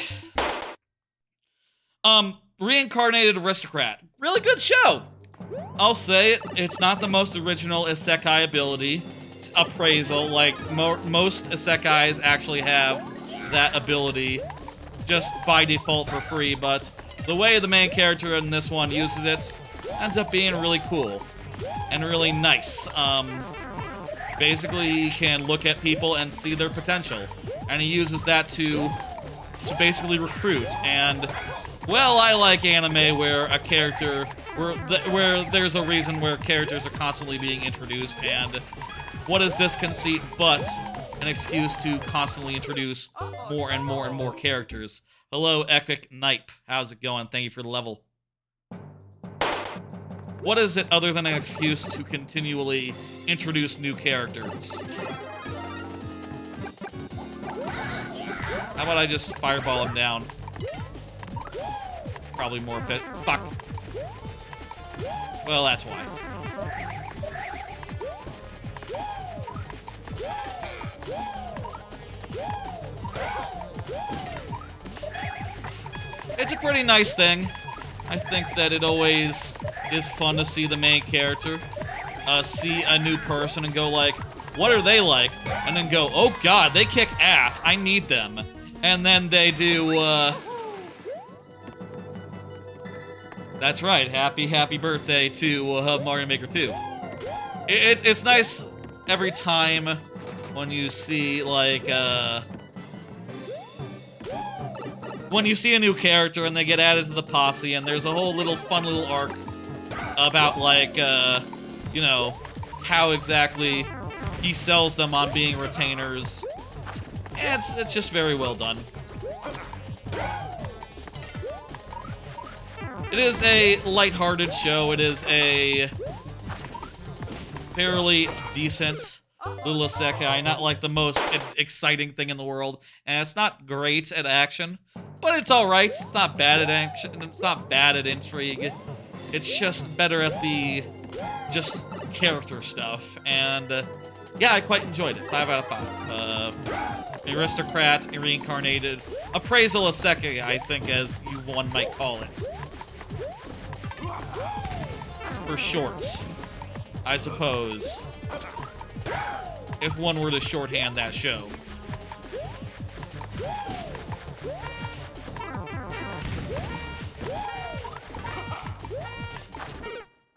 Reincarnated Aristocrat. Really good show. I'll say it. It's not the most original isekai ability. Appraisal. Like, most isekais actually have that ability just by default for free, but the way the main character in this one uses it ends up being really cool and really nice. Basically, he can look at people and see their potential, and he uses that to basically recruit. And, well, I like anime where a character, where there's a reason where characters are constantly being introduced, and what is this conceit but an excuse to constantly introduce more and more and more characters? Hello, Epic Knipe. How's it going? Thank you for the level. What is it other than an excuse to continually introduce new characters? How about I just fireball him down? Probably more fit. Fuck. Well, that's why. It's a pretty nice thing. I think that it always is fun to see the main character, see a new person and go like, what are they like? And then go, oh god, they kick ass, I need them. And then they do, that's right, happy birthday to Mario Maker 2. It's nice every time when you see, like, when you see a new character and they get added to the posse, and there's a whole little fun little arc about, like, you know, how exactly he sells them on being retainers. And it's just very well done. It is a lighthearted show. It is a fairly decent little isekai, not like the most exciting thing in the world, and it's not great at action, but it's alright. It's not bad at action, it's not bad at intrigue. It's just better at the just character stuff, and yeah, I quite enjoyed it. 5 out of 5. Aristocrat, reincarnated, appraisal isekai, I think, as one might call it. For shorts, I suppose. If one were to shorthand that show.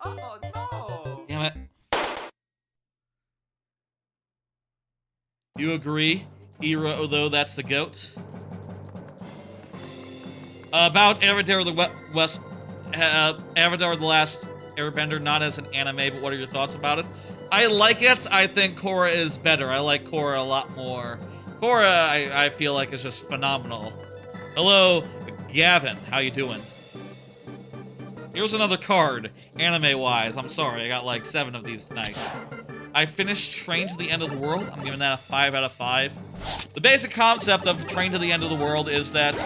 Oh no! Damn it. You agree? Era, although that's the GOAT. About Avatar the Avatar the Last Airbender, not as an anime, but what are your thoughts about it? I like it. I think Korra is better. I like Korra a lot more. Korra, I feel like, is just phenomenal. Hello, Gavin. How you doing? Here's another card, anime-wise. I'm sorry, I got like 7 of these tonight. I finished Train to the End of the World. I'm giving that a 5 out of 5. The basic concept of Train to the End of the World is that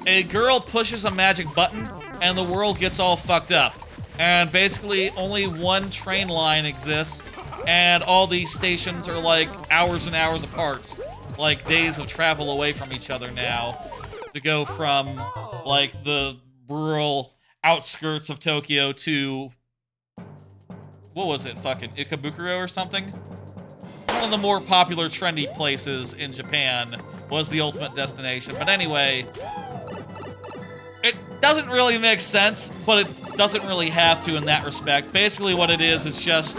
a girl pushes a magic button and the world gets all fucked up. And basically, only one train line exists, and all these stations are like hours and hours apart, like days of travel away from each other now, to go from like the rural outskirts of Tokyo to, what was it, fucking Ikebukuro or something? One of the more popular, trendy places in Japan was the ultimate destination. But anyway, it doesn't really make sense, but it doesn't really have to in that respect. Basically what it is just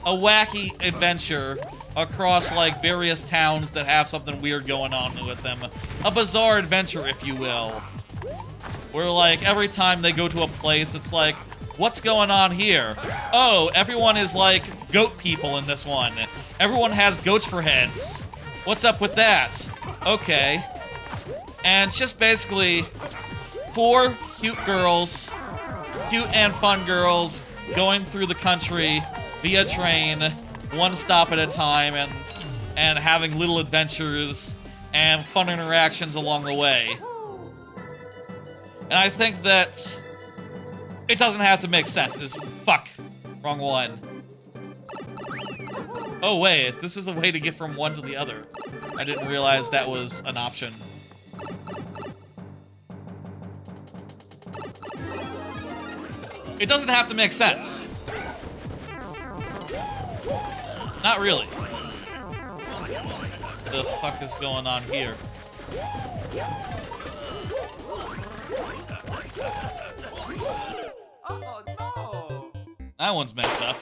a wacky adventure across, like, various towns that have something weird going on with them. A bizarre adventure, if you will. Where, like, every time they go to a place, it's like, what's going on here? Oh, everyone is, like, goat people in this one. Everyone has goats for heads. What's up with that? Okay. And just basically 4 cute girls, cute and fun girls, going through the country via train, one stop at a time, and having little adventures and fun interactions along the way. And I think that it doesn't have to make sense. It's fuck. Wrong one. Oh wait, this is a way to get from one to the other. I didn't realize that was an option. It doesn't have to make sense. Not really. The fuck is going on here? Oh no! That one's messed up.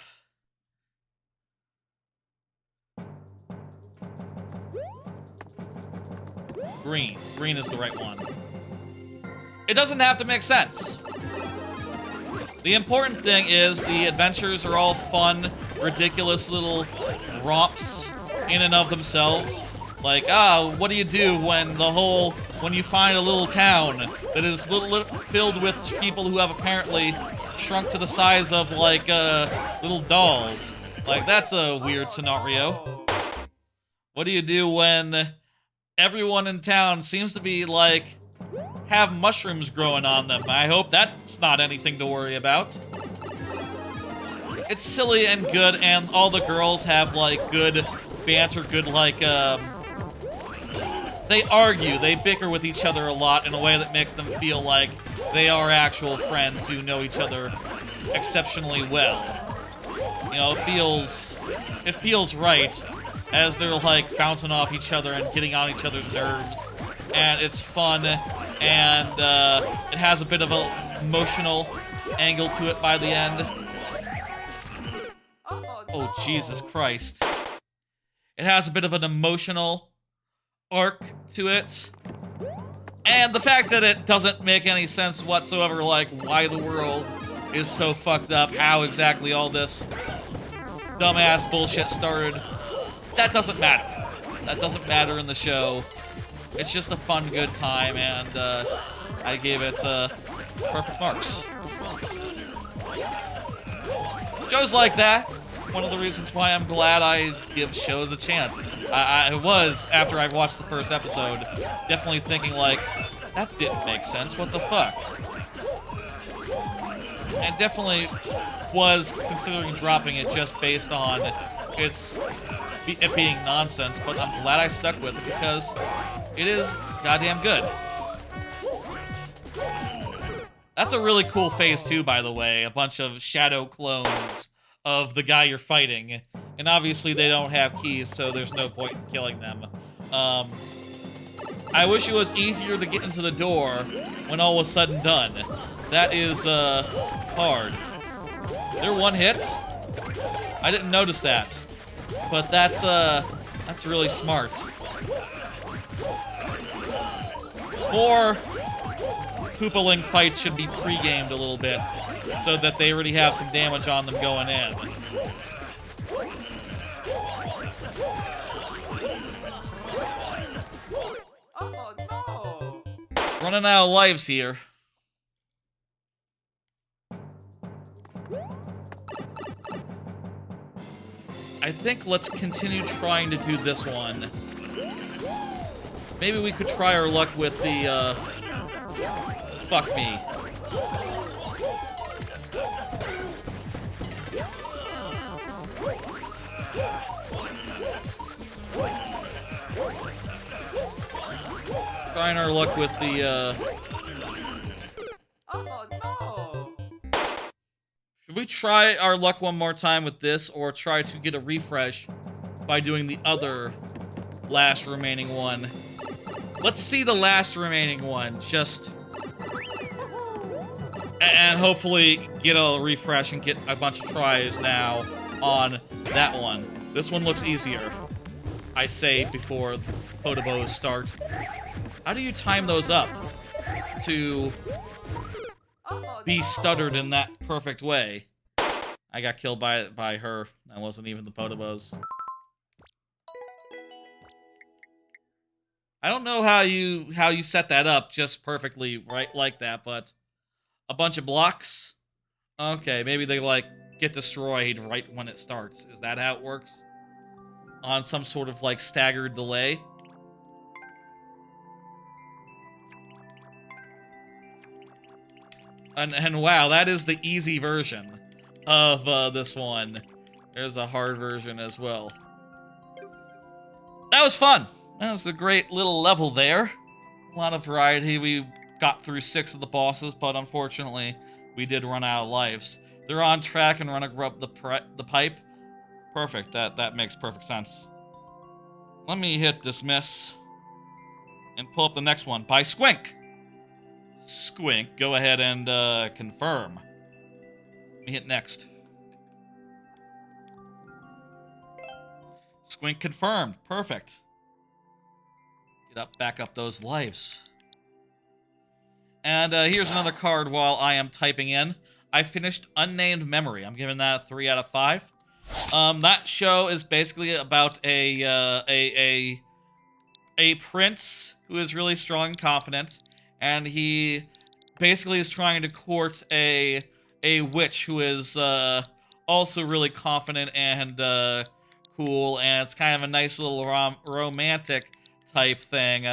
Green. Green is the right one. It doesn't have to make sense. The important thing is the adventures are all fun, ridiculous little romps in and of themselves. Like, what do you do when you find a little town that is filled with people who have apparently shrunk to the size of, like, little dolls? Like, that's a weird scenario. What do you do when everyone in town seems to be, like, have mushrooms growing on them? I hope that's not anything to worry about. It's silly and good, and all the girls have, like, good banter, good, like, they argue, they bicker with each other a lot in a way that makes them feel like they are actual friends who know each other exceptionally well. You know, it feels right as they're, like, bouncing off each other and getting on each other's nerves. And it's fun, and it has a bit of an emotional angle to it by the end. Oh, Jesus Christ. It has a bit of an emotional arc to it. And the fact that it doesn't make any sense whatsoever, like why the world is so fucked up, how exactly all this dumbass bullshit started, that doesn't matter. That doesn't matter in the show. It's just a fun, good time, and I gave it perfect marks. Shows like that, one of the reasons why I'm glad I give shows a chance. I was, after I watched the first episode, definitely thinking, like, that didn't make sense, what the fuck? And definitely was considering dropping it just based on it being nonsense, but I'm glad I stuck with it because it is goddamn good. That's a really cool phase too, by the way. A bunch of shadow clones of the guy you're fighting. And obviously they don't have keys, so there's no point in killing them. I wish it was easier to get into the door when all was said and done. That is, hard. They're one hits? I didn't notice that. But that's really smart. More Koopaling fights should be pre-gamed a little bit, so that they already have some damage on them going in. Oh no! Running out of lives here. I think let's continue trying to do this one. Maybe we could try our luck with the, fuck me. Trying our luck with the, Oh no! Should we try our luck one more time with this, or try to get a refresh by doing the other last remaining one? Let's see the last remaining one, just... And hopefully get a refresh and get a bunch of tries now on that one. This one looks easier, I say before the Potobos start. How do you time those up to be stuttered in that perfect way? I got killed by her. That wasn't even the Potobos. I don't know how you set that up just perfectly right like that, but a bunch of blocks? Okay, maybe they like get destroyed right when it starts. Is that how it works? On some sort of like staggered delay? And wow, that is the easy version of this one. There's a hard version as well. That was fun. That was a great little level there. A lot of variety. We got through 6 of the bosses, but unfortunately, we did run out of lives. They're on track and running up the pipe. Perfect. That makes perfect sense. Let me hit dismiss. and pull up the next one by Squink. Squink, go ahead and confirm. Let me hit next. Squink confirmed. Perfect. Back up those lives. And here's another card while I am typing in. I finished Unnamed Memory. I'm giving that a 3 out of 5. That show is basically about a prince who is really strong and confident, and he basically is trying to court a witch who is also really confident and cool, and it's kind of a nice little romantic type thing,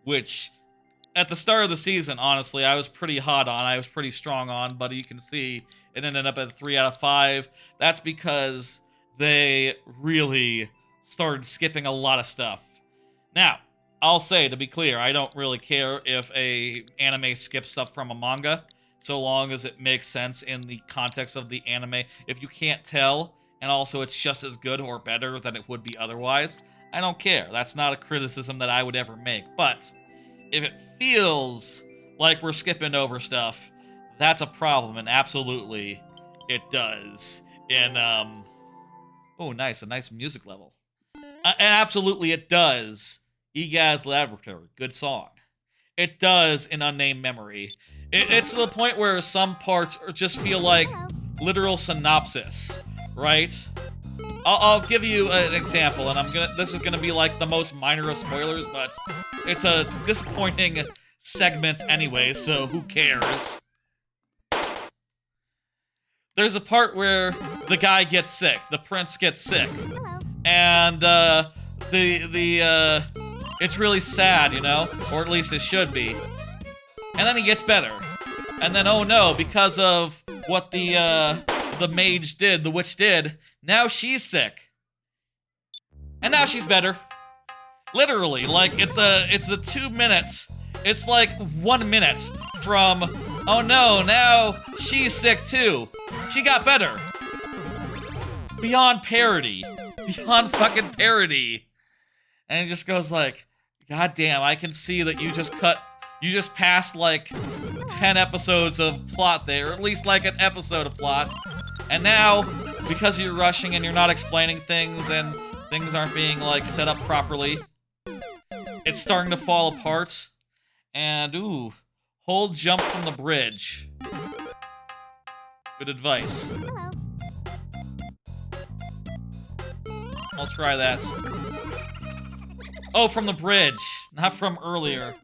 which at the start of the season, honestly, I was pretty hot on. I was pretty strong on, but you can see it ended up at a 3 out of 5. That's because they really started skipping a lot of stuff. Now, I'll say, to be clear, I don't really care if a anime skips stuff from a manga, so long as it makes sense in the context of the anime. If you can't tell, and also it's just as good or better than it would be otherwise, I don't care. That's not a criticism that I would ever make. But if it feels like we're skipping over stuff, that's a problem, and absolutely it does. And, oh, nice, a nice music level. And absolutely it does. Egaz Laboratory, good song. It does in Unnamed Memory. It's to the point where some parts just feel like literal synopsis, right? I'll give you an example, and this is gonna be like the most minor of spoilers, but it's a disappointing segment anyway, so who cares? There's a part where the guy gets sick, the prince gets sick, and it's really sad, you know, or at least it should be. And then he gets better, and then oh no, because of what the mage did, the witch did, now she's sick. And now she's better. Literally, like, it's a 2 minutes. It's like 1 minute from, oh no, now she's sick too. She got better. Beyond parody. Beyond fucking parody. And it just goes like, God damn, I can see that you just passed like 10 episodes of plot there, or at least like an episode of plot. And now, because you're rushing and you're not explaining things and things aren't being like set up properly, it's starting to fall apart. And ooh, hold jump from the bridge. Good advice. Hello. I'll try that. Oh, from the bridge, not from earlier.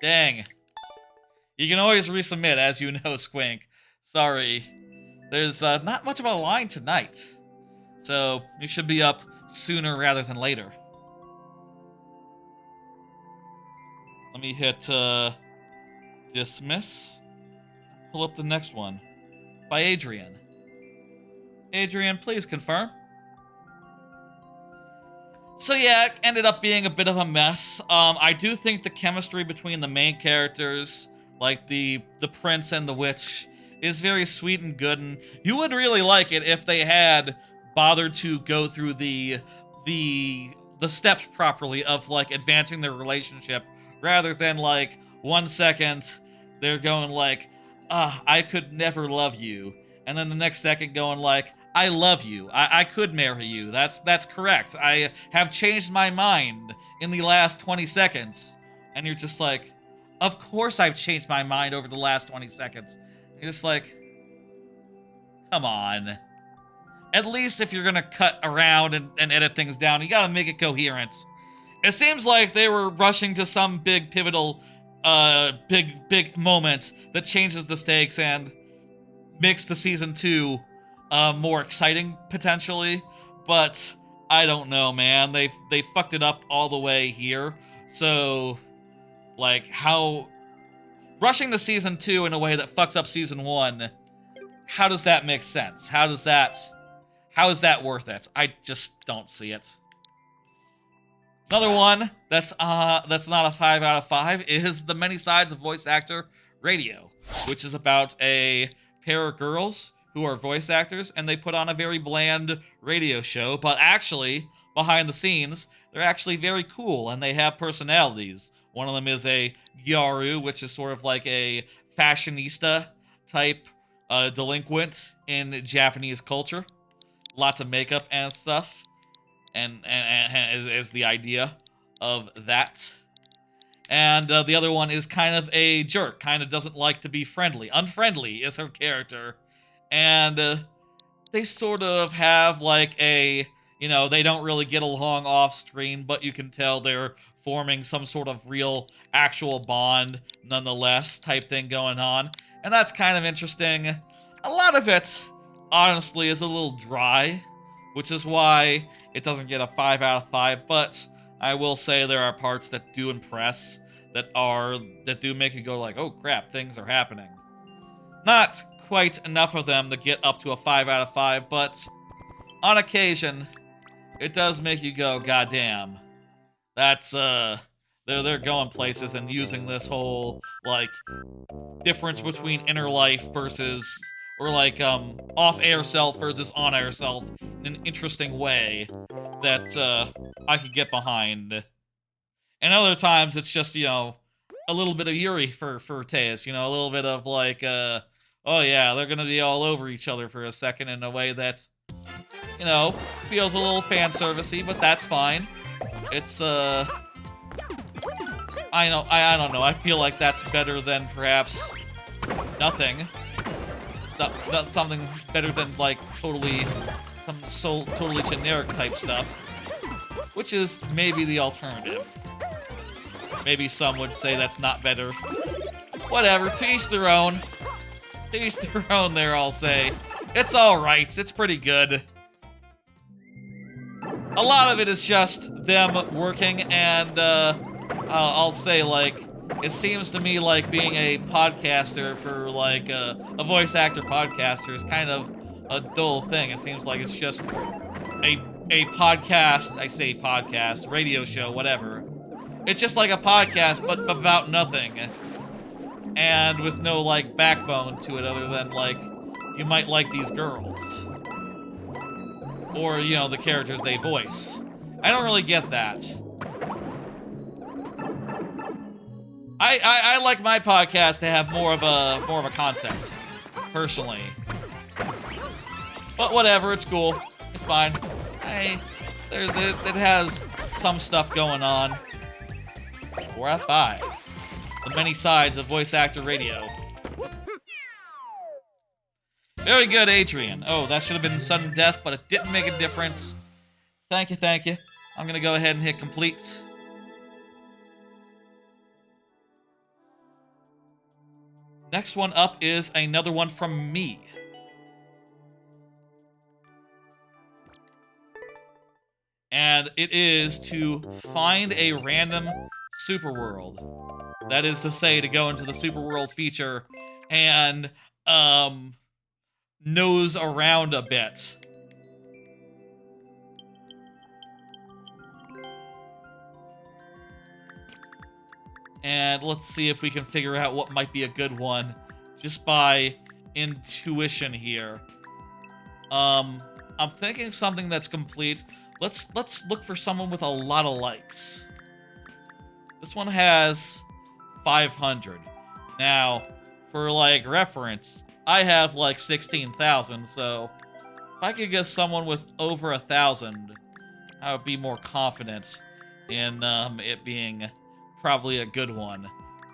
Dang. You can always resubmit, as you know, Squink. Sorry. There's not much of a line tonight. So, you should be up sooner rather than later. Let me hit, dismiss. Pull up the next one. By Adrian. Adrian, please confirm. So yeah, it ended up being a bit of a mess. I do think the chemistry between the main characters, like the prince and the witch, is very sweet and good, and you would really like it if they had bothered to go through the steps properly of like advancing their relationship, rather than like 1 second they're going like, I could never love you, and then the next second going like, I love you. I could marry you. That's correct. I have changed my mind in the last 20 seconds. And you're just like, of course I've changed my mind over the last 20 seconds. You're just like, come on. At least if you're gonna cut around and edit things down, you gotta make it coherent. It seems like they were rushing to some big pivotal, big moment that changes the stakes and makes the season 2 more exciting, potentially, but I don't know, man. They fucked it up all the way here, so, like, how... Rushing the season 2 in a way that fucks up season 1, how does that make sense? How is that worth it? I just don't see it. Another one that's not a 5 out of 5 is The Many Sides of Voice Actor Radio, which is about a pair of girls who are voice actors, and they put on a very bland radio show, but actually, behind the scenes, they're actually very cool and they have personalities. One of them is a gyaru, which is sort of like a fashionista type delinquent in Japanese culture. Lots of makeup and stuff, and is the idea of that. And the other one is kind of a jerk, kind of doesn't like to be friendly. Unfriendly is her character. And they sort of have like a, they don't really get along off screen, but you can tell they're forming some sort of real, actual bond, nonetheless, type thing going on. And that's kind of interesting. A lot of it, honestly, is a little dry, which is why it doesn't get a 5 out of 5, but I will say there are parts that do impress, that do make you go like, oh crap, things are happening. Not quite enough of them to get up to a 5 out of 5, but on occasion, it does make you go, goddamn. That's, they're going places and using this whole, like, difference between inner life versus, or like, off-air self versus on-air self in an interesting way that, I could get behind. And other times, it's just, a little bit of Yuri for Teus, a little bit of, like, oh yeah, they're gonna be all over each other for a second in a way that's, feels a little fan servicey, but that's fine. It's, I don't know, I feel like that's better than perhaps nothing. That's something better than, like, totally generic type stuff, which is maybe the alternative. Maybe some would say that's not better. Whatever, to each their own. To each their own there, I'll say. It's alright, it's pretty good. A lot of it is just them working, and I'll say, like, it seems to me like being a podcaster for, like, a voice actor podcaster is kind of a dull thing. It seems like it's just a podcast, I say podcast, radio show, whatever. It's just like a podcast, but about nothing. And with no, like, backbone to it other than, like, you might like these girls. Or, the characters they voice. I don't really get that. I like my podcast to have more of a concept, personally. But whatever, it's cool. It's fine. It has some stuff going on. 4 out of 5. The many sides of voice actor radio. Very good, Adrian. Oh, that should have been sudden death, but it didn't make a difference. Thank you, thank you. I'm gonna go ahead and hit complete. Next one up is another one from me. And it is to find a random superworld. That is to say, to go into the superworld feature and, nose around a bit. And let's see if we can figure out what might be a good one, just by intuition here. I'm thinking something that's complete. Let's look for someone with a lot of likes. This one has 500. Now, for, like, reference, I have, like, 16,000, so if I could get someone with over 1,000, I would be more confident in it being probably a good one.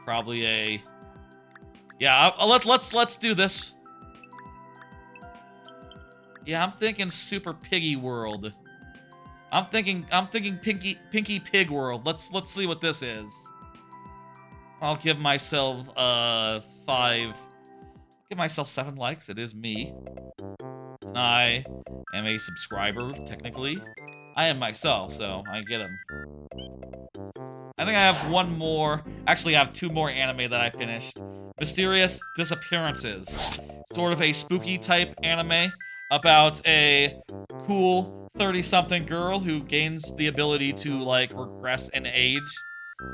Probably a... Yeah, let's do this. Yeah, I'm thinking Super Piggy World. I'm thinking Pinky Pig World. Let's see what this is. I'll give myself 5. Give myself 7 likes. It is me. And I am a subscriber, technically. I am myself, so I get them. I think I have one more. Actually, I have 2 more anime that I finished. Mysterious Disappearances. Sort of a spooky type anime about a cool 30-something girl who gains the ability to, like, regress in age,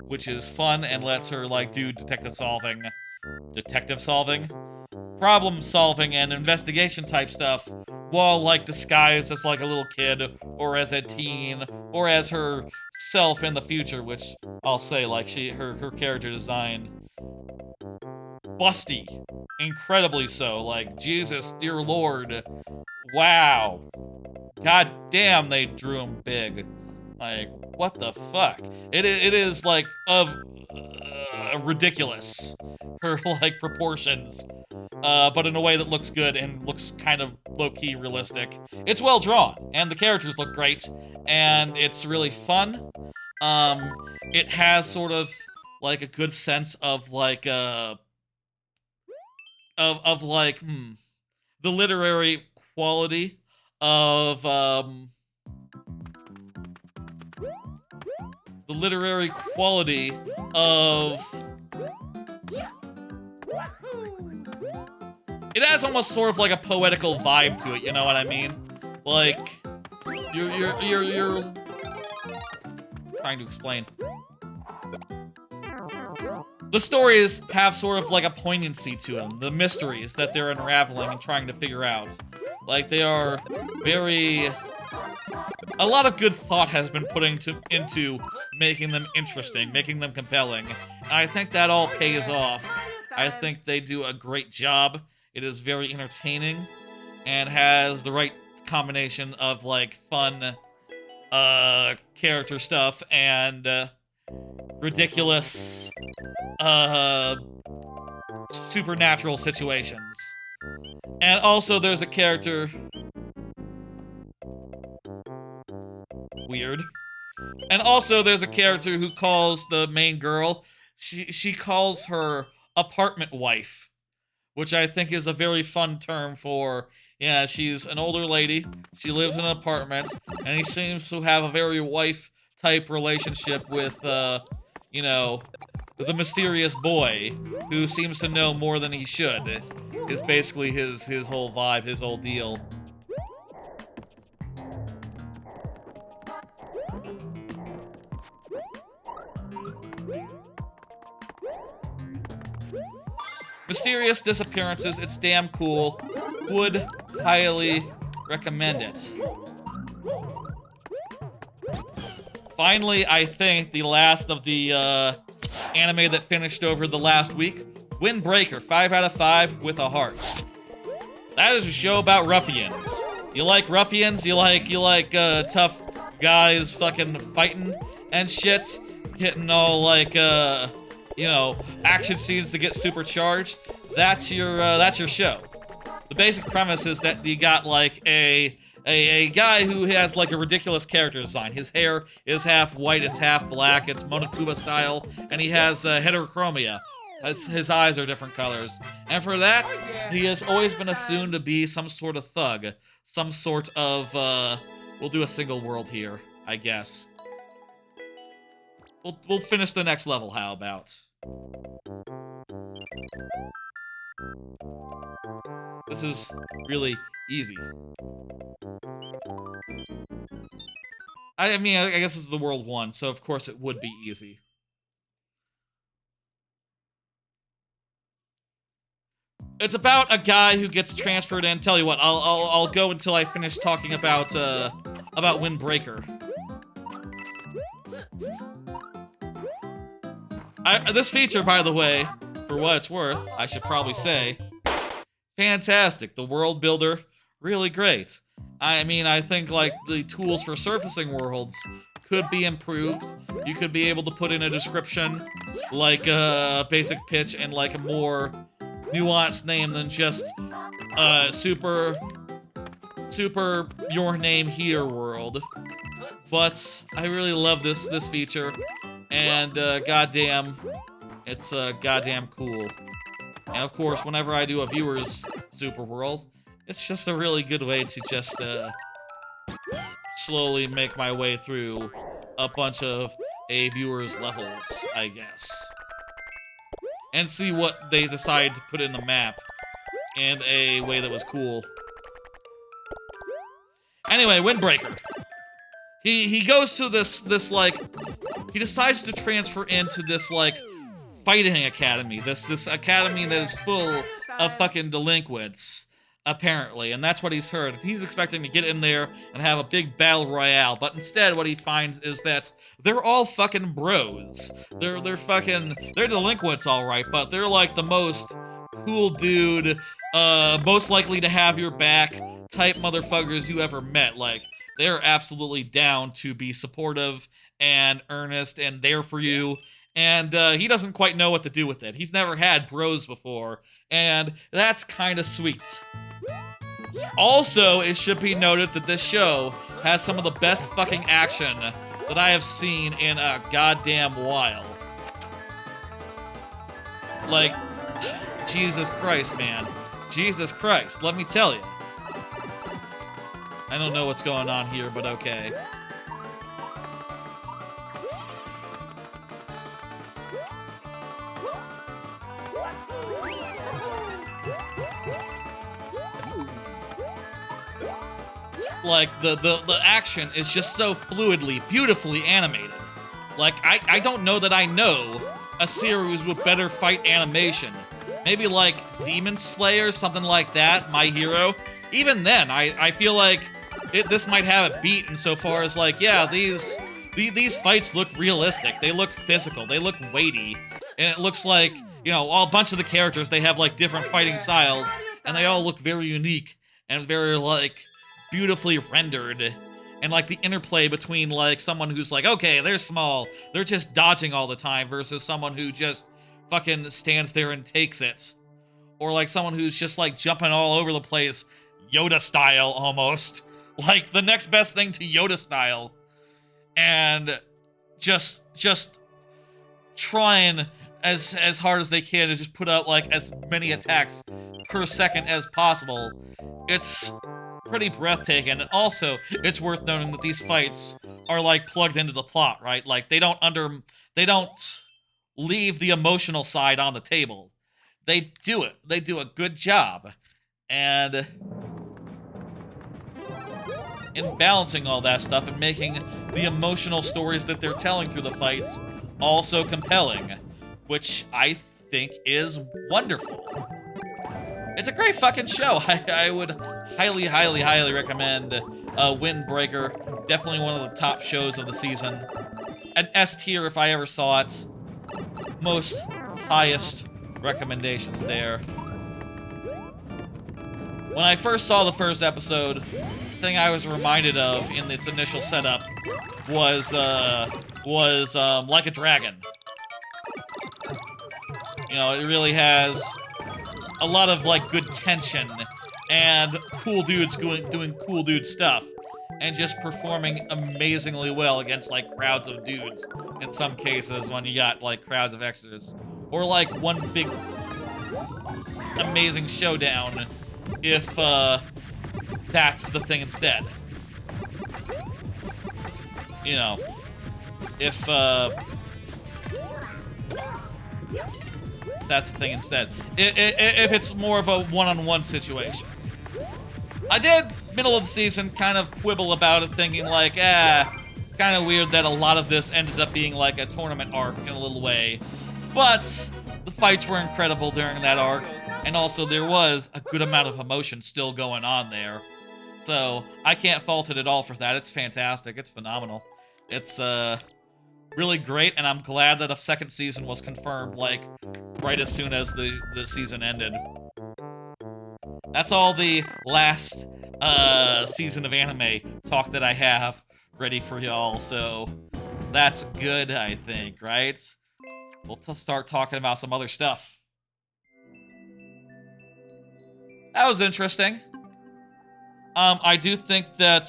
which is fun and lets her, like, do detective solving, problem solving, and investigation type stuff while like disguised as like a little kid or as a teen or as herself in the future, which I'll say like her character design busty, incredibly so. Like Jesus, dear Lord, wow, god damn, they drew him big. Like what the fuck? It is like of ridiculous, her like proportions. But in a way that looks good and looks kind of low-key realistic. It's well drawn, and the characters look great, and it's really fun. It has sort of like a good sense of like of like the literary quality of it has almost sort of like a poetical vibe to it, you know what I mean? Like, you're trying to explain. The stories have sort of like a poignancy to them, the mysteries that they're unraveling and trying to figure out. Like, they are very... A lot of good thought has been put into making them interesting, making them compelling. And I think that all pays off. I think they do a great job. It is very entertaining and has the right combination of like fun character stuff and ridiculous supernatural situations. And also there's a character weird. And also there's a character who calls the main girl, she calls her apartment wife, which I think is a very fun term for, yeah, she's an older lady, she lives in an apartment, and he seems to have a very wife-type relationship with, you know, the mysterious boy, who seems to know more than he should, is basically his whole vibe, his whole deal. Mysterious disappearances, it's damn cool. Would highly recommend it. Finally, I think the last of the anime that finished over the last week, Windbreaker, 5 out of 5 with a heart. That is a show about ruffians. You like ruffians? You like tough guys fucking fighting and shit? Hitting all like you know, action scenes to get supercharged. That's your show. The basic premise is that you got like a guy who has like a ridiculous character design. His hair is half white, it's half black, it's Monokuba style, and he has heterochromia. His eyes are different colors. And for that, he has always been assumed to be some sort of thug. Some sort of, we'll do a single world here, I guess. We'll finish the next level, how about? This is really easy. I mean, I guess this is the world 1, so of course it would be easy. It's about a guy who gets transferred in. Tell you what, I'll go until I finish talking about Windbreaker. This feature, by the way, for what it's worth, I should probably say, fantastic. The world builder, really great. I mean, I think like the tools for surfacing worlds could be improved. You could be able to put in a description, like a basic pitch, and like a more nuanced name than just super your name here world. But I really love this feature, and goddamn, it's goddamn cool. And of course, whenever I do a viewer's super world, it's just a really good way to just slowly make my way through a bunch of a viewer's levels, I guess. And see what they decide to put in the map in a way that was cool. Anyway, Windbreaker. He goes to this like, he decides to transfer into this like fighting academy. This academy that is full of fucking delinquents. apparently, and that's what he's heard. He's expecting to get in there and have a big battle royale, but instead what he finds is that they're all fucking bros. They're delinquents, all right, but they're like the most cool dude, most likely to have your back type motherfuckers you ever met. Like, they're absolutely down to be supportive and earnest and there for you. And he doesn't quite know what to do with it. He's never had bros before, and that's kind of sweet. Also, it should be noted that this show has some of the best fucking action that I have seen in a goddamn while. Like, Jesus Christ, man. Jesus Christ, let me tell you. I don't know what's going on here, but okay. Like, the action is just so fluidly, beautifully animated. Like, I don't know that I know a series with better fight animation. Maybe like Demon Slayer, something like that, My Hero. Even then, I feel like this might have it beat insofar as, like, yeah, these fights look realistic. They look physical. They look weighty. And it looks like, you know, a bunch of the characters, they have, like, different fighting styles, and they all look very unique and very, like, beautifully rendered. And, like, the interplay between, like, someone who's like, okay, they're small, they're just dodging all the time, versus someone who just fucking stands there and takes it. Or, like, someone who's just, like, jumping all over the place, Yoda style, almost. Like, the next best thing to Yoda style. And just trying as hard as they can to just put out, like, as many attacks per second as possible. It's pretty breathtaking. And also, it's worth noting that these fights are, like, plugged into the plot, right? Like, they don't leave the emotional side on the table. They do it. They do a good job. And in balancing all that stuff and making the emotional stories that they're telling through the fights also compelling, which I think is wonderful. It's a great fucking show. I would highly, highly, highly recommend Windbreaker. Definitely one of the top shows of the season. An S tier if I ever saw it. Most highest recommendations there. When I first saw the first episode, the thing I was reminded of in its initial setup was Like a Dragon. You know, it really has a lot of, like, good tension and cool dudes doing cool dude stuff and just performing amazingly well against, like, crowds of dudes in some cases when you got, like, crowds of extras. Or, like, one big amazing showdown if that's the thing instead. You know, if that's the thing instead. If it's more of a one-on-one situation. I did, middle of the season, kind of quibble about it, thinking like, it's kind of weird that a lot of this ended up being like a tournament arc in a little way. But the fights were incredible during that arc, and also there was a good amount of emotion still going on there. So I can't fault it at all for that. It's fantastic. It's phenomenal. It's really great, and I'm glad that a second season was confirmed, like, right as soon as the season ended. That's all the last season of anime talk that I have ready for y'all, so that's good, I think, right? We'll start talking about some other stuff. That was interesting. I do think that,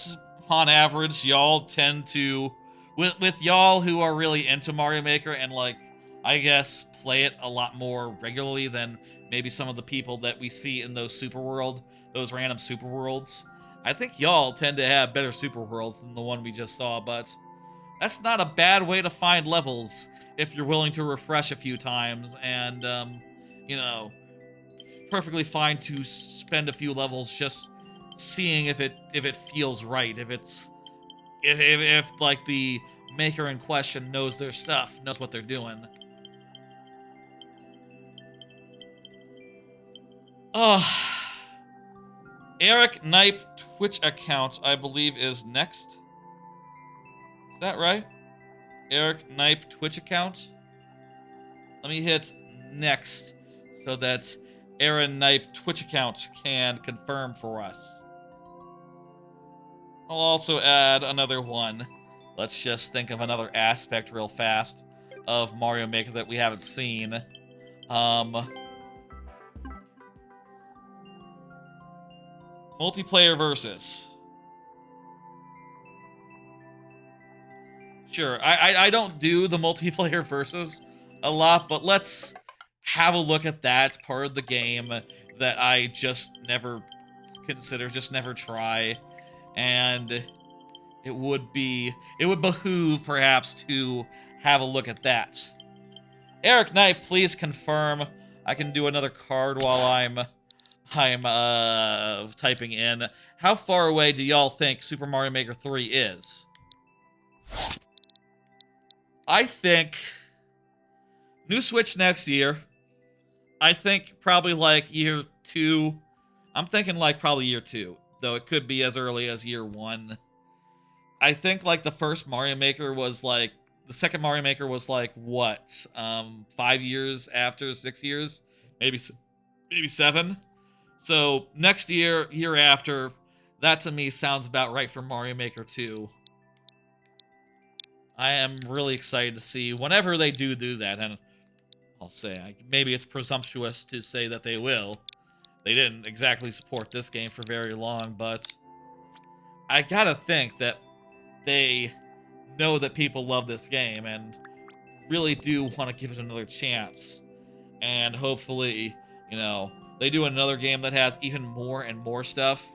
on average, y'all tend to, with y'all who are really into Mario Maker and, like, I guess, play it a lot more regularly than maybe some of the people that we see in those those random super worlds. I think y'all tend to have better super worlds than the one we just saw, but that's not a bad way to find levels if you're willing to refresh a few times and, you know, perfectly fine to spend a few levels just seeing if it feels right, if like the maker in question knows their stuff, knows what they're doing. Oh, Eric Knipe Twitch account, I believe, is next. Is that right? Eric Knipe Twitch account? Let me hit next so that Aaron Knipe Twitch account can confirm for us. I'll also add another one. Let's just think of another aspect real fast of Mario Maker that we haven't seen. Multiplayer versus. Sure, I don't do the multiplayer versus a lot, but let's have a look at that part of the game that I just never consider, just never try. And it would behoove perhaps to have a look at that. Eric Knight, please confirm. I can do another card while I'm typing in. How far away do y'all think Super Mario Maker 3 is? I think new Switch next year. I think probably like year 2. I'm thinking like probably year 2, though it could be as early as year 1. I think like the first Mario Maker was like, the second Mario Maker was like what? 5 years after, 6 years? Maybe 7. So next year, year after, that to me sounds about right for Mario Maker 2. I am really excited to see whenever they do that, and I'll say, maybe it's presumptuous to say that they will. They didn't exactly support this game for very long, but I gotta think that they know that people love this game and really do want to give it another chance. And hopefully, you know, they do another game that has even more and more stuff.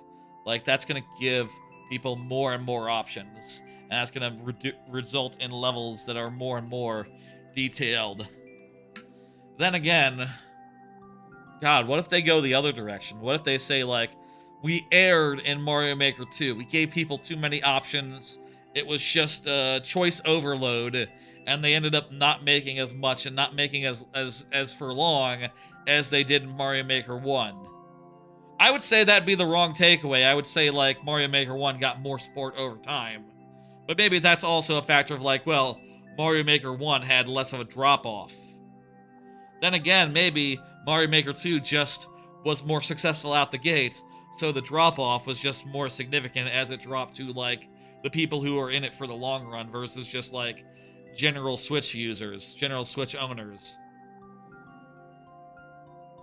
Like, that's gonna give people more and more options. And that's going to result in levels that are more and more detailed. Then again, God, what if they go the other direction? What if they say, like, we erred in Mario Maker 2. We gave people too many options. It was just choice overload. And they ended up not making as much and not making as for long as they did in Mario Maker 1. I would say that'd be the wrong takeaway. I would say, like, Mario Maker 1 got more support over time. But maybe that's also a factor of like, well, Mario Maker 1 had less of a drop-off. Then again, maybe Mario Maker 2 just was more successful out the gate, so the drop-off was just more significant as it dropped to, like, the people who are in it for the long run versus just, like, general Switch users, general Switch owners.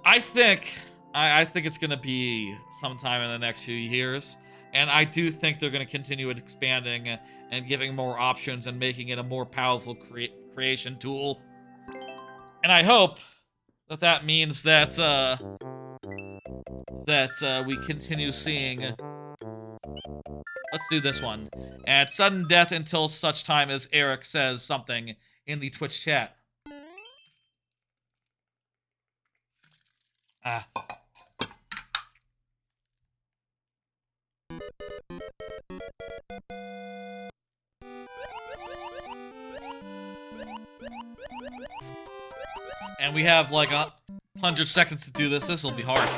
I think it's going to be sometime in the next few years, and I do think they're going to continue expanding and giving more options and making it a more powerful creation tool. And I hope that means that we continue seeing. Let's do this one. At sudden death until such time as Eric says something in the Twitch chat. And we have like 100 seconds to do this. This will be hard.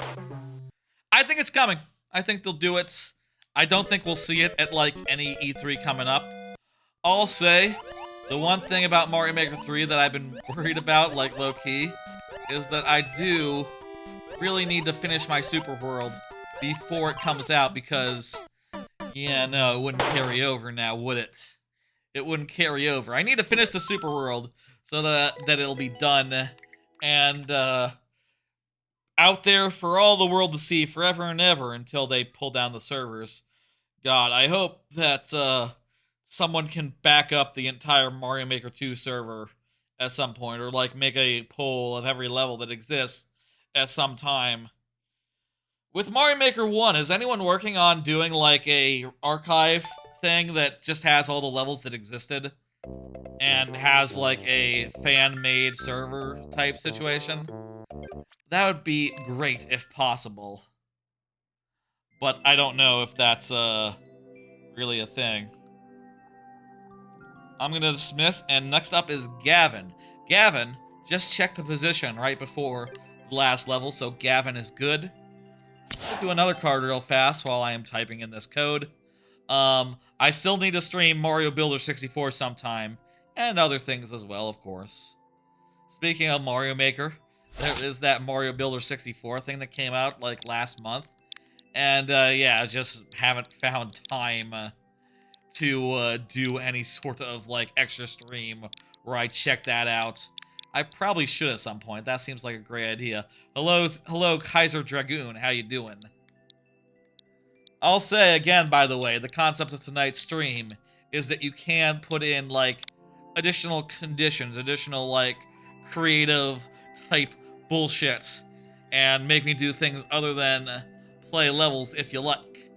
I think it's coming. I think they'll do it. I don't think we'll see it at like any E3 coming up. I'll say the one thing about Mario Maker 3 that I've been worried about, like low-key, is that I do really need to finish my Super World before it comes out because, yeah, no, it wouldn't carry over now, would it? It wouldn't carry over. I need to finish the Super World so that it'll be done and out there for all the world to see forever and ever until they pull down the servers. God, I hope that someone can back up the entire Mario Maker 2 server at some point, or like make a poll of every level that exists at some time. With Mario Maker 1, is anyone working on doing like a archive thing that just has all the levels that existed and has like a fan-made server type situation? That would be great if possible. But I don't know if that's really a thing. I'm gonna dismiss, and next up is Gavin. Gavin just checked the position right before the last level, so Gavin is good. I'll do another card real fast while I am typing in this code. I still need to stream Mario Builder 64 sometime, and other things as well, of course. Speaking of Mario Maker, there is that Mario Builder 64 thing that came out, like, last month. And, yeah, I just haven't found time to do any sort of, like, extra stream where I check that out. I probably should at some point. That seems like a great idea. Hello, Kaiser Dragoon. How you doing? I'll say again, by the way, the concept of tonight's stream is that you can put in, like, additional conditions, additional, like, creative type bullshit, and make me do things other than play levels if you like.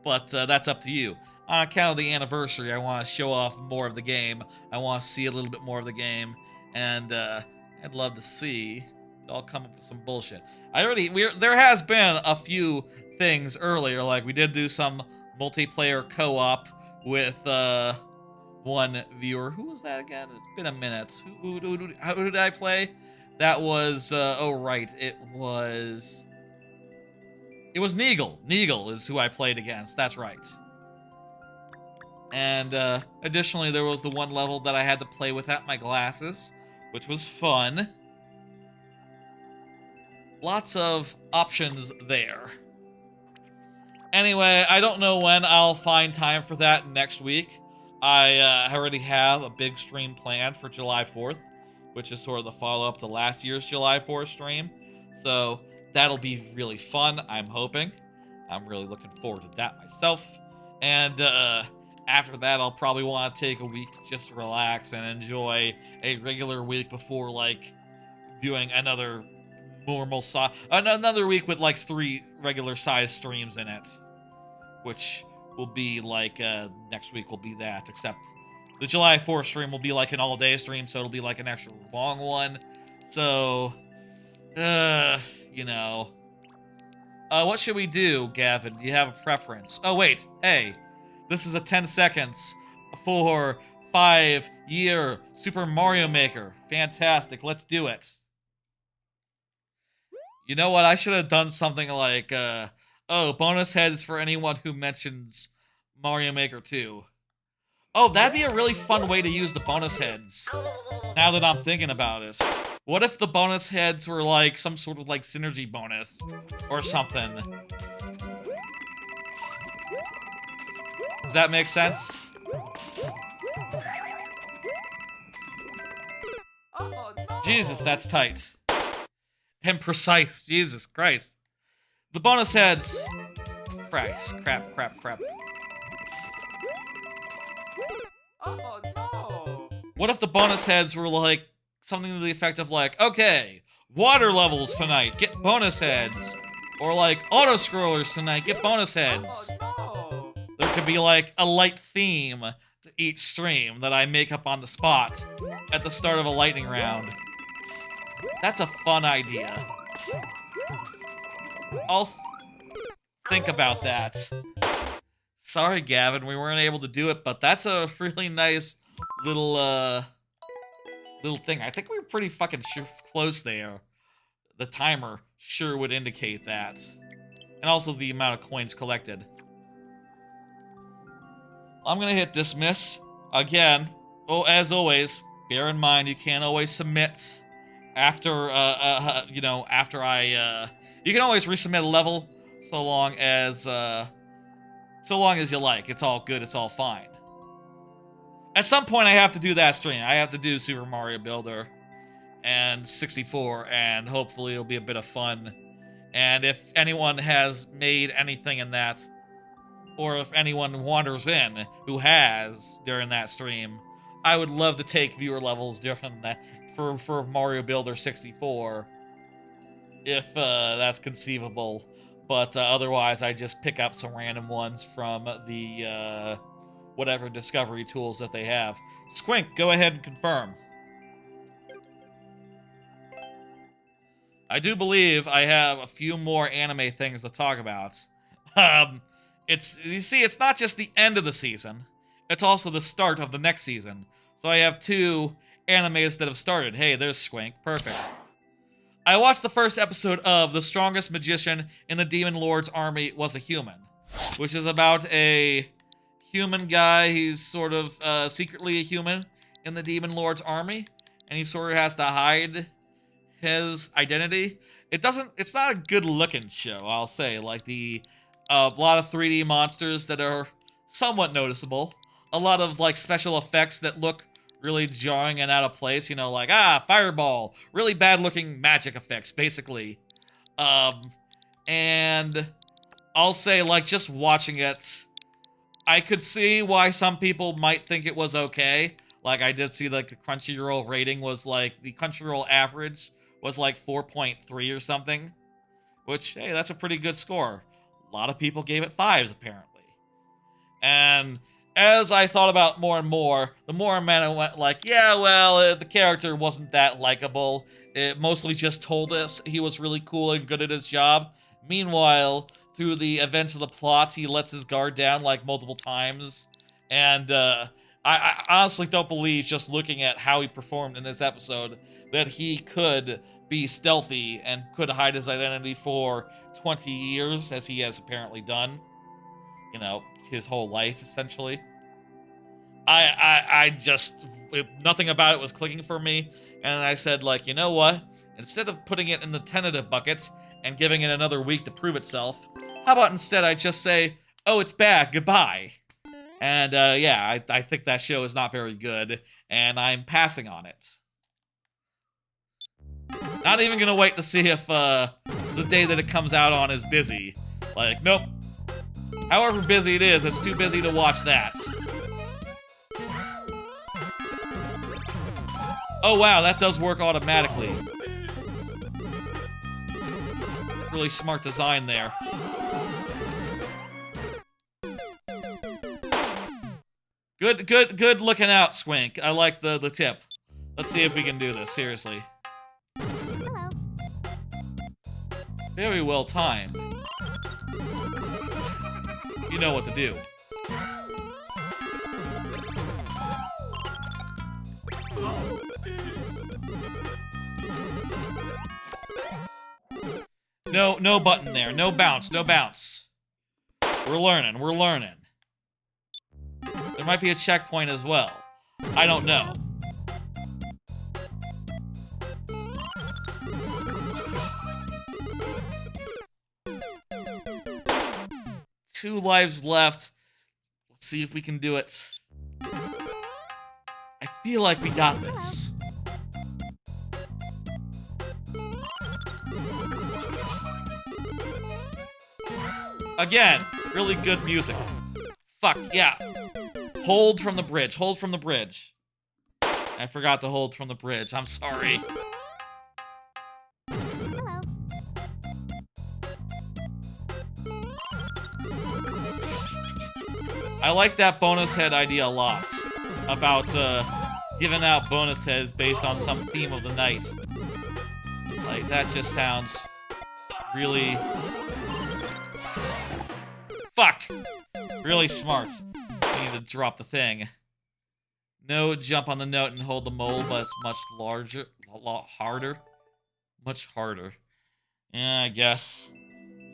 But that's up to you. On account of the anniversary, I want to show off more of the game. I want to see a little bit more of the game, and I'd love to see y'all come up with some bullshit. There has been a few things earlier, like we did do some multiplayer co-op with one viewer. Who was that again? It's been a minute. Who did I play? That was oh right, it was Neagle. Neagle is who I played against. That's right. And additionally, there was the one level that I had to play without my glasses, which was fun. Lots of options there. Anyway, I don't know when I'll find time for that next week. I already have a big stream planned for July 4th, which is sort of the follow-up to last year's July 4th stream. So that'll be really fun, I'm hoping. I'm really looking forward to that myself. And after that, I'll probably want to take a week to just relax and enjoy a regular week before, like, doing another another week with, like, 3 regular-sized streams in it. Which will be, like, next week will be that, except the July 4th stream will be, like, an all-day stream, so it'll be, like, an extra long one. So, you know. What should we do, Gavin? Do you have a preference? Oh, wait. Hey. This is a 10 seconds for 5-year Super Mario Maker. Fantastic. Let's do it. You know what? I should have done something like, oh, bonus heads for anyone who mentions Mario Maker 2. Oh, that'd be a really fun way to use the bonus heads. Now that I'm thinking about it. What if the bonus heads were, like, some sort of, like, synergy bonus? Or something. Does that make sense? Oh, no. Jesus, that's tight. And precise. Jesus Christ. The bonus heads. Christ. Crap. Oh, no. What if the bonus heads were, like, something to the effect of, like, okay, water levels tonight, get bonus heads. Or, like, auto-scrollers tonight, get bonus heads. Oh, no. There could be, like, a light theme to each stream that I make up on the spot at the start of a lightning round. That's a fun idea. I'll think about that. Sorry, Gavin, we weren't able to do it, but that's a really nice little thing. I think we were pretty fucking close there. The timer sure would indicate that. And also the amount of coins collected. I'm gonna hit dismiss. Again, oh, as always, bear in mind you can't always submit after, you know, after I, you can always resubmit a level so long as you like. It's all good, it's all fine. At some point I have to do that stream. I have to do Super Mario Builder and 64, and hopefully it'll be a bit of fun. And if anyone has made anything in that, or if anyone wanders in who has during that stream, I would love to take viewer levels during that for Mario Builder 64, if that's conceivable. But otherwise, I just pick up some random ones from the whatever discovery tools that they have. Squink, go ahead and confirm. I do believe I have a few more anime things to talk about. You see, it's not just the end of the season, it's also the start of the next season. So I have 2 animes that have started. Hey, there's Squink. Perfect. I watched the first episode of The Strongest Magician in the Demon Lord's Army Was a Human, which is about a human guy. He's sort of secretly a human in the Demon Lord's army, and he sort of has to hide his identity. It's not a good looking show, I'll say. Like a lot of 3D monsters that are somewhat noticeable. A lot of like special effects that look really jarring and out of place, you know, like, fireball, really bad looking magic effects, basically. And I'll say, like, just watching it, I could see why some people might think it was okay. Like, I did see, like, the Crunchyroll rating was, like, the Crunchyroll average was, like, 4.3 or something. Which, hey, that's a pretty good score. A lot of people gave it 5s, apparently. And as I thought about more and more, the more and I went like, yeah, well, the character wasn't that likable. It mostly just told us he was really cool and good at his job. Meanwhile, through the events of the plot, he lets his guard down like multiple times. And I honestly don't believe, just looking at how he performed in this episode, that he could be stealthy and could hide his identity for 20 years, as he has apparently done. You know, his whole life, essentially. I just, nothing about it was clicking for me, and I said, like, you know what? Instead of putting it in the tentative buckets and giving it another week to prove itself, how about instead I just say, oh, it's bad, goodbye. And, yeah, I think that show is not very good, and I'm passing on it. Not even gonna wait to see if, the day that it comes out on is busy. Like, nope. However busy it is, it's too busy to watch that. Oh wow, that does work automatically. Really smart design there. Good looking out, Squink. I like the tip. Let's see if we can do this, seriously. Hello. Very well timed. You know what to do. No button there. No bounce. No bounce. We're learning. We're learning. There might be a checkpoint as well. I don't know. Two lives left. Let's see if we can do it. I feel like we got this. Again, really good music. Fuck, yeah. Hold from the bridge. Hold from the bridge. I forgot to hold from the bridge. I'm sorry. Hello. I like that bonus head idea a lot. About, giving out bonus heads based on some theme of the night. Like, that just sounds really... Fuck! Really smart. I need to drop the thing. No jump on the note and hold the mold, but it's much larger, a lot harder. Much harder. Yeah, I guess.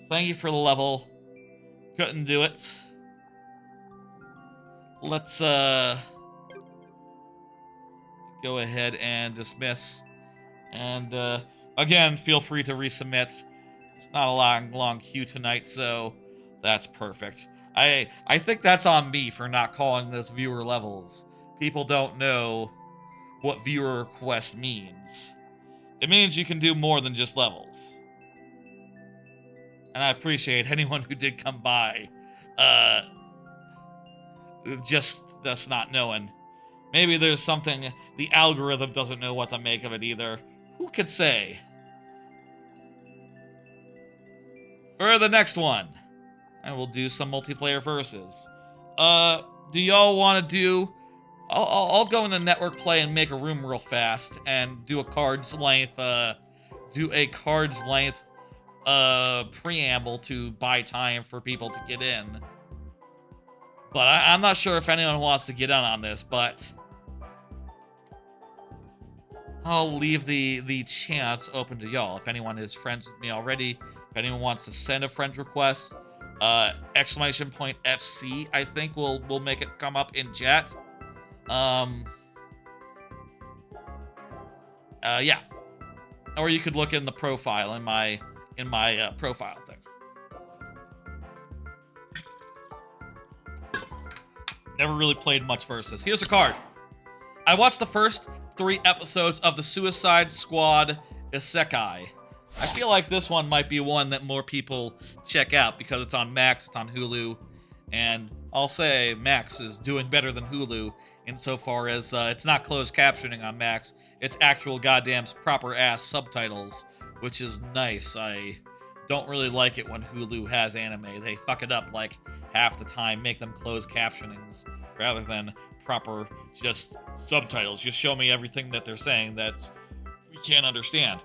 Thank you for the level. Couldn't do it. Let's, go ahead and dismiss. And, again, feel free to resubmit. It's not a long queue tonight, so that's perfect. I think that's on me for not calling this viewer levels. People don't know what viewer request means. It means you can do more than just levels. And I appreciate anyone who did come by. Just not knowing. Maybe there's something the algorithm doesn't know what to make of it either. Who could say? For the next one, I will do some multiplayer versus. Do y'all want to do... I'll go into network play and make a room real fast and do a card's length, preamble to buy time for people to get in. But I'm not sure if anyone wants to get in on this, but... I'll leave the chance open to y'all. If anyone is friends with me already, if anyone wants to send a friend request, exclamation point FC, I think we'll make it come up in chat. Yeah. Or you could look in the profile in my profile thing. Never really played much versus. Here's a card. I watched the first 3 episodes of the Suicide Squad Isekai. I feel like this one might be one that more people check out because it's on Max, it's on Hulu, and I'll say Max is doing better than Hulu insofar as it's not closed captioning on Max, it's actual goddamn proper ass subtitles, which is nice. I don't really like it when Hulu has anime. They fuck it up like half the time, make them closed captionings rather than proper just subtitles. Just show me everything that they're saying that we can't understand.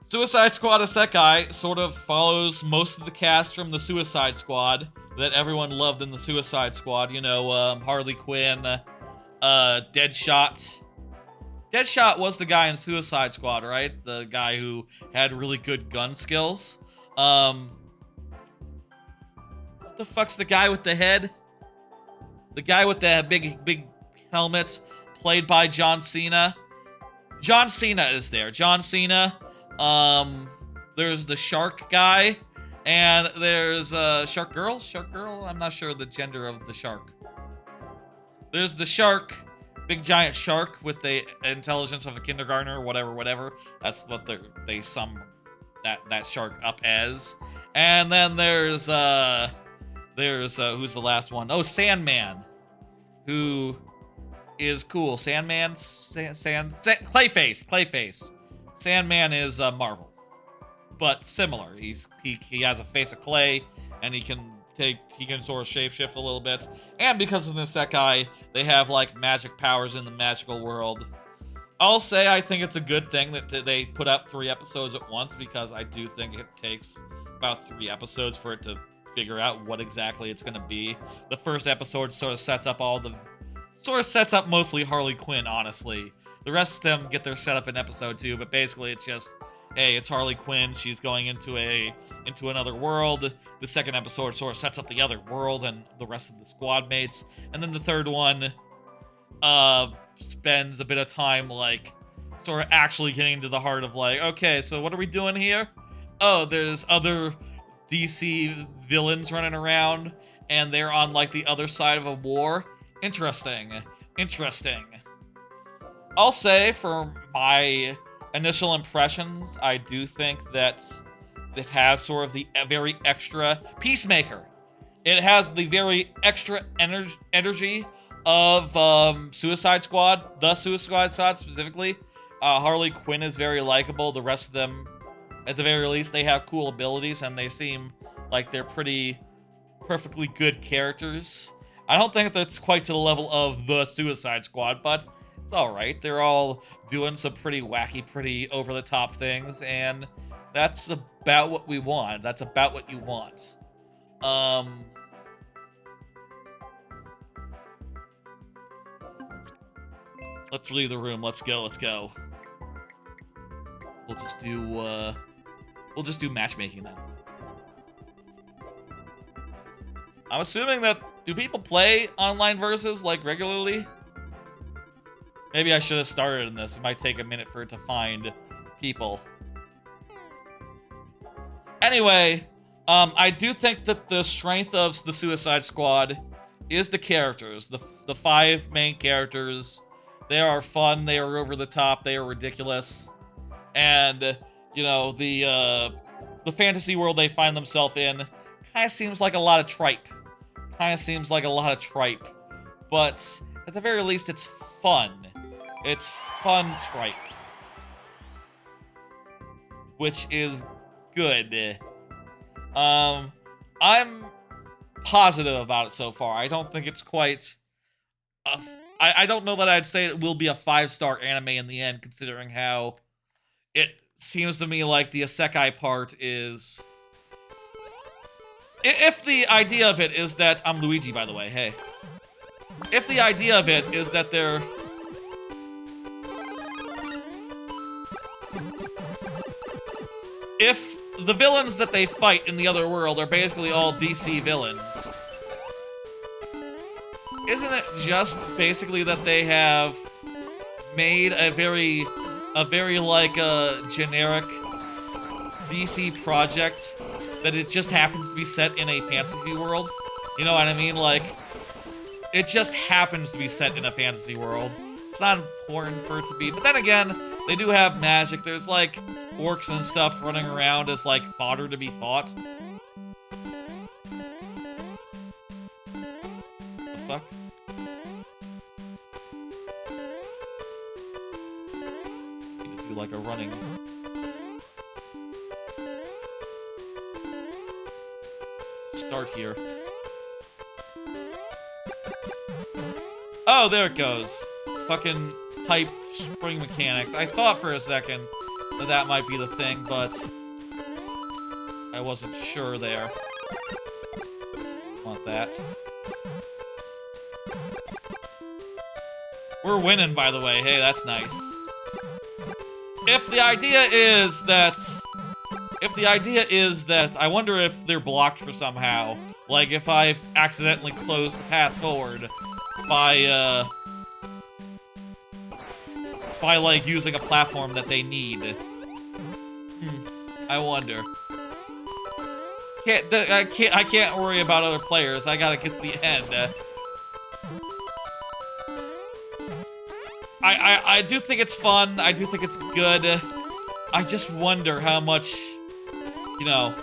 Suicide Squad Isekai sort of follows most of the cast from the Suicide Squad that everyone loved in the Suicide Squad. You know, Harley Quinn, Deadshot. Deadshot was the guy in Suicide Squad, right? The guy who had really good gun skills. What the fuck's the guy with the head? The guy with the big helmet, played by John Cena. John Cena is there. John Cena. There's the shark guy, and there's shark girl. Shark girl. I'm not sure the gender of the shark. There's the shark, big giant shark with the intelligence of a kindergartner, whatever. That's what they sum that shark up as. And then there's who's the last one? Oh, Sandman, who is cool. Sandman, Clayface. Sandman is Marvel, but similar. He has a face of clay, and he can sort of shapeshift a little bit. And because of this Isekai, they have like magic powers in the magical world. I'll say I think it's a good thing that they put out 3 episodes at once, because I do think it takes about 3 episodes for it to figure out what exactly it's going to be. The first episode sort of sets up mostly Harley Quinn, honestly. The rest of them get their setup in episode 2, but basically it's just, hey, it's Harley Quinn, she's going into another world. The second episode sort of sets up the other world and the rest of the squad mates. And then the third one spends a bit of time like sort of actually getting to the heart of like, okay, so what are we doing here? Oh, there's other DC villains running around, and they're on like the other side of a war. Interesting. I'll say for my initial impressions, I do think that it has sort of the very extra Peacemaker. It has the very extra energy of Suicide Squad, the Suicide Squad specifically. Harley Quinn is very likable. The rest of them, at the very least, they have cool abilities, and they seem like they're perfectly good characters. I don't think that's quite to the level of the Suicide Squad, but it's alright. They're all doing some pretty wacky, pretty over-the-top things, and that's about what we want. That's about what you want. Let's leave the room. Let's go. We'll just do matchmaking then. I'm assuming that, do people play online versus like regularly? Maybe I should have started in this. It might take a minute for it to find people. Anyway, I do think that the strength of the Suicide Squad is the characters. The 5 main characters. They are fun, they are over the top, they are ridiculous. And, you know, the fantasy world they find themselves in kind of seems like a lot of tripe. But at the very least, it's fun. It's fun tripe. Which is good. I'm positive about it so far. I don't think it's quite... I don't know that I'd say it will be a 5-star anime in the end, considering how it seems to me like the isekai part is... If the idea of it is that... I'm Luigi, by the way, hey. If the idea of it is that they're... if the villains that they fight in the other world are basically all DC villains, isn't it just basically that they have made a very like generic DC project that it just happens to be set in a fantasy world? You know what I mean? Like, it just happens to be set in a fantasy world. It's not important for it to be, but then again, they do have magic. There's like orcs and stuff running around as like fodder to be fought. The fuck? Need to do like a running. Start here. Oh, there it goes. Fucking pipe spring mechanics. I thought for a second that that might be the thing, but I wasn't sure there. Want that. We're winning, by the way. Hey, that's nice. If the idea is that... I wonder if they're blocked for somehow. Like, if I accidentally close the path forward by like, using a platform that they need. I wonder. I can't worry about other players. I gotta get to the end. I do think it's fun. I do think it's good. I just wonder how much, you know,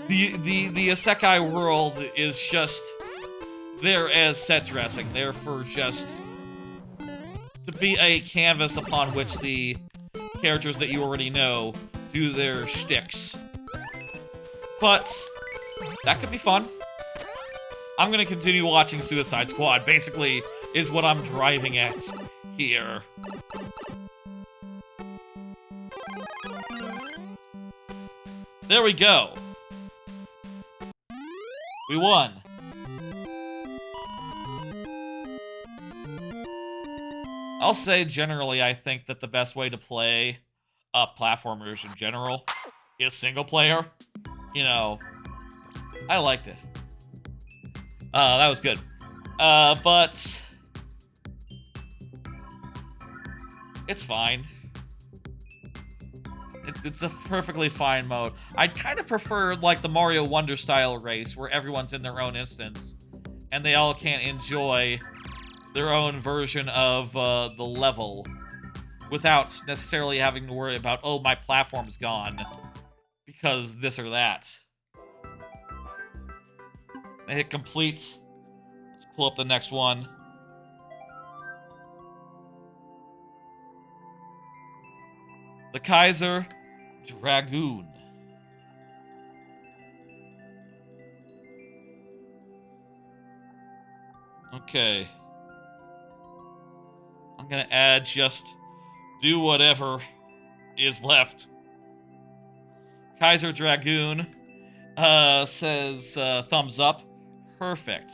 the isekai world is just there as set dressing. There for just to be a canvas upon which the characters that you already know do their shticks. But that could be fun. I'm gonna continue watching Suicide Squad, basically, is what I'm driving at here. There we go. We won. I'll say generally I think that the best way to play platformers in general is single player. You know, I liked it. That was good. But it's fine. It's a perfectly fine mode. I'd kind of prefer, like, the Mario Wonder style race, where everyone's in their own instance, and they all can enjoy their own version of the level, without necessarily having to worry about, oh, my platform's gone, because this or that. I hit complete. Let's pull up the next one. The Kaiser Dragoon. Okay. I'm gonna add just do whatever is left. Kaiser Dragoon says thumbs up. Perfect.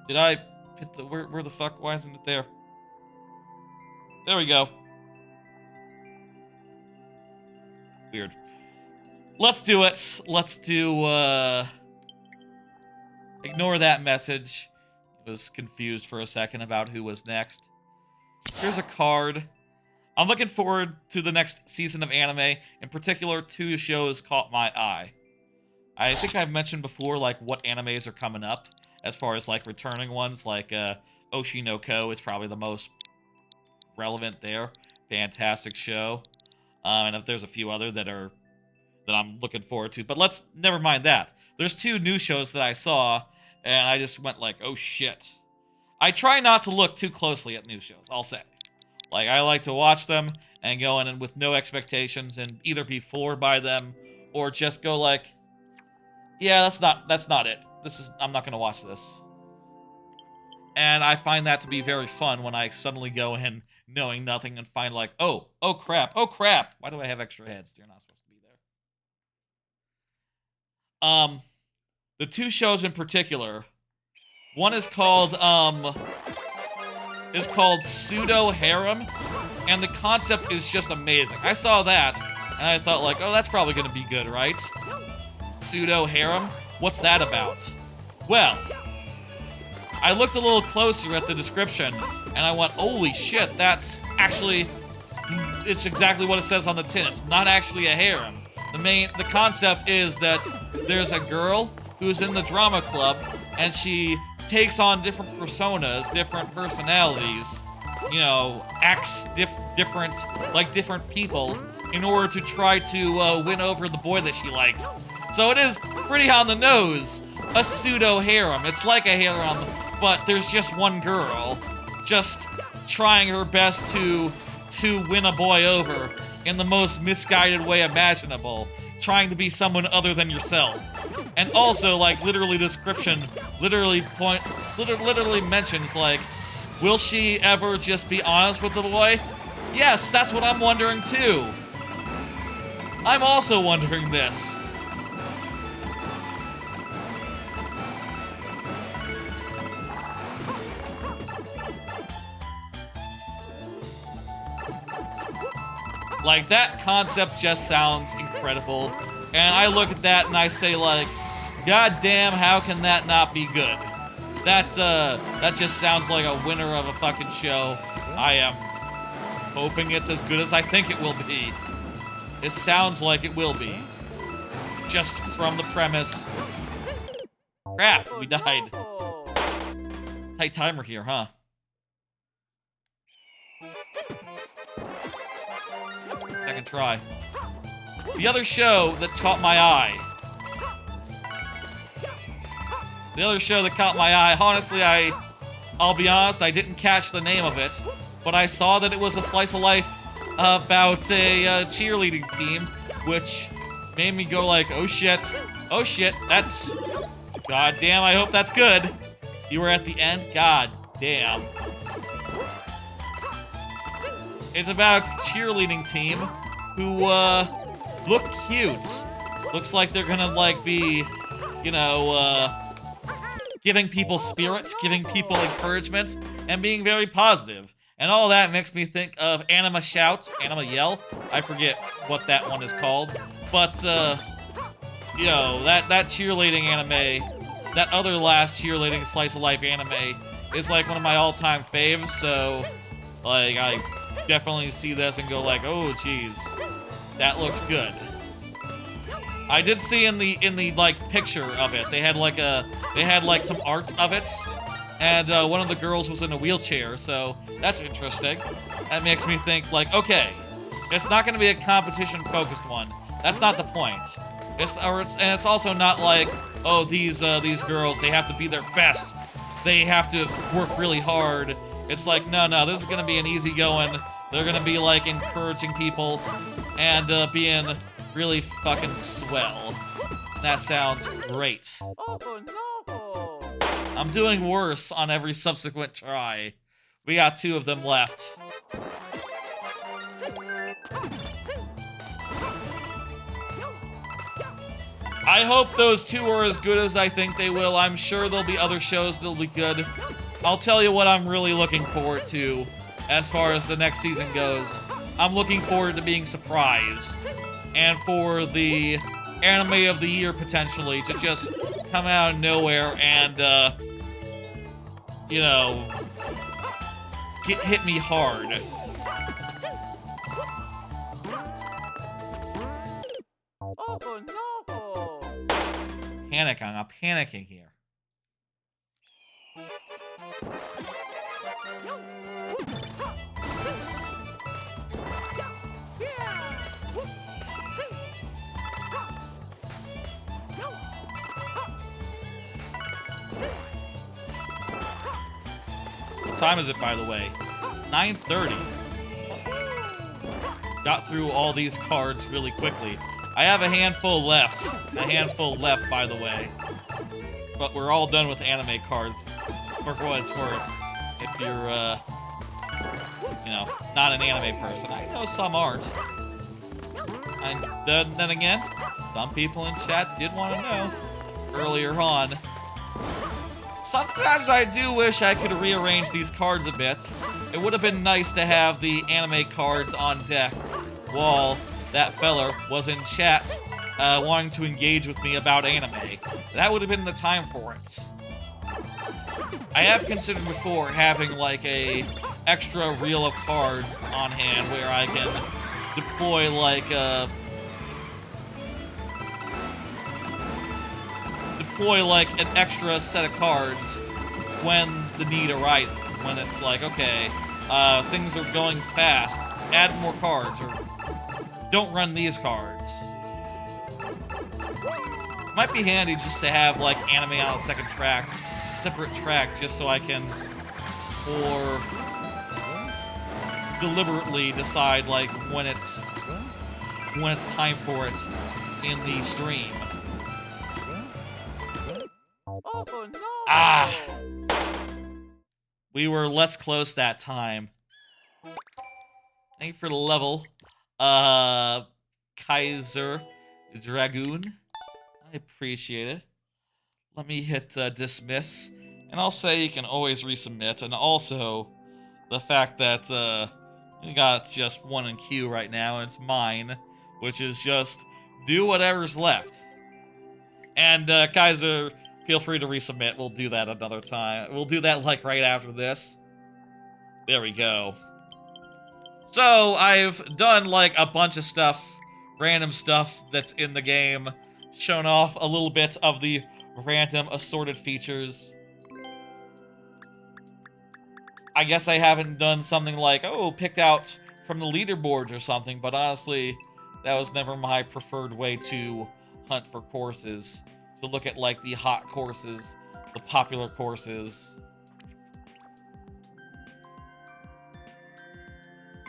Did I hit the where the fuck? Why isn't it there? There we go. Weird. Let's do it. Let's do, ignore that message. I was confused for a second about who was next. Here's a card. I'm looking forward to the next season of anime. In particular, 2 shows caught my eye. I think I've mentioned before, like, what animes are coming up, as far as, like, returning ones, like, Oshi no Ko is probably the most relevant there. Fantastic show. And if there's a few other that I'm looking forward to. But never mind that. There's 2 new shows that I saw, and I just went like, oh shit. I try not to look too closely at new shows, I'll say. Like, I like to watch them and go in and with no expectations and either be floored by them or just go like, yeah, that's not it. I'm not gonna watch this. And I find that to be very fun when I suddenly go in knowing nothing and find like, oh crap, why do I have extra heads? They're not supposed to be there. The 2 shows in particular, one is called Pseudo Harem, and the concept is just amazing. I saw that, And I thought like, oh, that's probably gonna be good, right? Pseudo harem? What's that about? Well, I looked a little closer at the description, and I went, holy shit, that's actually, it's exactly what it says on the tin. It's not actually a harem. The concept is that there's a girl who's in the drama club, and she takes on different personas, different personalities, you know, acts different people in order to try to win over the boy that she likes. So it is pretty on the nose, a pseudo harem. It's like a harem, but there's just one girl just trying her best to win a boy over in the most misguided way imaginable, trying to be someone other than yourself. And also, like, literally description literally mentions, like, will she ever just be honest with the boy? Yes, that's what I'm wondering too. I'm also wondering this. Like, that concept just sounds incredible. And I look at that and I say, like, God damn, how can that not be good? That just sounds like a winner of a fucking show. I am hoping it's as good as I think it will be. It sounds like it will be. Just from the premise. Crap, we died. Tight timer here, huh? Second try. The other show that caught my eye. Honestly, I'll be honest, I didn't catch the name of it, but I saw that it was a slice of life about a cheerleading team, which made me go like, oh shit, that's, god damn, I hope that's good. You were at the end? God damn. It's about a cheerleading team who, look cute. Looks like they're gonna, like, be, you know, giving people spirits, giving people encouragement, and being very positive. And all that makes me think of Anima Shout, Anima Yell. I forget what that one is called. But, you know, that cheerleading anime, that other last cheerleading slice of life anime is, like, one of my all-time faves, so, like, I definitely see this and go like, oh, geez, that looks good. I did see in the like picture of it, they had like some art of it, and one of the girls was in a wheelchair, so that's interesting. That makes me think like, okay, it's not going to be a competition-focused one. That's not the point. It's also not like, oh, these girls, they have to be their best. They have to work really hard. It's like, no, this is going to be an easygoing. They're going to be like encouraging people and being really fucking swell. That sounds great. Oh no! I'm doing worse on every subsequent try. We got 2 of them left. I hope those 2 are as good as I think they will. I'm sure there'll be other shows that'll be good. I'll tell you what I'm really looking forward to as far as the next season goes. I'm looking forward to being surprised. And for the anime of the year, potentially, to just come out of nowhere and, you know, hit me hard. Oh no! I'm panicking here. What time is it, by the way? It's 9:30. Got through all these cards really quickly. I have a handful left. By the way. But we're all done with anime cards, for what it's worth. If you're, you know, not an anime person. I know some aren't. And then again, some people in chat did want to know earlier on. Sometimes I do wish I could rearrange these cards a bit. It would have been nice to have the anime cards on deck while that feller was in chat wanting to engage with me about anime. That would have been the time for it. I have considered before having like a extra reel of cards on hand where I can deploy like an extra set of cards when the need arises. When it's like, okay, things are going fast, add more cards, or don't run these cards. Might be handy just to have like anime on a separate track, just so I can, or deliberately decide like when it's time for it in the stream. Oh no! Ah! We were less close that time. Thank you for the level. Kaiser Dragoon. I appreciate it. Let me hit dismiss. And I'll say you can always resubmit. And also, the fact that you got just one in queue right now, and it's mine, which is just do whatever's left. And Kaiser, feel free to resubmit. We'll do that another time. We'll do that like right after this. There we go. So I've done like a bunch of stuff, random stuff that's in the game, shown off a little bit of the random assorted features. I guess I haven't done something like, oh, picked out from the leaderboards or something, but honestly, that was never my preferred way to hunt for courses. To look at like the hot courses, the popular courses.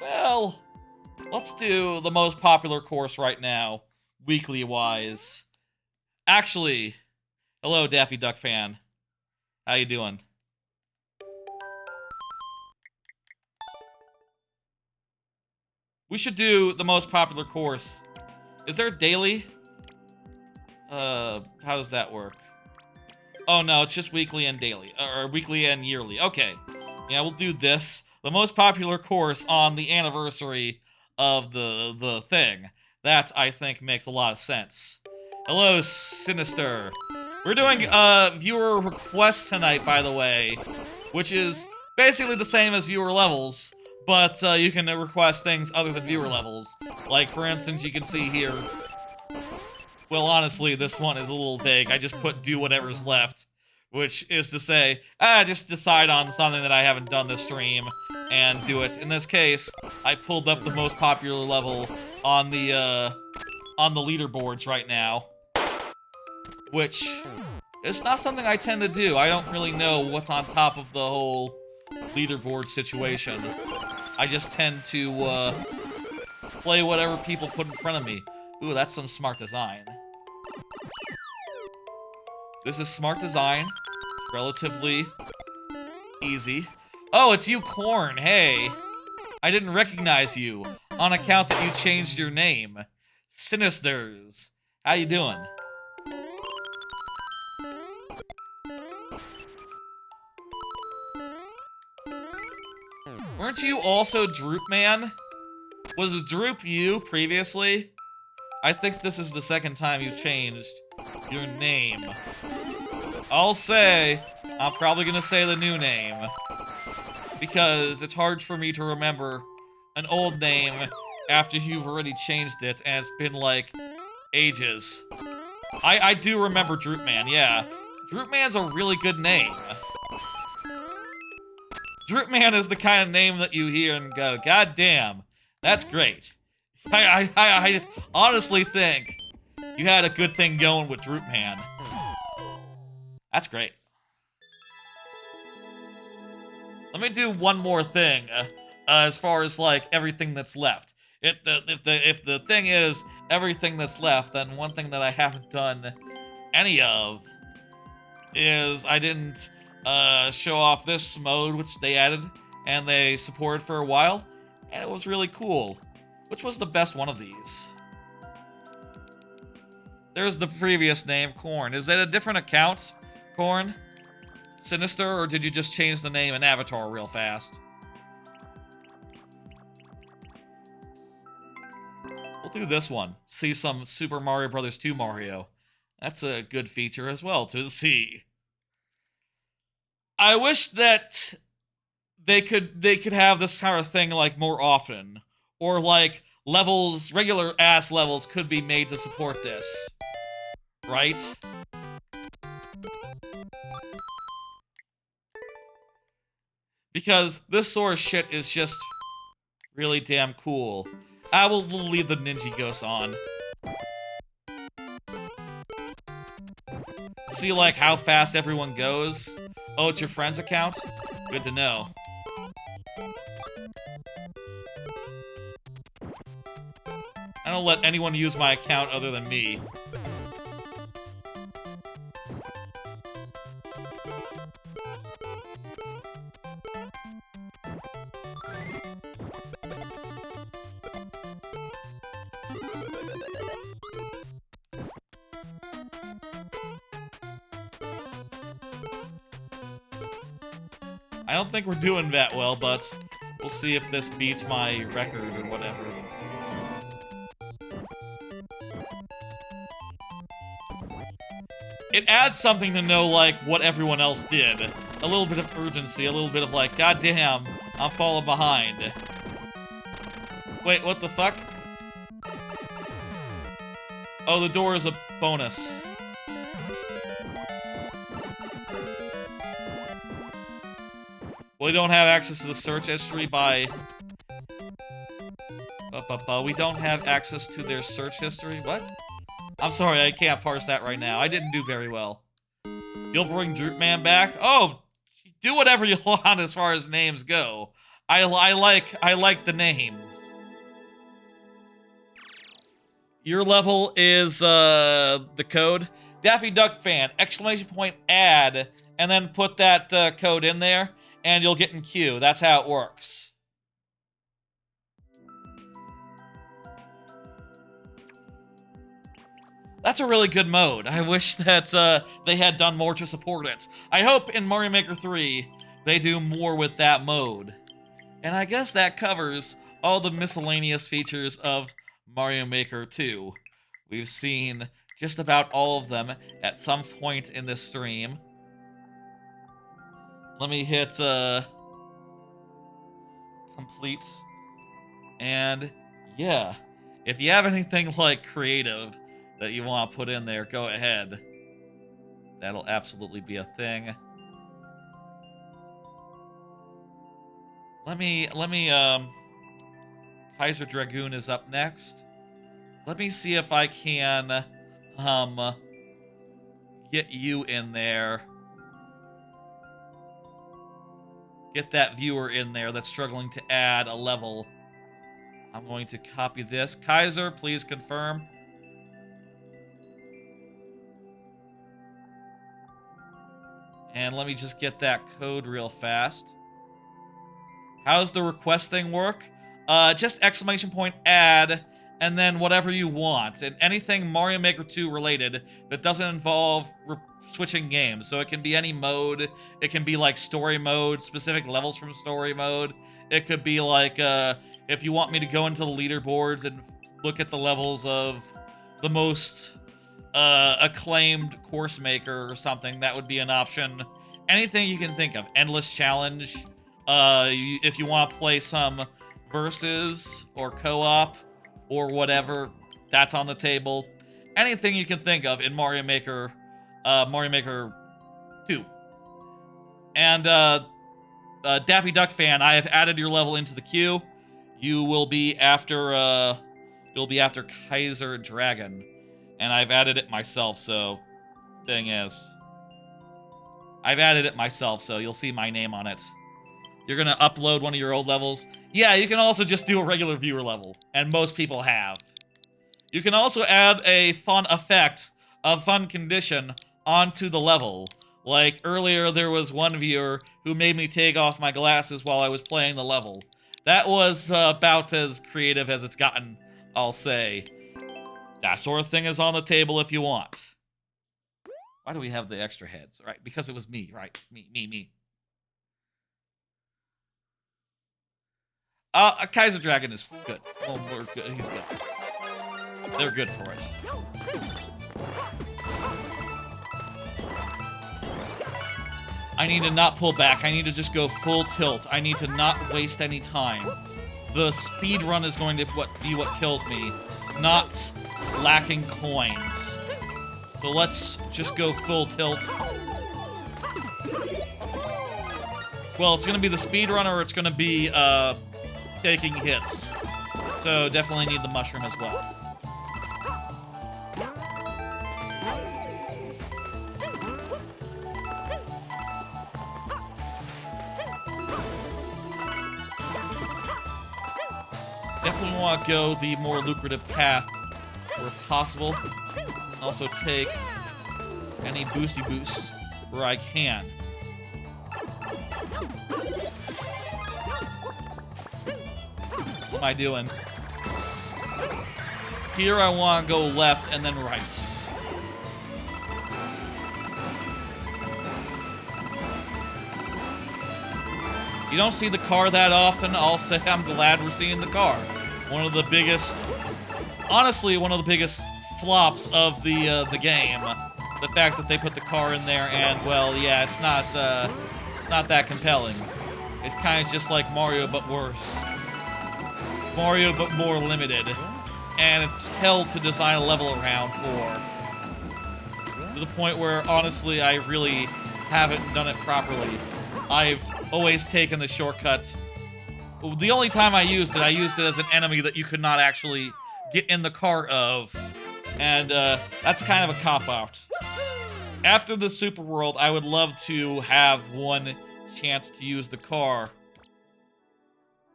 Well, let's do the most popular course right now, weekly-wise. Actually, hello, Daffy Duck fan. How you doing? We should do the most popular course. Is there a daily? How does that work? Oh no, it's just weekly and daily. Or weekly and yearly. Okay. Yeah, we'll do this. The most popular course on the anniversary of the thing. That, I think, makes a lot of sense. Hello, Sinister. We're doing viewer requests tonight, by the way, which is basically the same as viewer levels, but you can request things other than viewer levels. Like, for instance, you can see here. Well, honestly, this one is a little big. I just put do whatever's left, which is to say, just decide on something that I haven't done this stream and do it. In this case, I pulled up the most popular level on the leaderboards right now, which is not something I tend to do. I don't really know what's on top of the whole leaderboard situation. I just tend to play whatever people put in front of me. Ooh, that's some smart design. This is smart design. Relatively easy. Oh, it's you, Corn. Hey. I didn't recognize you on account that you changed your name. Sinisters. How you doing? Weren't you also Droop Man? Was Droop you previously? I think this is the second time you've changed your name. I'll say, I'm probably gonna say the new name, because it's hard for me to remember an old name after you've already changed it, and it's been like ages. I do remember Droop Man, yeah. Droop Man's a really good name. Droop Man is the kind of name that you hear and go, God damn, that's great. I honestly think you had a good thing going with Droop Man. That's great. Let me do one more thing, as far as like everything that's left. If the thing is everything that's left, then one thing that I haven't done any of is I didn't show off this mode, which they added and they supported for a while, and it was really cool. Which was the best one of these? There's the previous name, Corn. Is that a different account, Corn? Sinister, or did you just change the name and avatar real fast? We'll do this one. See some Super Mario Bros. 2 Mario. That's a good feature as well to see. I wish that they could have this kind of thing like more often, or like levels, regular ass levels could be made to support this, right? Because this sort of shit is just really damn cool. I will leave the Ninja Ghost on. See, like, how fast everyone goes? Oh, it's your friend's account? Good to know. I don't let anyone use my account other than me. I don't think we're doing that well, but we'll see if this beats my record or whatever. It adds something to know, like, what everyone else did. A little bit of urgency, a little bit of, like, goddamn, I'm falling behind. Wait, what the fuck? Oh, the door is a bonus. We don't have access to the search history by... We don't have access to their search history? What? I'm sorry, I can't parse that right now. I didn't do very well. You'll bring Droop Man back? Oh, do whatever you want as far as names go. I like the names. Your level is, the code. Daffy Duck Fan, ! Add, and then put that, code in there. And you'll get in queue. That's how it works. That's a really good mode. I wish that they had done more to support it. I hope in Mario Maker 3 they do more with that mode. And I guess that covers all the miscellaneous features of Mario Maker 2. We've seen just about all of them at some point in this stream. Let me hit, complete. And, yeah. If you have anything, like, creative that you want to put in there, go ahead. That'll absolutely be a thing. Let me, Kaiser Dragoon is up next. Let me see if I can, get you in there. Get that viewer in there that's struggling to add a level. I'm going to copy this. Kaiser, please confirm. And let me just get that code real fast. How's the request thing work? Just ! Add, and then whatever you want. And anything Mario Maker 2 related that doesn't involve switching games. So it can be any mode. It can be like story mode, specific levels from story mode. It could be like, if you want me to go into the leaderboards and look at the levels of the most acclaimed course maker or something, that would be an option. Anything you can think of. Endless challenge. If you want to play some versus or co-op or whatever, that's on the table. Anything you can think of in Mario Maker 2. And Daffy Duck Fan, I have added your level into the queue. You will be after Kaiser Dragon. And I've added it myself, so thing is, I've added it myself, so you'll see my name on it. You're gonna upload one of your old levels. Yeah, you can also just do a regular viewer level, and most people have. You can also add a fun effect, a fun condition onto the level. Like earlier, there was one viewer who made me take off my glasses while I was playing the level. That was about as creative as it's gotten, I'll say. That sort of thing is on the table if you want. Why do we have the extra heads? Right, because it was me, right? Me. Kaiser Dragon is good. Well, we're good. He's good. they're good for it. I need to not pull back. I need to just go full tilt. I need to not waste any time. The speed run is going to be what kills me, not lacking coins. So let's just go full tilt. Well, it's going to be the speed run or it's going to be taking hits. So definitely need the mushroom as well. Definitely want to go the more lucrative path where possible. Also take any boosty boosts where I can. What am I doing? Here I want to go left and then right. You don't see the car that often. I'll say I'm glad we're seeing the car. One of the biggest, honestly, one of the biggest flops of the game. The fact that they put the car in there and, well, yeah, it's not that compelling. It's kind of just like Mario, but worse. Mario, but more limited. And it's hell to design a level around for. To the point where, honestly, I really haven't done it properly. I've always taken the shortcuts. The only time I used it as an enemy that you could not actually get in the car of. And that's kind of a cop-out. After the Super World, I would love to have one chance to use the car.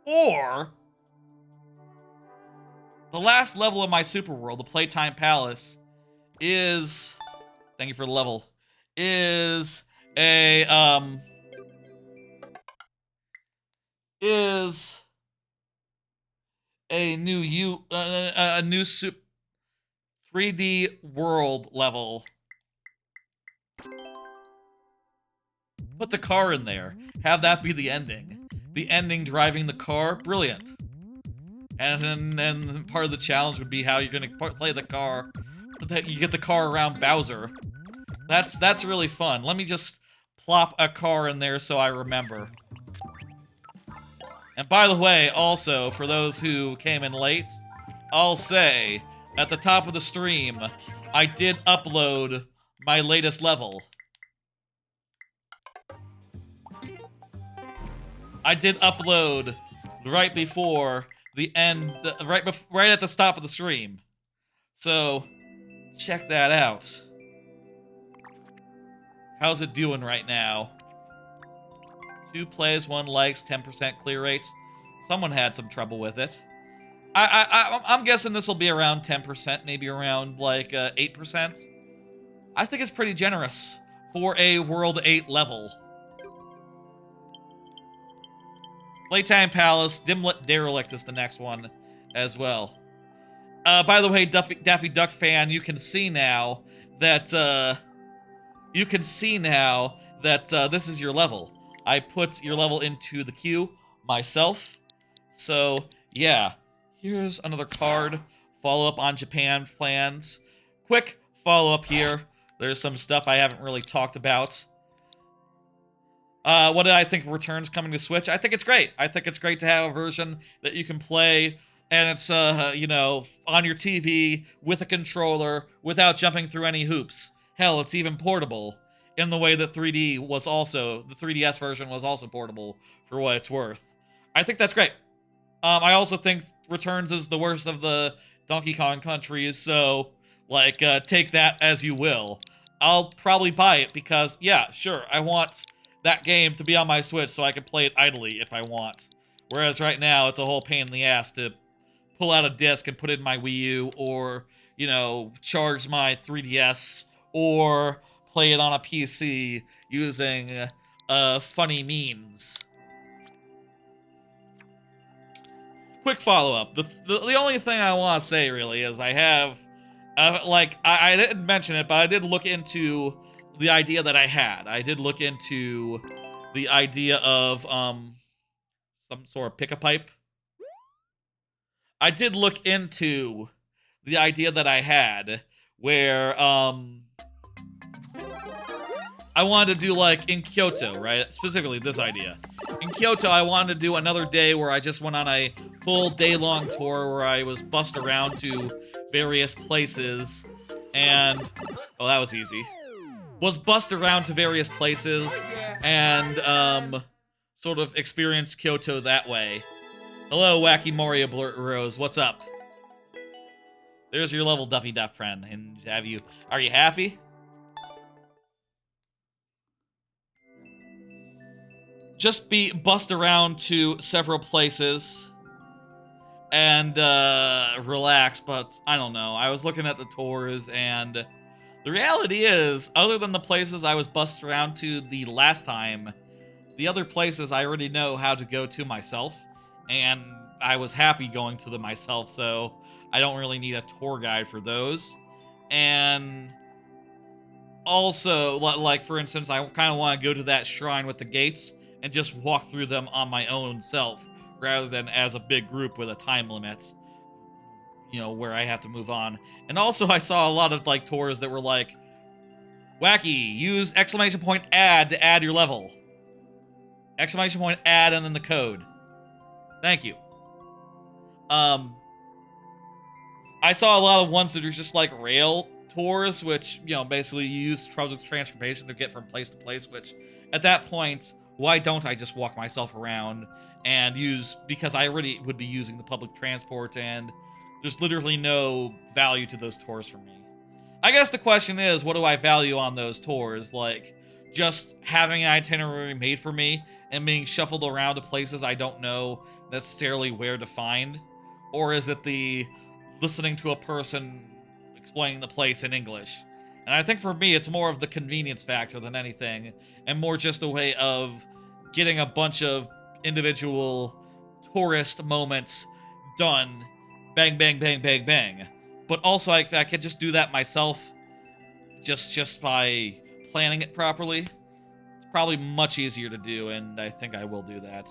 Or the last level of my Super World, the Playtime Palace, is... Thank you for the level. Is a, is a new 3D world level. Put the car in there. Have that be the ending. The ending driving the car, brilliant. And then part of the challenge would be how you're gonna play the car. That you get the car around Bowser. That's really fun. Let me just plop a car in there so I remember. And by the way, also, for those who came in late, I'll say, at the top of the stream, I did upload my latest level. I did upload right before the end, right at the stop of the stream. So, check that out. How's it doing right now? 2 plays, 1 likes, 10% clear rates. Someone had some trouble with it. I'm guessing this will be around 10%, maybe around like 8%. I think it's pretty generous for a World 8 level. Playtime Palace, Derelict is the next one as well. By the way, Daffy Duck fan, you can see now that this is your level. I put your level into the queue myself. So, yeah. Here's another card. Follow-up on Japan plans. Quick follow-up here. There's some stuff I haven't really talked about. What did I think of Return's coming to Switch? I think it's great. I think it's great to have a version that you can play, and it's, you know, on your TV with a controller without jumping through any hoops. Hell, it's even portable in the way that 3D was also, the 3DS version was also portable for what it's worth. I think that's great. I also think Returns is the worst of the Donkey Kong countries, so, like, take that as you will. I'll probably buy it because, yeah, sure, I want that game to be on my Switch so I can play it idly if I want. Whereas right now, it's a whole pain in the ass to pull out a disc and put it in my Wii U, or, you know, charge my 3DS, or play it on a PC using funny means. Quick follow-up. The only thing I want to say, really, is I have... I didn't mention it, but I did look into the idea that I had. I did look into the idea of, some sort of pick-a-pipe. I did look into the idea that I had where I wanted to do, like, in Kyoto, right? Specifically this idea. In Kyoto, I wanted to do another day where I just went on a full day-long tour where I was bussed around to various places and... Oh, that was easy. Was bussed around to various places and, sort of experienced Kyoto that way. Hello, Wacky Mario Rose. What's up? There's your level Duffy Duck friend. And are you happy? Just be bussed around to several places and relax, but I don't know. I was looking at the tours, and the reality is, other than the places I was bussed around to the last time, the other places I already know how to go to myself, and I was happy going to them myself, so I don't really need a tour guide for those. And also, like, for instance, I kind of want to go to that shrine with the gates and just walk through them on my own self, rather than as a big group with a time limit, you know, where I have to move on. And also, I saw a lot of, like, tours that were like, Wacky, use exclamation point add to add your level. Exclamation point add and then the code. Thank you. I saw a lot of ones that are just like rail tours, which, you know, basically you use public transportation to get from place to place, which at that point, why don't I just walk myself around and because I already would be using the public transport, and there's literally no value to those tours for me. I guess the question is, what do I value on those tours? Like, just having an itinerary made for me and being shuffled around to places I don't know necessarily where to find? Or is it the listening to a person explaining the place in English? And I think for me, it's more of the convenience factor than anything, and more just a way of getting a bunch of individual tourist moments done. Bang, bang, bang, bang, bang. But also, I could just do that myself, just by planning it properly. It's probably much easier to do, and I think I will do that.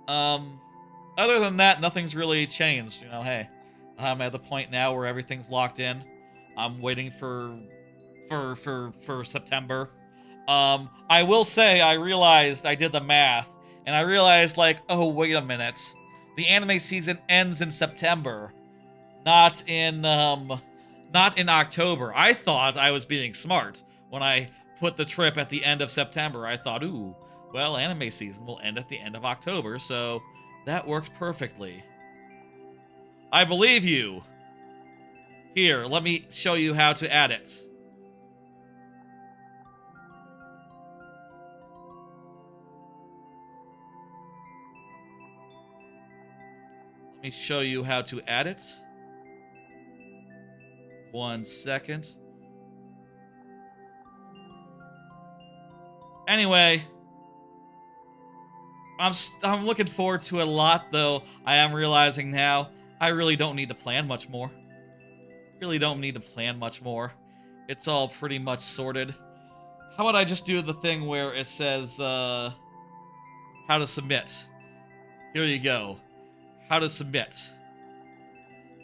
Other than that, nothing's really changed. You know, hey, I'm at the point now where everything's locked in. I'm waiting for September. I will say I realized I did the math, and I realized, like, oh, wait a minute. The anime season ends in September, not in October. I thought I was being smart when I put the trip at the end of September. I thought, ooh, well, anime season will end at the end of October, so that worked perfectly. I believe you. Here, let me show you how to add it. Let me show you how to add it. 1 second. Anyway, I'm looking forward to it a lot, though I am realizing now I really don't need to plan much more. Really don't need to plan much more. It's all pretty much sorted. How about I just do the thing where it says, how to submit. Here you go. How to submit.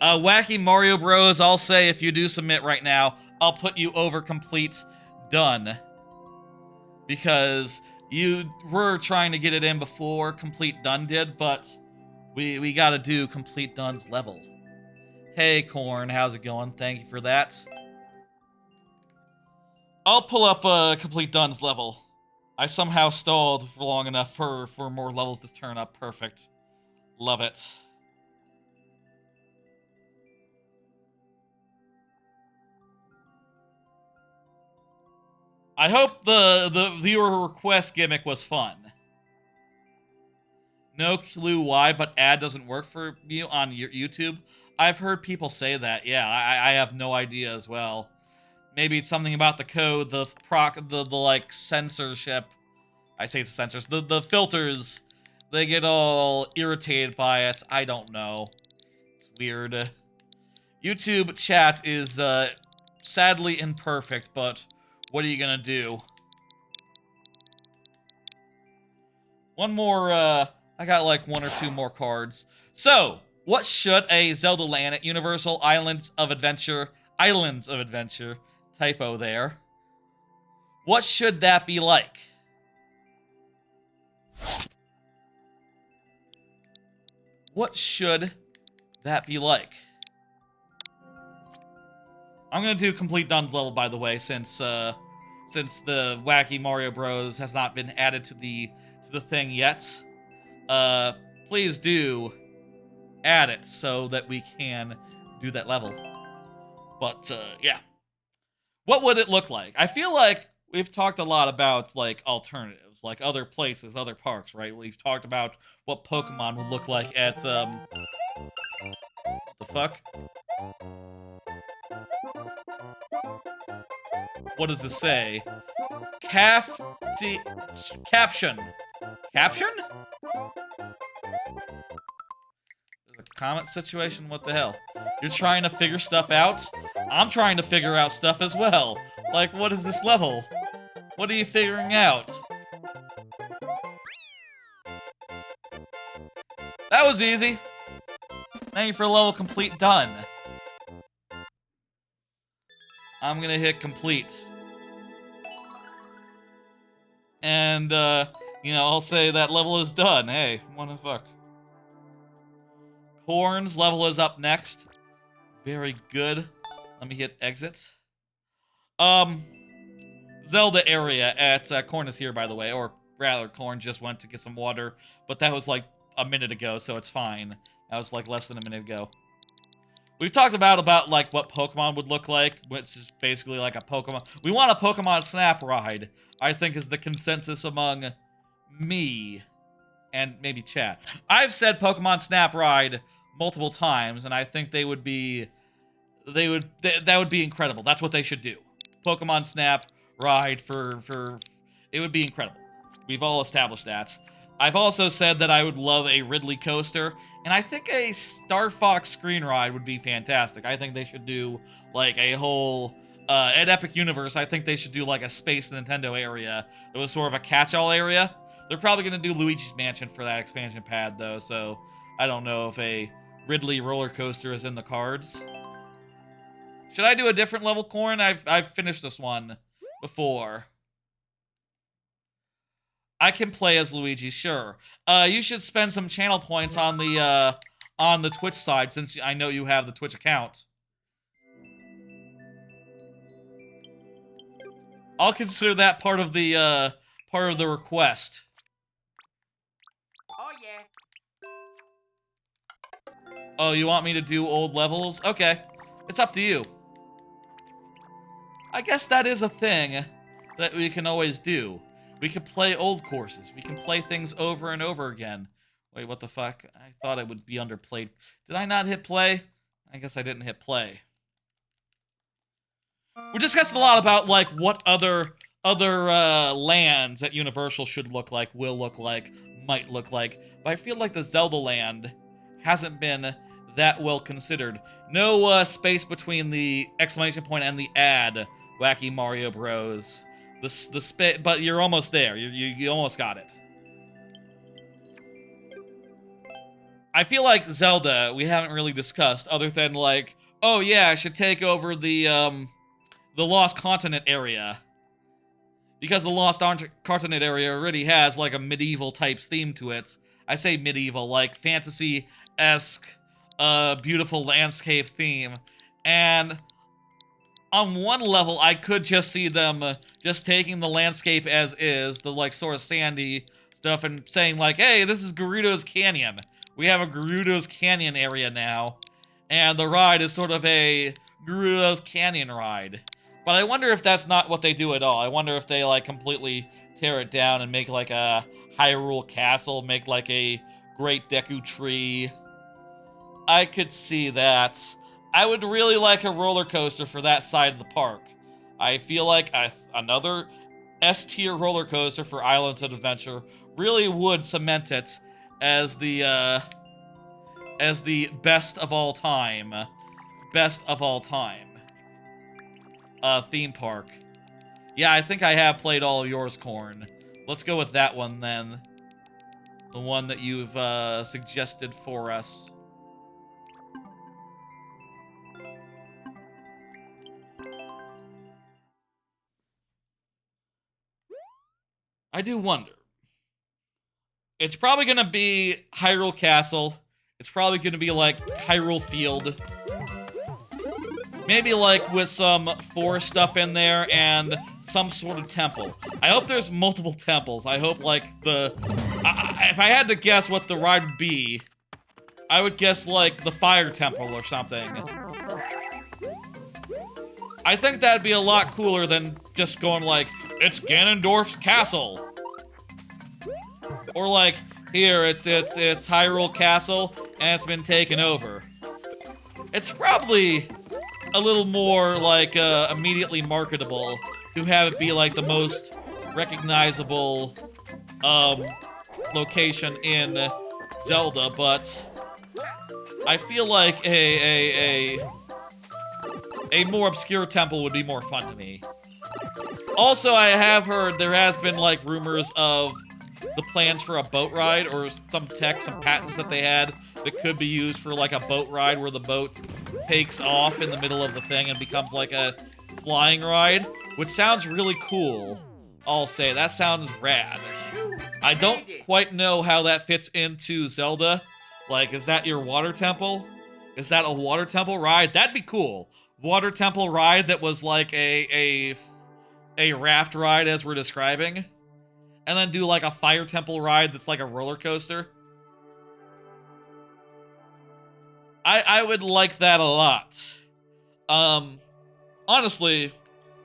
Wacky Mario Bros, I'll say if you do submit right now, I'll put you over complete done. Because you were trying to get it in before complete done did, but we gotta do complete done's level. Hey, Corn, how's it going? Thank you for that. I'll pull up complete done's level. I somehow stalled for long enough for more levels to turn up. Perfect. Love it. I hope the viewer request gimmick was fun. No clue why, but ad doesn't work for you on your YouTube. I've heard people say that. Yeah, I have no idea as well. Maybe it's something about the code, the like censorship. I say the censors, the filters. They get all irritated by it. I don't know. It's weird. YouTube chat is sadly imperfect, but what are you gonna do? One more, I got like 1 or 2 more cards. So, What should a Zelda land at Universal Islands of Adventure, typo there. What should that be like? What should that be like? I'm gonna do complete done level, by the way, since the Wacky Mario Bros has not been added to the thing yet. Please do add it so that we can do that level. But yeah, what would it look like? I feel like we've talked a lot about like alternatives, like other places, other parks, right? We've talked about what Pokemon would look like at the fuck. What does this say? Caption. Caption? There's a comment situation? What the hell? You're trying to figure stuff out? I'm trying to figure out stuff as well. Like, what is this level? What are you figuring out? That was easy. Thank you for level complete done. I'm gonna hit complete. And, you know, I'll say that level is done. Hey, what the fuck? Corn's level is up next. Very good. Let me hit exit. Zelda area at Corn is here, by the way. Or rather, Corn just went to get some water. But that was like a minute ago, so it's fine. That was like less than a minute ago. We've talked about like what Pokemon would look like, which is basically like a Pokemon. We want a Pokemon Snap ride, I think is the consensus among me and maybe chat. I've said Pokemon Snap ride multiple times, and I think that would be incredible. That's what they should do. Pokemon Snap ride for it would be incredible. We've all established that. I've also said that I would love a Ridley coaster, and I think a Star Fox screen ride would be fantastic. I think they should do like a whole at Epic Universe. I think they should do like a Space Nintendo area that was sort of a catch-all area. They're probably gonna do Luigi's Mansion for that expansion pad though, so I don't know if a Ridley roller coaster is in the cards. Should I do a different level, Corn? I've finished this one before. I can play as Luigi, sure. You should spend some channel points on the Twitch side, since I know you have the Twitch account. I'll consider that part of the request. Oh yeah. Oh, you want me to do old levels? Okay, it's up to you. I guess that is a thing that we can always do. We can play old courses. We can play things over and over again. Wait, what the fuck? I thought it would be underplayed. Did I not hit play? I guess I didn't hit play. We discussed a lot about, like, what other lands at Universal should look like, will look like, might look like. But I feel like the Zelda land hasn't been that well considered. No space between the exclamation point and the add, Wacky Mario Bros. But you're almost there. You almost got it. I feel like Zelda, we haven't really discussed, other than like, oh yeah, I should take over the Lost Continent area. Because the Lost Continent area already has like a medieval types theme to it. I say medieval, like fantasy-esque, beautiful landscape theme. And on one level, I could just see them just taking the landscape as is, the like sort of sandy stuff, and saying like, hey, this is Gerudo's Canyon. We have a Gerudo's Canyon area now. And the ride is sort of a Gerudo's Canyon ride. But I wonder if that's not what they do at all. I wonder if they like completely tear it down and make like a Hyrule Castle, make like a Great Deku Tree. I could see that. I would really like a roller coaster for that side of the park. I feel like another S-tier roller coaster for Islands of Adventure really would cement it as the best of all time. Best of all time. Theme park. Yeah, I think I have played all of yours, Corn. Let's go with that one then. The one that you've suggested for us. I do wonder. It's probably going to be Hyrule Castle. It's probably going to be like Hyrule Field. Maybe like with some forest stuff in there and some sort of temple. I hope there's multiple temples. I hope like if I had to guess what the ride would be, I would guess like the Fire Temple or something. I think that'd be a lot cooler than just going like, it's Ganondorf's castle. Or like, here, it's Hyrule Castle, and it's been taken over. It's probably a little more like immediately marketable to have it be like the most recognizable location in Zelda, but I feel like a more obscure temple would be more fun to me. Also, I have heard there has been like rumors of the plans for a boat ride or some patents that they had that could be used for like a boat ride where the boat takes off in the middle of the thing and becomes like a flying ride, which sounds really cool. I'll say, that sounds rad. I don't quite know how that fits into Zelda. Like, is that your water temple? Is that a water temple ride? That'd be cool. Water temple ride that was like a raft ride as we're describing. And then do like a fire temple ride that's like a roller coaster. I would like that a lot. Honestly,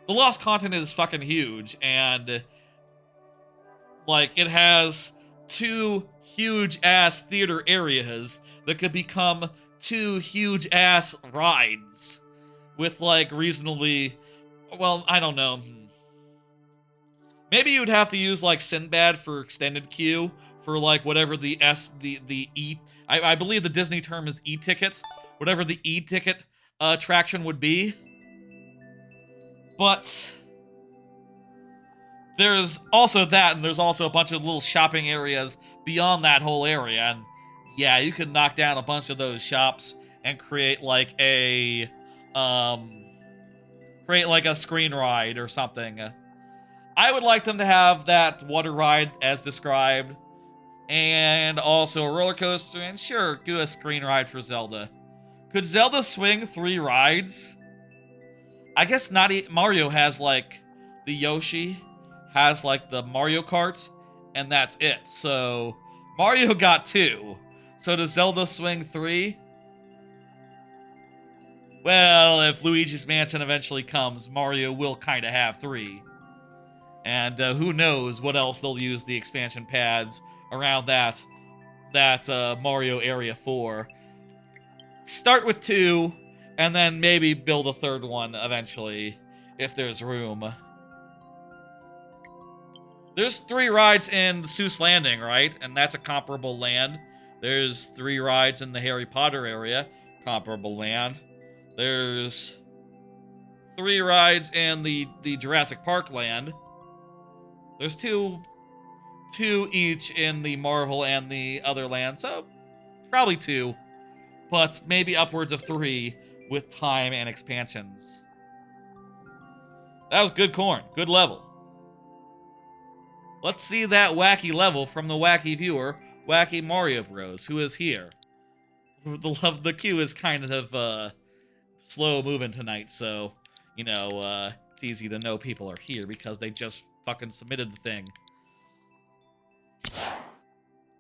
the lost continent is fucking huge, and like it has 2 huge-ass theater areas that could become 2 huge-ass rides with like reasonably, well, I don't know. Maybe you'd have to use like Sinbad for extended queue for like whatever the E. I believe the Disney term is e-tickets. Whatever the e-ticket attraction would be. But there's also that, and there's also a bunch of little shopping areas beyond that whole area. And yeah, you could knock down a bunch of those shops and create like a screen ride or something. I would like them to have that water ride as described, and also a roller coaster, and sure, do a screen ride for Zelda. Could Zelda swing 3 rides? I guess not. Mario has like the Yoshi, has like the Mario Kart, and that's it. So Mario got 2. So does Zelda swing 3? Well, if Luigi's Mansion eventually comes, Mario will kind of have 3. And who knows what else they'll use the expansion pads around that Mario area for. Start with 2, and then maybe build a 3rd one eventually, if there's room. There's 3 rides in Seuss Landing, right? And that's a comparable land. There's 3 rides in the Harry Potter area, comparable land. There's 3 rides in the Jurassic Park land. There's two each in the Marvel and the other land, so probably 2, but maybe upwards of 3 with time and expansions. That was good corn, good level. Let's see that wacky level from the wacky viewer, Wacky Mario Bros, who is here. The queue is kind of slow moving tonight, so you know it's easy to know people are here because they just fucking submitted the thing.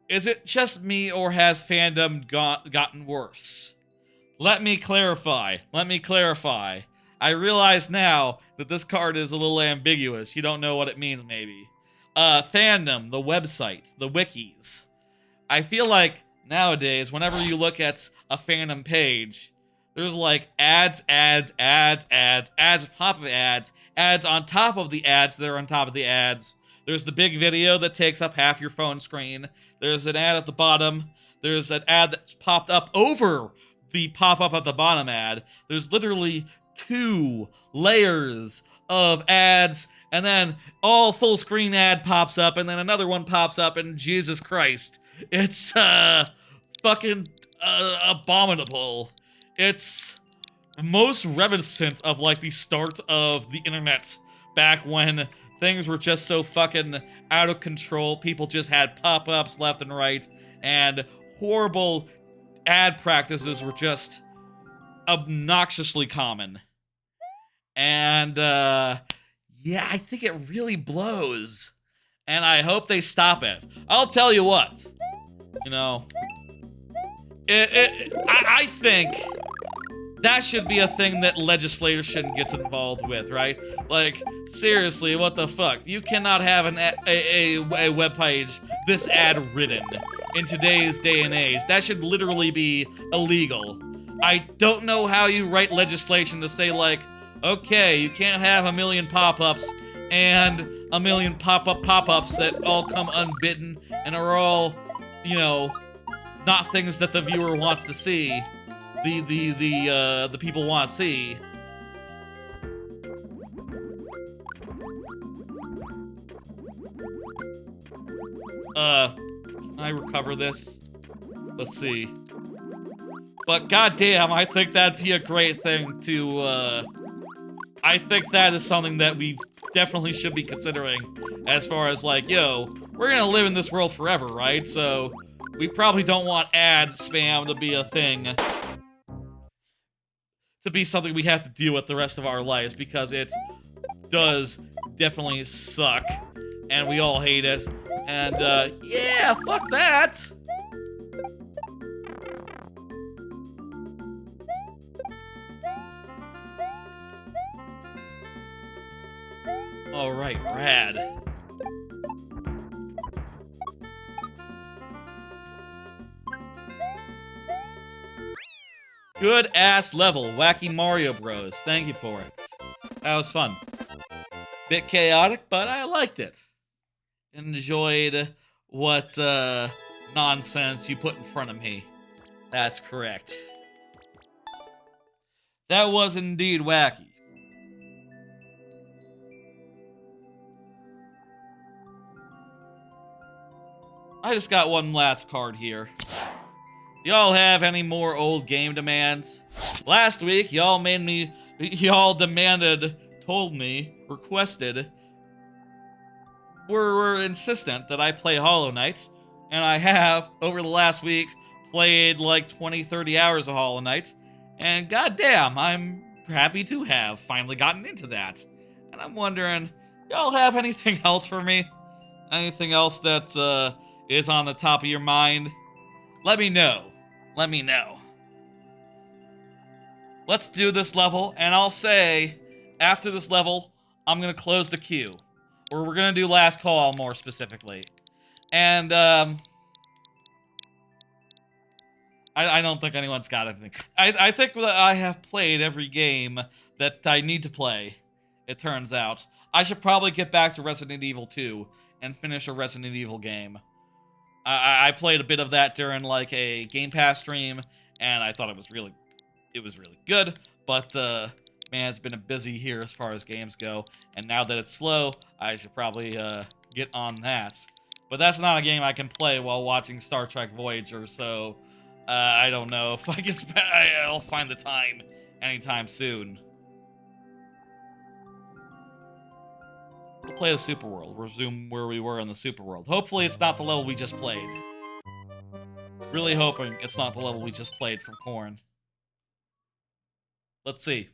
Is it just me, or has fandom gotten worse? Let me clarify. I realize now that this card is a little ambiguous. You don't know what it means, maybe. Fandom, the website, the wikis. I feel like nowadays, whenever you look at a fandom page, there's like ads on top of ads on top of the ads that are on top of the ads. There's the big video that takes up half your phone screen. There's an ad at the bottom. There's an ad that's popped up over the pop-up at the bottom ad. There's literally 2 layers of ads, and then all full screen ad pops up, and then another one pops up, and Jesus Christ. It's fucking abominable. It's most reminiscent of like the start of the internet back when things were just so fucking out of control. People just had pop-ups left and right, and horrible ad practices were just obnoxiously common. And, yeah, I think it really blows. And I hope they stop it. I'll tell you what. You know, I think that should be a thing that legislation gets involved with, right? Like, seriously, what the fuck? You cannot have a web page this ad-ridden in today's day and age. That should literally be illegal. I don't know how you write legislation to say, like, okay, you can't have a million pop-ups and a million pop-ups that all come unbidden and are all, you know, not things that the viewer wants to see. The people want to see. Can I recover this? Let's see. But goddamn, I think that'd be a great thing to, I think that is something that we definitely should be considering as far as like, yo, we're gonna live in this world forever, right? So we probably don't want ad spam to be a thing. To be something we have to deal with the rest of our lives, because it does definitely suck. And we all hate it. And, yeah, fuck that! Alright, rad. Good ass level, Wacky Mario Bros. Thank you for it. That was fun. Bit chaotic, but I liked it. Enjoyed what nonsense you put in front of me. That's correct. That was indeed wacky. I just got one last card here. Y'all have any more old game demands? Last week, y'all demanded, told me, requested, were insistent that I play Hollow Knight, and I have, over the last week, played like 20-30 hours of Hollow Knight, and goddamn, I'm happy to have finally gotten into that. And I'm wondering, y'all have anything else for me? Anything else that is on the top of your mind? Let me know. Let me know. Let's do this level, and I'll say, after this level, I'm gonna close the queue. Or we're gonna do last call more specifically. And, I don't think anyone's got anything. I think that I have played every game that I need to play, it turns out. I should probably get back to Resident Evil 2 and finish a Resident Evil game. I played a bit of that during like a Game Pass stream, and I thought it was really good. But man, it's been a busy year as far as games go, and now that it's slow, I should probably get on that. But that's not a game I can play while watching Star Trek Voyager, so I don't know if I'll find the time anytime soon. We'll play the Super World. Resume where we were in the Super World. Hopefully it's not the level we just played. Really hoping it's not the level we just played from Corn. Let's see.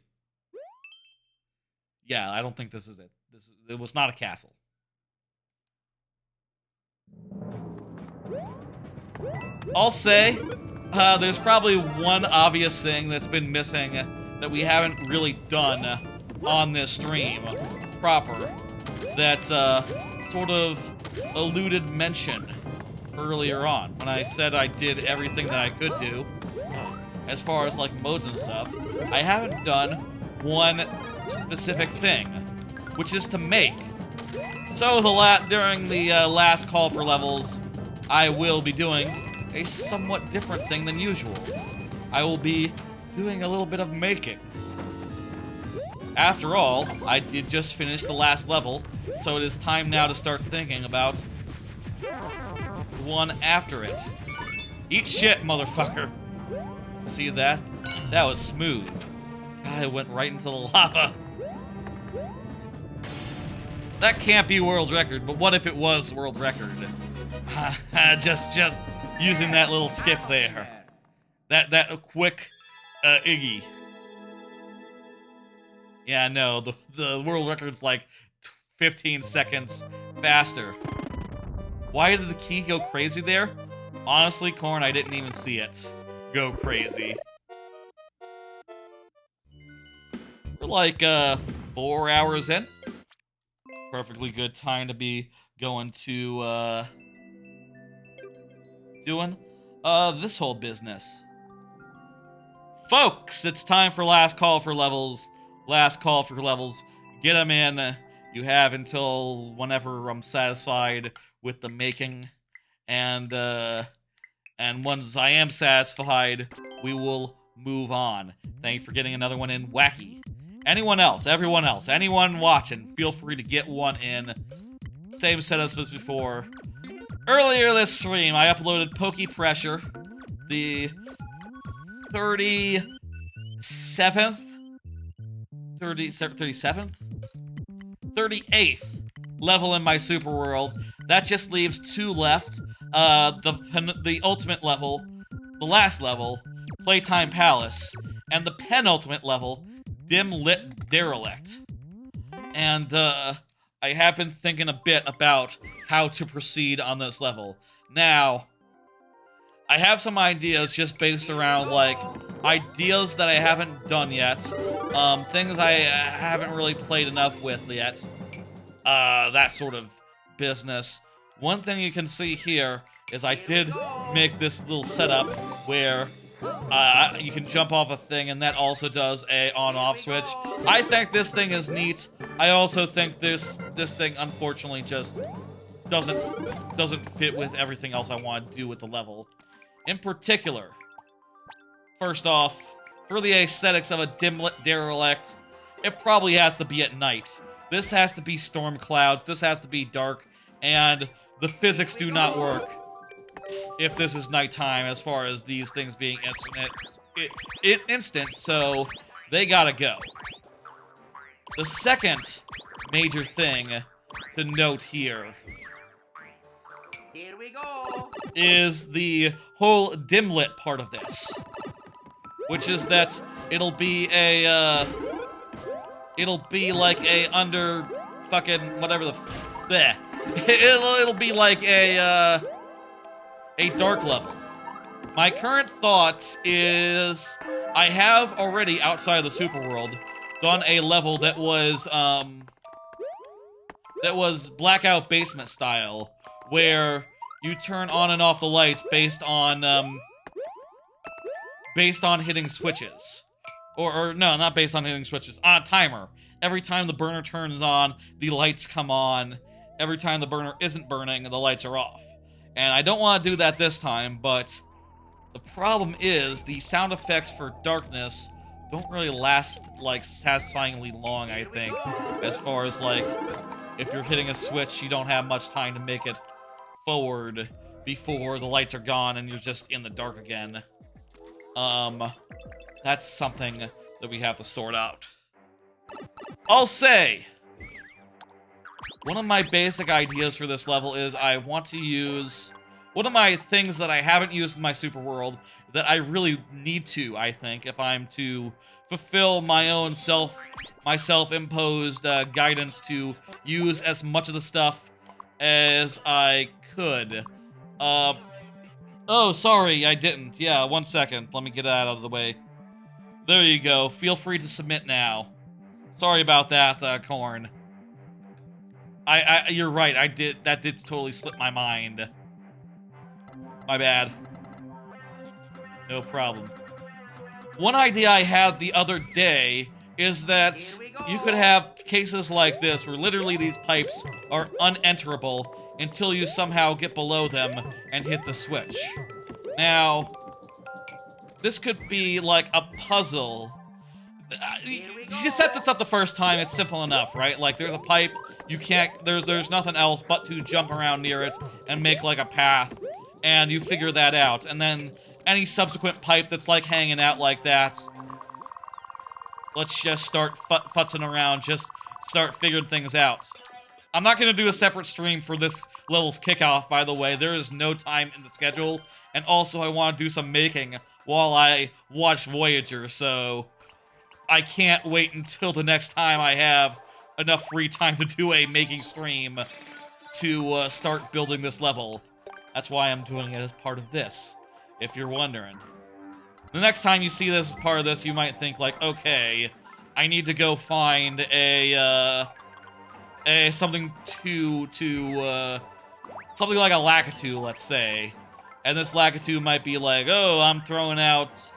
Yeah, I don't think this is it. It was not a castle. I'll say, there's probably one obvious thing that's been missing that we haven't really done on this stream proper. That sort of eluded mention earlier on when I said I did everything that I could do as far as like modes and stuff. I haven't done one specific thing, which is to make. So during the last call for levels, I will be doing a somewhat different thing than usual. I will be doing a little bit of making. After all, I did just finish the last level, so it is time now to start thinking about the one after it. Eat shit, motherfucker. See that? That was smooth. God, it went right into the lava. That can't be world record, but what if it was world record? just using that little skip there. That quick Iggy. Yeah, no, the world record's like 15 seconds faster. Why did the key go crazy there? Honestly, Corn, I didn't even see it go crazy. We're like 4 hours in. Perfectly good time to be going to doing this whole business. Folks, it's time for last call for levels. Last call for levels. Get them in. You have until whenever I'm satisfied with the making, and once I am satisfied, we will move on. Thank you for getting another one in. Wacky. Anyone else, everyone else, anyone watching, feel free to get one in. Same setup as before. Earlier this stream, I uploaded Pokey Pressure, the 37th? 38th level in my super world. That just leaves 2 left. The ultimate level, the last level, Playtime Palace, and the penultimate level, Dim Lit Derelict. And I have been thinking a bit about how to proceed on this level. Now, I have some ideas just based around, like, ideas that I haven't done yet, things I haven't really played enough with yet, that sort of business. One thing you can see here is I did make this little setup where you can jump off a thing, and that also does a on-off switch. I think this thing is neat. I also think this thing, unfortunately, just doesn't fit with everything else I want to do with the level. In particular, first off, for the aesthetics of a dim-lit derelict, it probably has to be at night. This has to be storm clouds, this has to be dark, and the physics do not work if this is nighttime as far as these things being instant, so they gotta go. The second major thing to note here we go. Is the whole dim lit part of this, which is that it'll be like a under fucking whatever the bleh. It'll be like a dark level. My current thought is I have already outside of the super world done a level that was blackout basement style, where you turn on and off the lights based on hitting switches. Or no, not based on hitting switches, on a timer. Every time the burner turns on, the lights come on. Every time the burner isn't burning, the lights are off. And I don't want to do that this time, but the problem is the sound effects for darkness don't really last, like, satisfyingly long, I think. As far as, like, if you're hitting a switch, you don't have much time to make it forward before the lights are gone and you're just in the dark again. That's something that we have to sort out. I'll say, one of my basic ideas for this level is I want to use one of my things that I haven't used in my super world that I really need to, I think, if I'm to fulfill my own self-imposed guidance to use as much of the stuff as I could. Oh, sorry, I didn't. Yeah, 1 second. Let me get that out of the way. There you go. Feel free to submit now. Sorry about that, Corn. You're right. That did totally slip my mind. My bad. No problem. One idea I had the other day is that you could have cases like this where literally these pipes are unenterable until you somehow get below them and hit the switch. Now, this could be like a puzzle. You set this up the first time, it's simple enough, right? Like, there's a pipe, you can't, there's nothing else but to jump around near it and make like a path, and you figure that out. And then any subsequent pipe that's like hanging out like that, let's just start futzing around, just start figuring things out. I'm not going to do a separate stream for this level's kickoff, by the way. There is no time in the schedule. And also, I want to do some making while I watch Voyager, so I can't wait until the next time I have enough free time to do a making stream to start building this level. That's why I'm doing it as part of this, if you're wondering. The next time you see this as part of this, you might think like, okay, I need to go find something something like a Lakitu, let's say. And this Lakitu might be like, oh, I'm throwing out...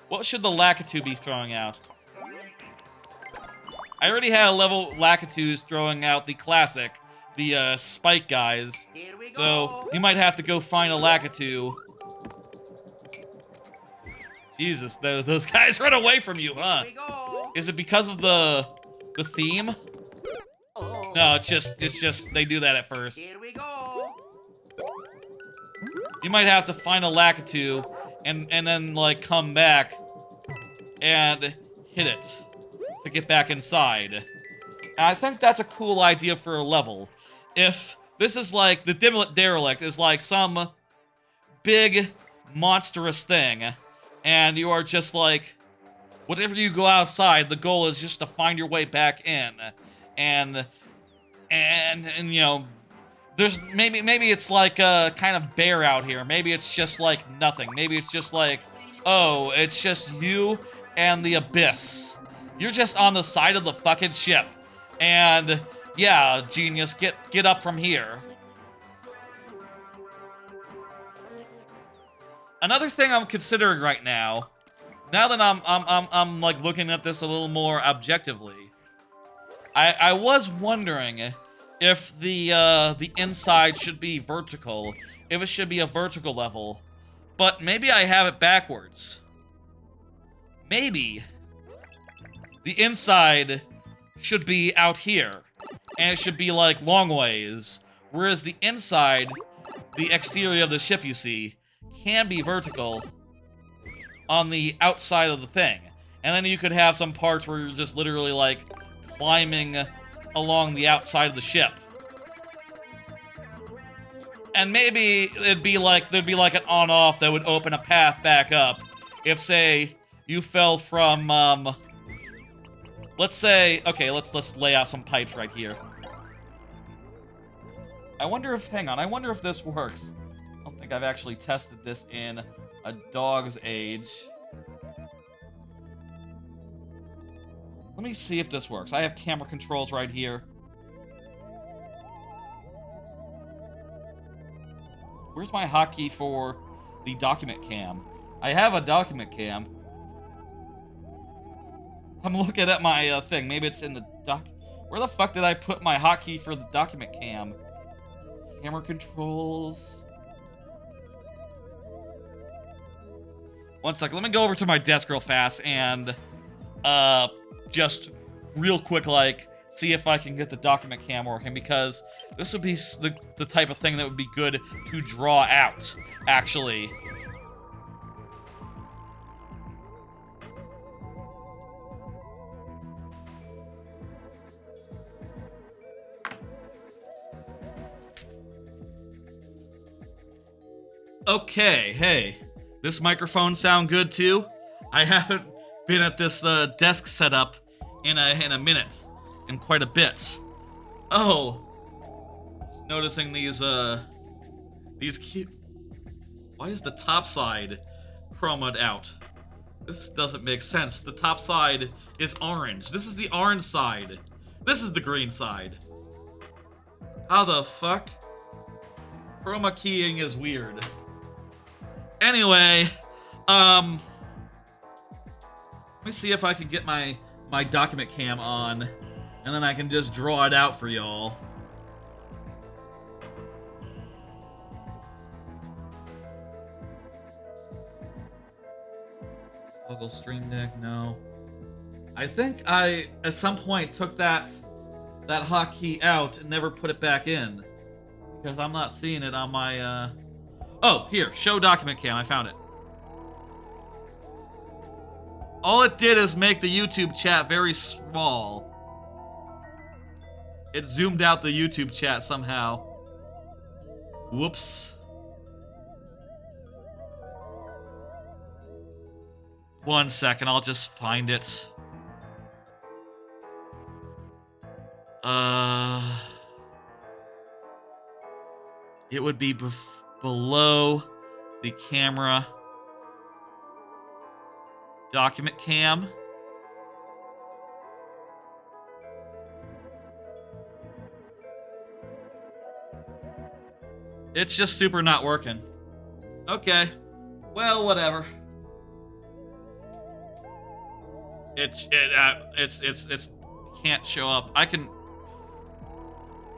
What should the Lakitu be throwing out? I already had a level Lakitu's throwing out the classic, the spike guys. So you might have to go find a Lakitu. Jesus, those guys run away from you, huh? Is it because of the theme? No, it's just they do that at first. You might have to find a Lakitu and then like come back and hit it to get back inside. And I think that's a cool idea for a level. If this is like the Derelict is like some big monstrous thing, and you are just like, whatever you go outside, the goal is just to find your way back in, and you know, there's maybe it's like a kind of bear out here. Maybe it's just like nothing. Maybe it's just like, oh, it's just you and the abyss. You're just on the side of the fucking ship, and yeah, genius, get up from here. Another thing I'm considering right now that I'm like looking at this a little more objectively, I was wondering if the inside should be vertical, if it should be a vertical level, but maybe I have it backwards. Maybe the inside should be out here, and it should be like long ways, whereas the inside, the exterior of the ship you see, can be vertical on the outside of the thing. And then you could have some parts where you're just literally like climbing along the outside of the ship. And maybe there'd be like an on-off that would open a path back up. If, say, you fell from, let's say, okay, let's lay out some pipes right here. I wonder if this works. I don't think I've actually tested this in a dog's age. Let me see if this works. I have camera controls right here. Where's my hotkey for the document cam? I have a document cam. I'm looking at my thing. Maybe it's in the doc... Where the fuck did I put my hotkey for the document cam? Camera controls... One second, let me go over to my desk real fast and just real quick, like, see if I can get the document cam working, because this would be the type of thing that would be good to draw out, actually. Okay, hey. This microphone sound good too? I haven't been at this desk setup in a minute, in quite a bit. Oh, just noticing these cute. Why is the top side chromed out? This doesn't make sense. The top side is orange. This is the orange side. This is the green side. How the fuck? Chroma keying is weird. Anyway, let me see if I can get my document cam on, and then I can just draw it out for y'all. Toggle stream deck, no. I think I, at some point, took that hotkey out and never put it back in, because I'm not seeing it on my, Oh, here, show document cam, I found it. All it did is make the YouTube chat very small. It zoomed out the YouTube chat somehow. Whoops. 1 second, I'll just find it. It would be below the camera document cam. It's just super not working. Okay. Well, whatever. It's can't show up. I can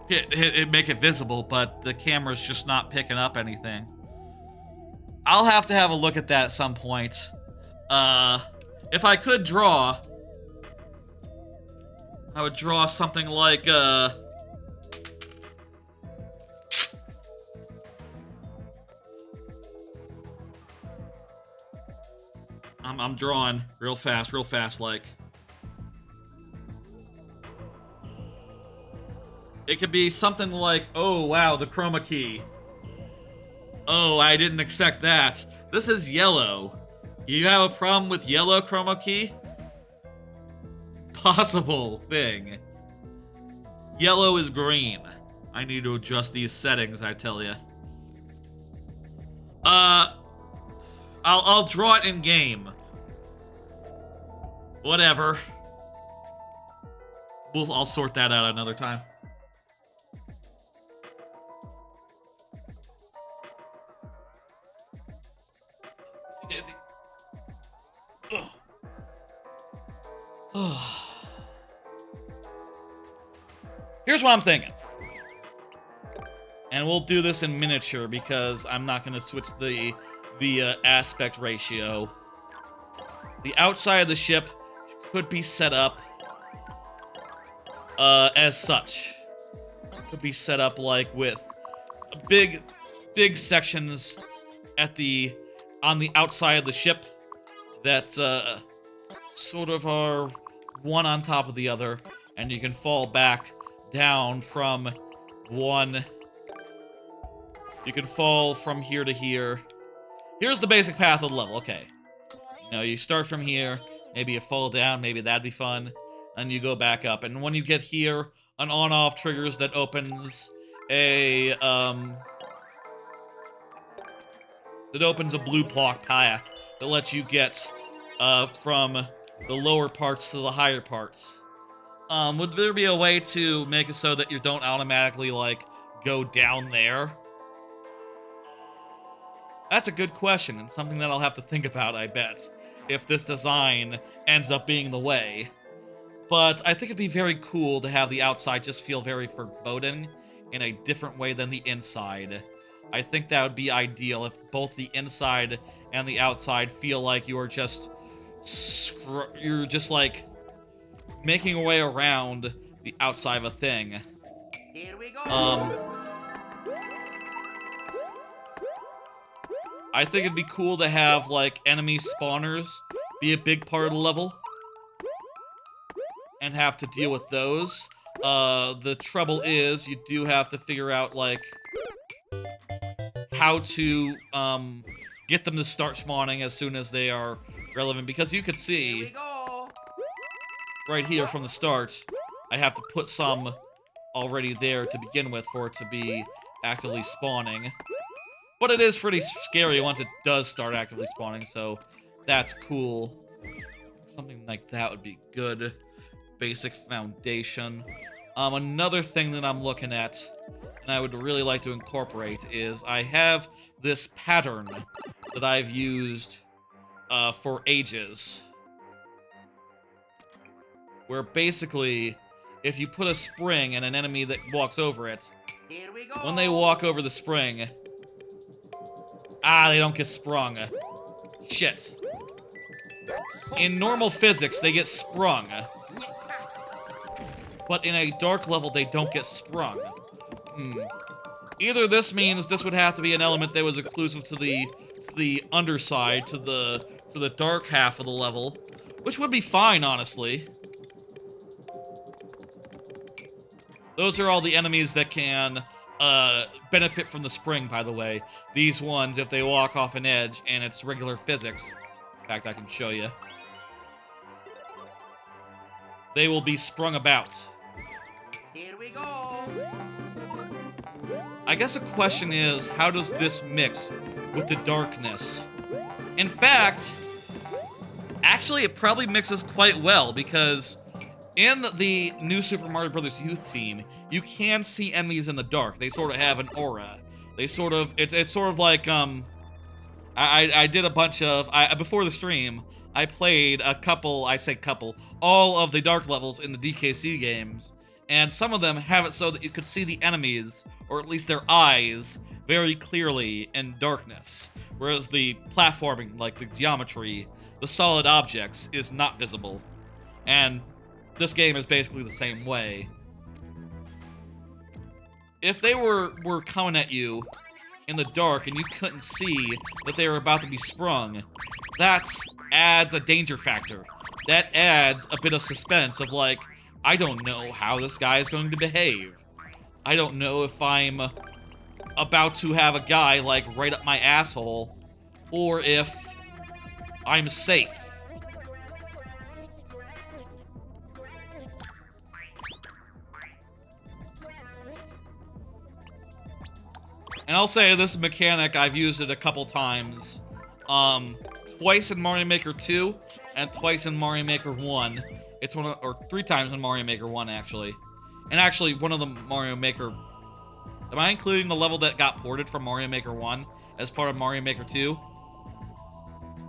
make it visible, but the camera's just not picking up anything. I'll have to have a look at that at some point. If I could draw, I would draw something like I'm drawing real fast like. It could be something like, oh wow, the chroma key. Oh, I didn't expect that. This is yellow. You have a problem with yellow chroma key? Possible thing. Yellow is green. I need to adjust these settings, I tell you. I'll draw it in game. Whatever. I'll sort that out another time. Daisy. Here's what I'm thinking. And we'll do this in miniature because I'm not going to switch the aspect ratio. The outside of the ship could be set up as such. Could be set up like with big sections on the outside of the ship that sort of are one on top of the other, and you can fall back down from one. You can fall from here to here. Here's the basic path of the level. Okay. You know, you start from here, maybe you fall down, maybe that'd be fun, and you go back up. And when you get here, an on-off triggers that opens a blue block path that lets you get from the lower parts to the higher parts. Would there be a way to make it so that you don't automatically, like, go down there? That's a good question, and something that I'll have to think about, I bet, if this design ends up being the way. But I think it'd be very cool to have the outside just feel very foreboding in a different way than the inside. I think that would be ideal if both the inside and the outside feel like you are just like making a way around the outside of a thing. Here we go. I think it'd be cool to have like enemy spawners be a big part of the level and have to deal with those. The trouble is you do have to figure out like how to get them to start spawning as soon as they are relevant, because you could see right here from the start, I have to put some already there to begin with for it to be actively spawning. But it is pretty scary once it does start actively spawning, so that's cool. Something like that would be good. Basic foundation. Another thing that I'm looking at, and I would really like to incorporate, is I have this pattern that I've used for ages. Where basically, if you put a spring and an enemy that walks over it, when they walk over the spring, they don't get sprung. Shit. In normal physics, they get sprung. But in a dark level, they don't get sprung. Either this means this would have to be an element that was exclusive to the underside, to the dark half of the level, which would be fine, honestly. Those are all the enemies that can benefit from the spring, by the way. These ones, if they walk off an edge and it's regular physics, in fact, I can show you, they will be sprung about. Here we go. I guess a question is, how does this mix with the darkness? In fact, actually, it probably mixes quite well, because in the new Super Mario Bros. Youth team, you can see enemies in the dark. They sort of have an aura. They sort of, it's sort of like, I did a bunch of, before the stream, I played a couple, all of the dark levels in the DKC games, and some of them have it so that you could see the enemies, or at least their eyes, very clearly in darkness, whereas the platforming, like the geometry, the solid objects, is not visible. And this game is basically the same way. If they were coming at you in the dark and you couldn't see that they were about to be sprung, that adds a danger factor. That adds a bit of suspense of like, I don't know how this guy is going to behave. I don't know if I'm about to have a guy like right up my asshole, or if I'm safe. And I'll say this mechanic, I've used it a couple times. Twice in Mario Maker 2 and twice in Mario Maker 1. It's one of, or 3 times in Mario Maker 1 actually. And actually one of the Mario Maker, am I including the level that got ported from Mario Maker 1 as part of Mario Maker 2?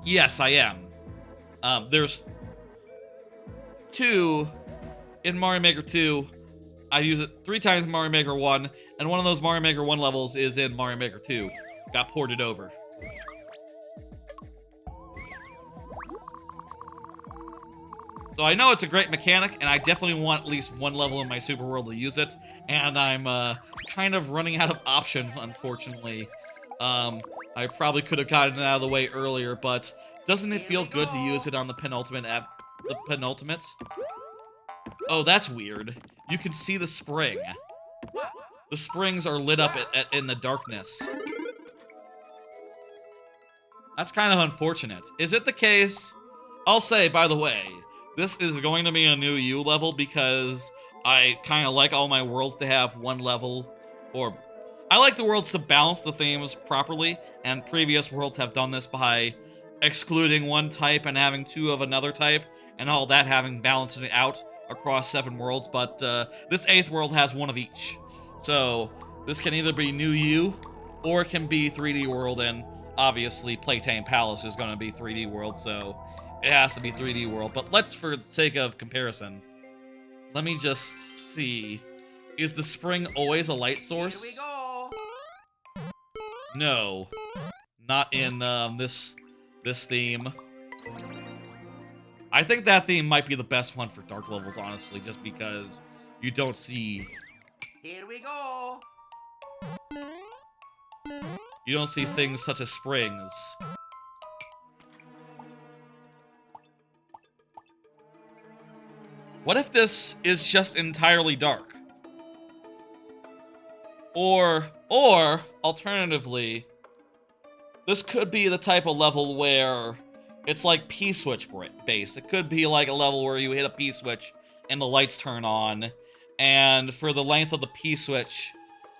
Yes, I am. There's 2 in Mario Maker 2. I use it 3 times in Mario Maker 1, and one of those Mario Maker 1 levels is in Mario Maker 2. Got ported over. So I know it's a great mechanic, and I definitely want at least one level in my Super World to use it, and I'm kind of running out of options, unfortunately. I probably could have gotten it out of the way earlier, but doesn't it feel good to use it on the penultimate app? The penultimate? Oh, that's weird. You can see the spring. The springs are lit up in the darkness. That's kind of unfortunate. Is it the case? I'll say, by the way, this is going to be a new U level because I kind of like all my worlds to have one level, or I like the worlds to balance the themes properly, and previous worlds have done this by excluding one type and having 2 of another type, and all that having balanced it out across 7 worlds, but this 8th world has 1 of each. So this can either be New U, or it can be 3D World, and obviously Playtime Palace is going to be 3D World, so it has to be 3D World. But let's, for the sake of comparison, let me just see. Is the spring always a light source? Here we go. No. Not in this theme. I think that theme might be the best one for dark levels, honestly, just because you don't see... Here we go. You don't see things such as springs. What if this is just entirely dark? Or, alternatively, this could be the type of level where it's like P-switch based. It could be like a level where you hit a P-switch and the lights turn on, and for the length of the P-switch,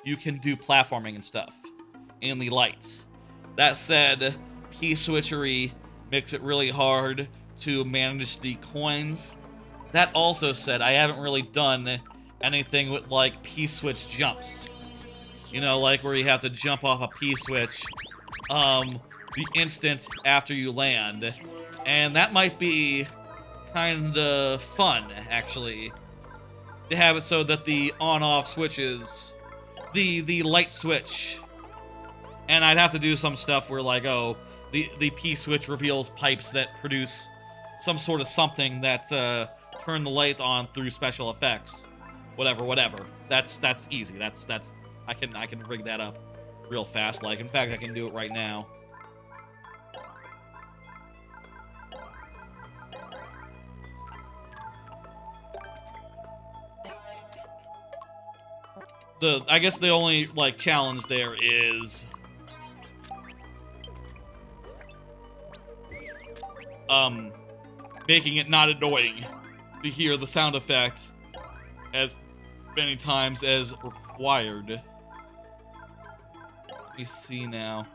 you can do platforming and stuff in the lights. That said, P-switchery makes it really hard to manage the coins. That also said, I haven't really done anything with, like, P-switch jumps. You know, like where you have to jump off a P-switch the instant after you land. And that might be kind of fun, actually, to have it so that the on-off switches, the light switch, and I'd have to do some stuff where, like, oh, the P-switch reveals pipes that produce some sort of something that turn the light on through special effects. Whatever. That's easy. That's I can rig that up real fast. Like, in fact, I can do it right now. I guess the only, like, challenge there is... making it not annoying to hear the sound effect as many times as required. Let me see now.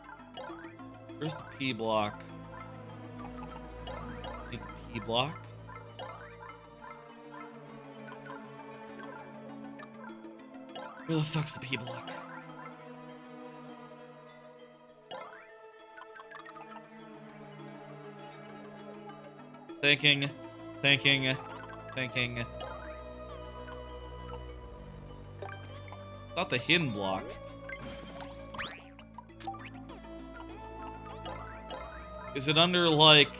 Where's the P block? Need the P block? Where the fuck's the P block? Thinking. Not the hidden block. Is it under, like...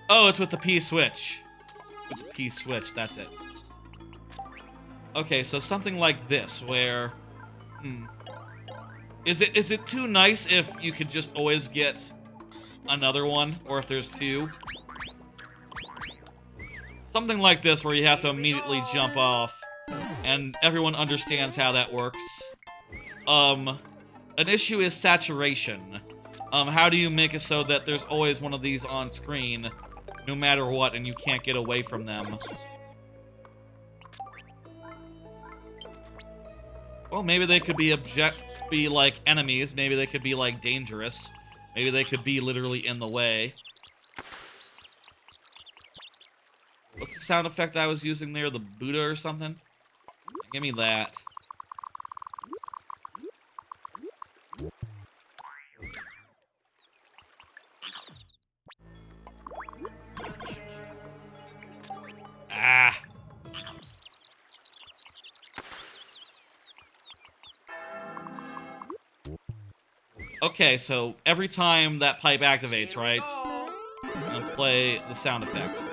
Oh, it's with the P switch. With the P switch, that's it. Okay, so something like this, where... Is it too nice if you could just always get another one, or if there's two? Something like this, where you have to immediately jump off, and everyone understands how that works. An issue is saturation. How do you make it so that there's always one of these on screen, no matter what, and you can't get away from them? Well, maybe they could be like enemies. Maybe they could be like dangerous. Maybe they could be literally in the way. What's the sound effect I was using there? The Buddha or something? Give me that. Ah. Okay, so every time that pipe activates, right? I'm gonna play the sound effect.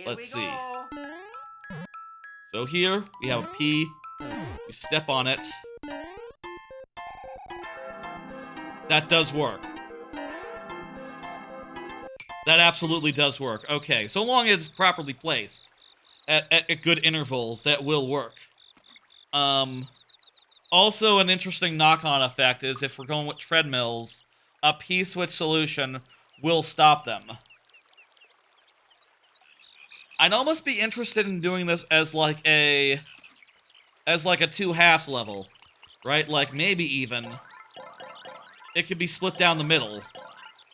Let's see. So here, we have a P. You step on it. That does work. That absolutely does work. Okay, so long as it's properly placed at good intervals, that will work. Also, an interesting knock-on effect is if we're going with treadmills, a P-switch solution will stop them. I'd almost be interested in doing this as like a 2/2 level, right? Like maybe even it could be split down the middle,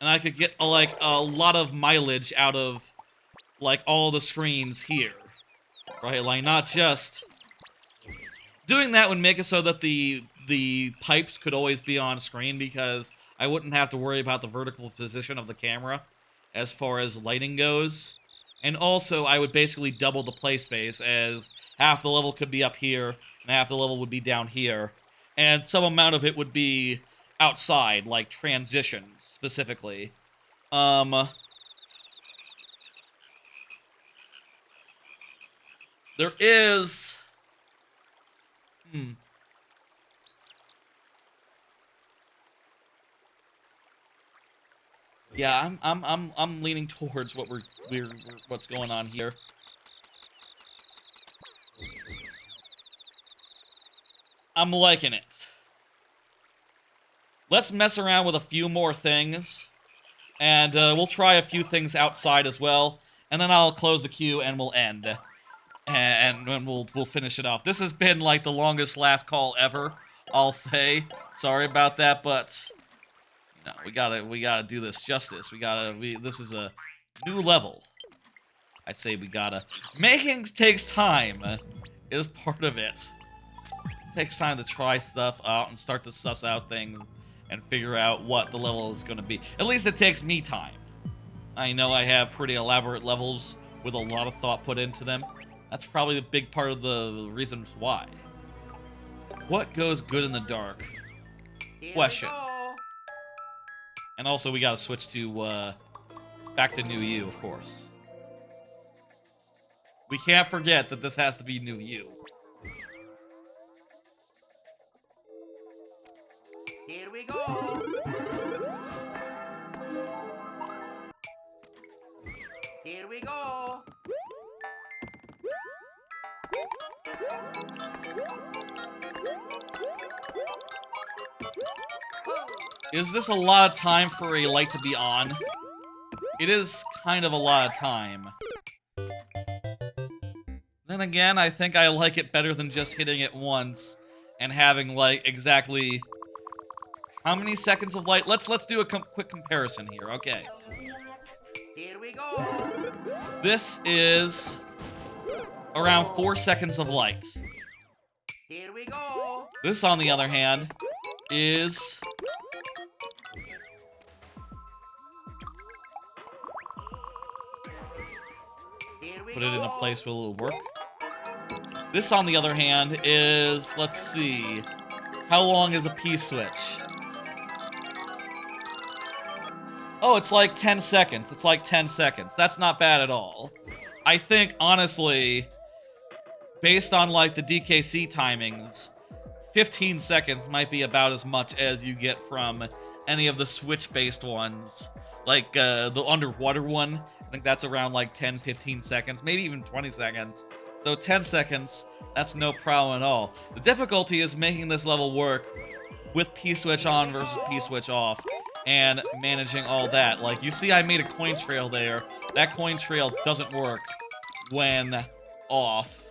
and I could get like a lot of mileage out of like all the screens here, right? Like not just doing that would make it so that the pipes could always be on screen, because I wouldn't have to worry about the vertical position of the camera as far as lighting goes. And also, I would basically double the play space, as half the level could be up here, and half the level would be down here. And some amount of it would be outside, like transitions, specifically. There is... Yeah, I'm leaning towards what's going on here. I'm liking it. Let's mess around with a few more things, and we'll try a few things outside as well, and then I'll close the queue and we'll end, and then we'll finish it off. This has been like the longest last call ever, I'll say. Sorry about that, but. No, we gotta do this justice. This is a new level. I'd say we gotta. Making takes time, is part of it. It takes time to try stuff out and start to suss out things and figure out what the level is gonna be. At least it takes me time. I know I have pretty elaborate levels with a lot of thought put into them. That's probably a big part of the reasons why. What goes good in the dark? Question. And also, we gotta switch to, back to New You, of course. We can't forget that this has to be New You. Here we go. Here we go. Is this a lot of time for a light to be on? It is kind of a lot of time. Then again, I think I like it better than just hitting it once and having, like, exactly how many seconds of light. Let's do a quick comparison here. Okay. Here we go. This is around 4 seconds of light. Here we go. This, on the other hand, is Here we put it in a go. place where it'll work. This, on the other hand, is, let's see, how long is a P-switch? Oh, it's like 10 seconds. It's like 10 seconds. That's not bad at all. I think, honestly, based on, like, the DKC timings, 15 seconds might be about as much as you get from any of the Switch-based ones. Like, the underwater one, I think that's around, like, 10, 15 seconds, maybe even 20 seconds. So 10 seconds, that's no problem at all. The difficulty is making this level work with P-switch on versus P-switch off, and managing all that. Like, you see I made a coin trail there. That coin trail doesn't work when off.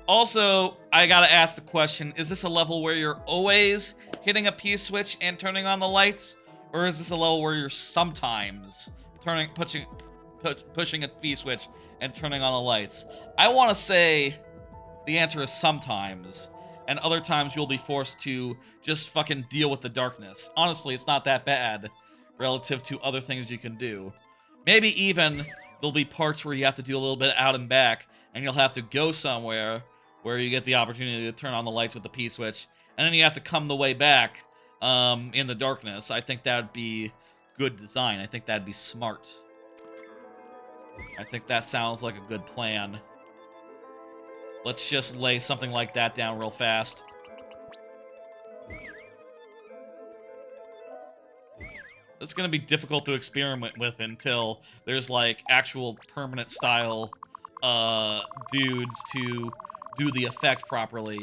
Also, I gotta ask the question, is this a level where you're always hitting a P-switch and turning on the lights? Or is this a level where you're sometimes pushing a P-switch and turning on the lights? I want to say the answer is sometimes, and other times you'll be forced to just fucking deal with the darkness. Honestly, it's not that bad relative to other things you can do. Maybe even there'll be parts where you have to do a little bit out and back, and you'll have to go somewhere where you get the opportunity to turn on the lights with the P-switch, and then you have to come the way back in the darkness. I think that would be good design. I think that'd be smart. I think that sounds like a good plan. Let's just lay something like that down real fast. It's gonna be difficult to experiment with until there's, like, actual permanent style dudes to do the effect properly.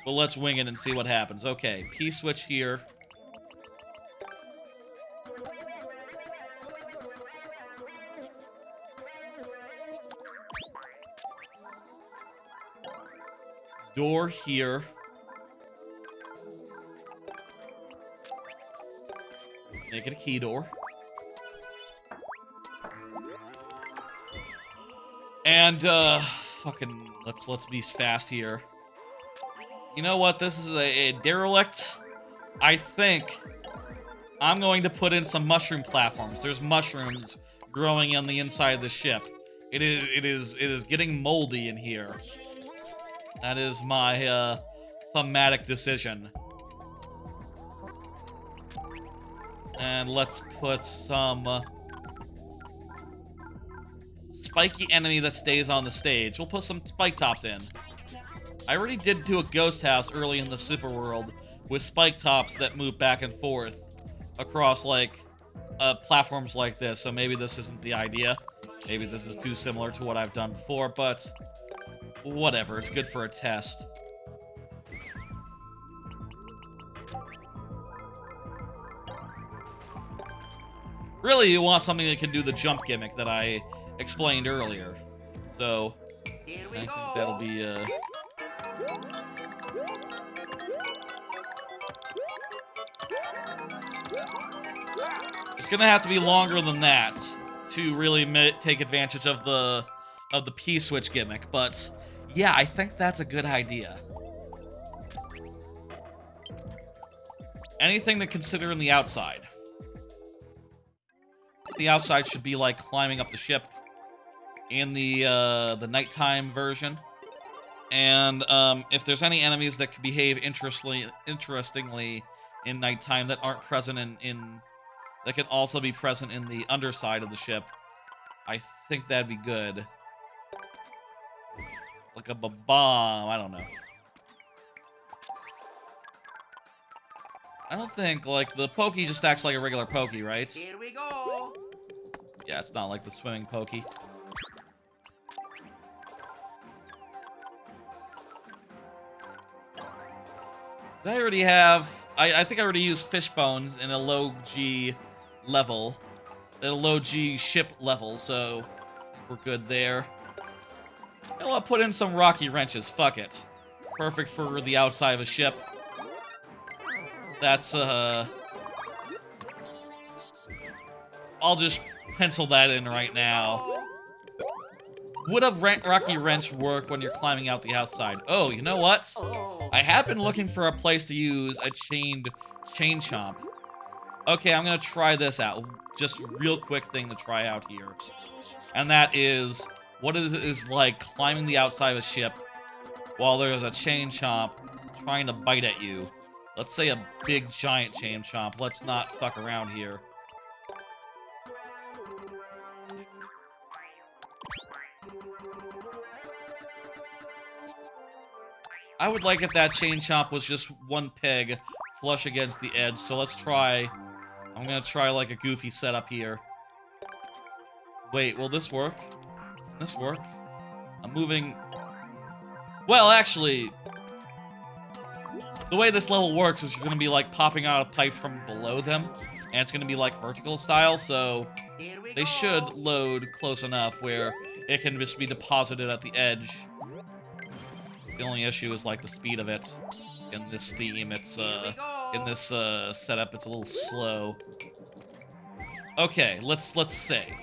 But let's wing it and see what happens. Okay, P-switch here. Door here. Make it a key door. And, fucking, let's be fast here. You know what? This is a derelict. I think I'm going to put in some mushroom platforms. There's mushrooms growing on the inside of the ship. It is getting moldy in here. That is my thematic decision. And let's put some spiky enemy that stays on the stage. We'll put some spike tops in. I already did do a ghost house early in the super world with spike tops that move back and forth across, like, platforms like this, so maybe this isn't the idea. Maybe this is too similar to what I've done before, but whatever, it's good for a test. Really, you want something that can do the jump gimmick that I explained earlier. So, Here I we think go. that'll be, It's gonna have to be longer than that to really take advantage of the P-switch gimmick, but yeah, I think that's a good idea. Anything to consider in the outside? The outside should be like climbing up the ship in the nighttime version. And if there's any enemies that can behave interestingly in nighttime that aren't present in that can also be present in the underside of the ship, I think that'd be good. Like a bomb, I don't know. I don't think, like, the Pokey just acts like a regular Pokey, right? Here we go. Yeah, it's not like the swimming Pokey. Did I already have... I think I already used Fishbone in a low G level. At a low G ship level, so we're good there. You know what? Put in some Rocky Wrenches. Fuck it. Perfect for the outside of a ship. That's, I'll just pencil that in right now. Would a Rocky Wrench work when you're climbing out the outside? Oh, you know what? Oh. I have been looking for a place to use a chain chomp. Okay, I'm gonna try this out. Just real quick thing to try out here. And that is, what is like climbing the outside of a ship while there's a chain chomp trying to bite at you. Let's say a big giant chain chomp. Let's not fuck around here. I would like if that chain chomp was just one peg flush against the edge, so let's try... I'm gonna try like a goofy setup here. Wait, will this work? Can this work? I'm moving... Well, actually... The way this level works is you're gonna be like popping out of pipes from below them, and it's gonna be like vertical style, so... They should load close enough where it can just be deposited at the edge. The only issue is like the speed of it. In this theme, it's in this setup, it's a little slow. Okay, let's say.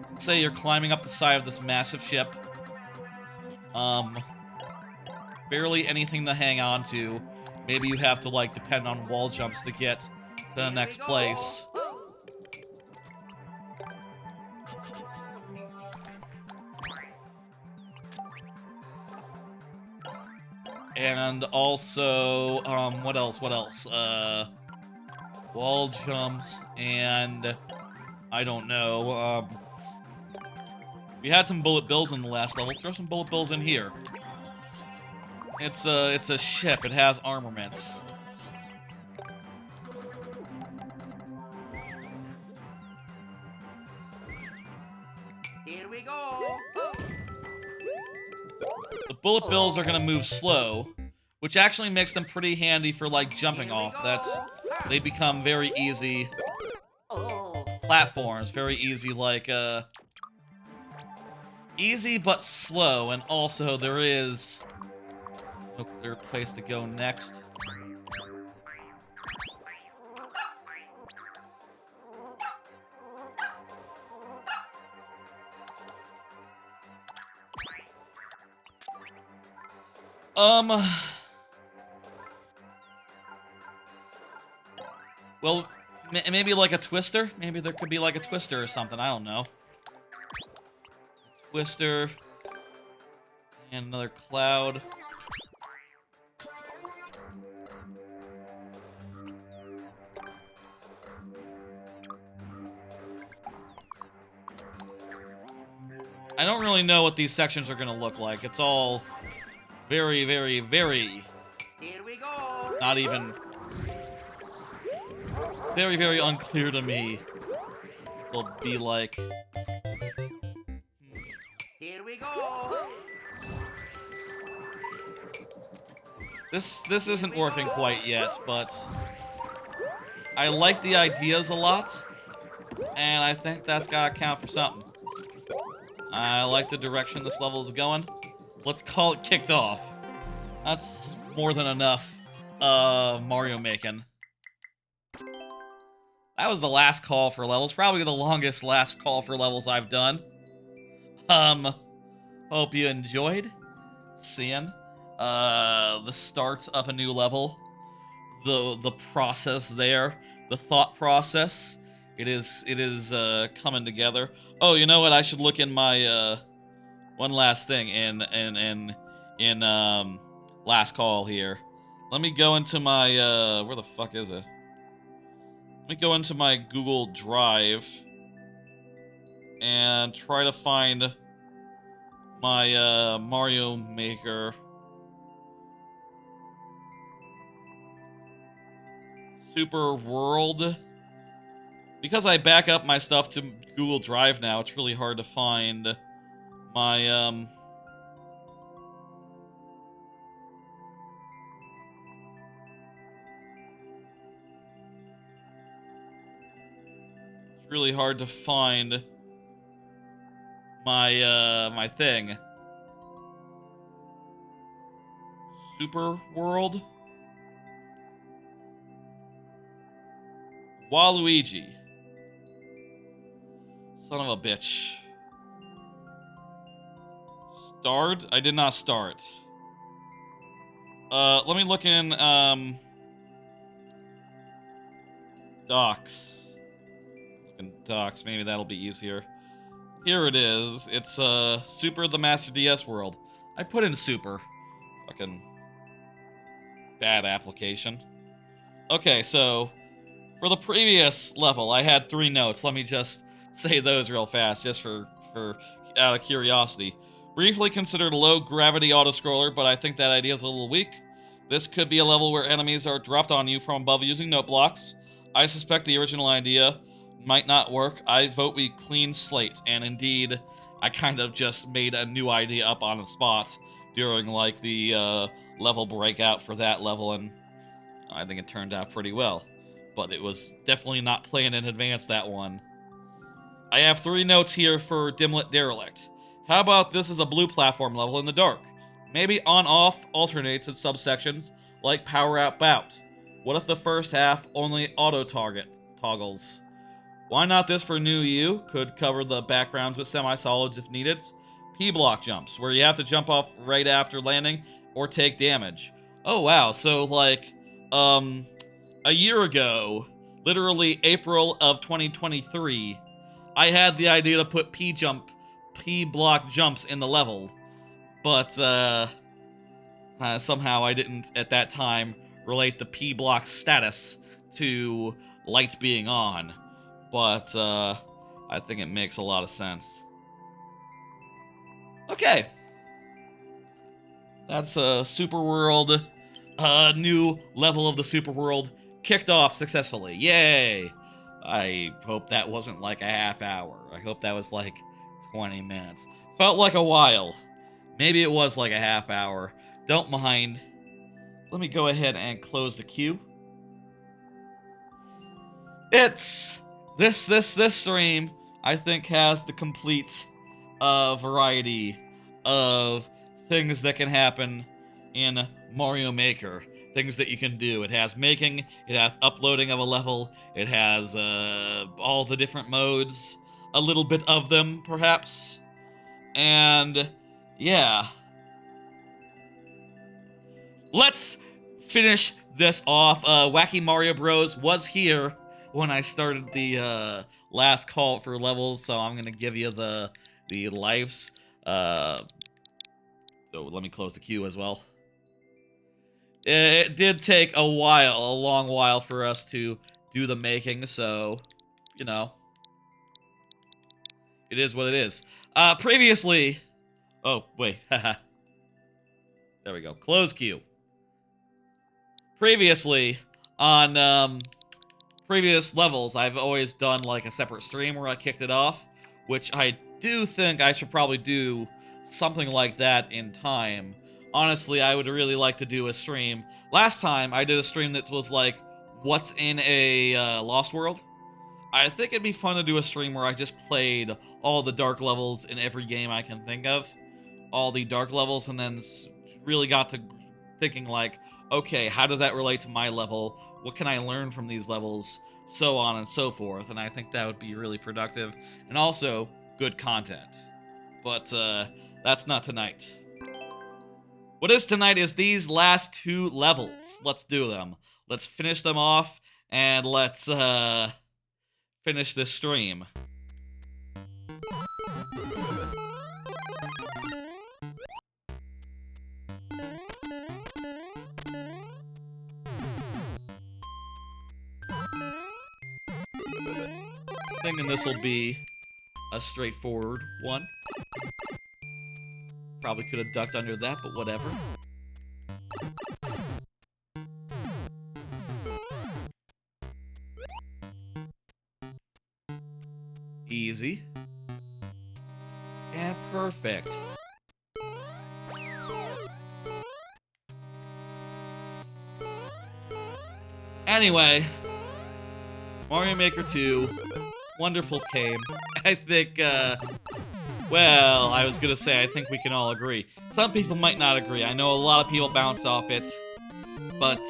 Let's say you're climbing up the side of this massive ship. Barely anything to hang on to. Maybe you have to like depend on wall jumps to get to the next place. And also, what else? Wall jumps, and I don't know, we had some bullet bills in the last level. Throw some bullet bills in here. It's a ship. It has armaments. Here we go. The bullet bills are gonna move slow, which actually makes them pretty handy for like jumping off. They become very easy platforms, very easy like easy but slow, and also there is no clear place to go next. Well, maybe like a twister? Maybe there could be like a twister or something, I don't know. Twister. And another cloud. I don't really know what these sections are gonna look like. It's all very, very, very... Here we go. Not even... Very, very unclear to me. They'll be like... Here we go. This isn't working quite yet, but... I like the ideas a lot. And I think that's gotta count for something. I like the direction this level is going. Let's call it kicked off. That's more than enough Mario making. That was the last call for levels. Probably the longest last call for levels I've done. Hope you enjoyed seeing the start of a new level. The process there. The thought process. It is coming together. Oh, you know what? I should look in my one last thing in last call here. Let me go into my where the fuck is it? Let me go into my Google Drive and try to find my Mario Maker Super World. Because I back up my stuff to Google Drive now, it's really hard to find my it's really hard to find my thing. Super World? Waluigi. Son of a bitch. Starred? I did not start. Let me look in, docs. Look in docs, maybe that'll be easier. Here it is. It's, Super the Master DS World. I put in Super. Fucking bad application. Okay, so for the previous level, I had 3 notes. Let me just say those real fast, just for out of curiosity. Briefly considered a low-gravity auto-scroller, but I think that idea is a little weak. This could be a level where enemies are dropped on you from above using note blocks. I suspect the original idea might not work. I vote we clean slate, and indeed, I kind of just made a new idea up on the spot during, like, the level breakout for that level, and I think it turned out pretty well. But it was definitely not planned in advance, that one. I have 3 notes here for Dimlit Derelict. How about this is a blue platform level in the dark? Maybe on-off alternates in subsections, like power-out bout. What if the first half only auto-target toggles? Why not this for new you? Could cover the backgrounds with semi-solids if needed. P-block jumps, where you have to jump off right after landing or take damage. Oh wow, so like, a year ago, literally April of 2023, I had the idea to put P-block jumps in the level, but somehow I didn't, at that time, relate the P-block status to lights being on, but I think it makes a lot of sense. Okay. That's a Super World, new level of the Super World kicked off successfully. Yay! I hope that wasn't like a half hour. I hope that was like 20 minutes. Felt like a while. Maybe it was like a half hour. Don't mind. Let me go ahead and close the queue. It's this stream, I think, has the complete variety of things that can happen in Mario Maker. Things that you can do. It has making, it has uploading of a level, it has all the different modes, a little bit of them, perhaps. And yeah. Let's finish this off. Wacky Mario Bros. Was here when I started the last call for levels, so I'm gonna give you the lives. So let me close the queue as well. It did take a long while for us to do the making, so, you know, it is what it is. Previously, oh, wait, haha. There we go, close queue. Previously, on, previous levels, I've always done, like, a separate stream where I kicked it off, which I do think I should probably do something like that in time. Honestly, I would really like to do a stream. Last time, I did a stream that was like, what's in a Lost World? I think it'd be fun to do a stream where I just played all the dark levels in every game I can think of. All the dark levels, and then really got to thinking like, okay, how does that relate to my level? What can I learn from these levels? So on and so forth. And I think that would be really productive. And also, good content. But, that's not tonight. What is tonight is these last 2 levels. Let's do them. Let's finish them off, and let's, finish this stream. Thinking this will be a straightforward one. Probably could have ducked under that, but whatever. Easy. And perfect. Anyway, Mario Maker 2, wonderful game. I think, well, I was gonna say, I think we can all agree. Some people might not agree. I know a lot of people bounce off it, but,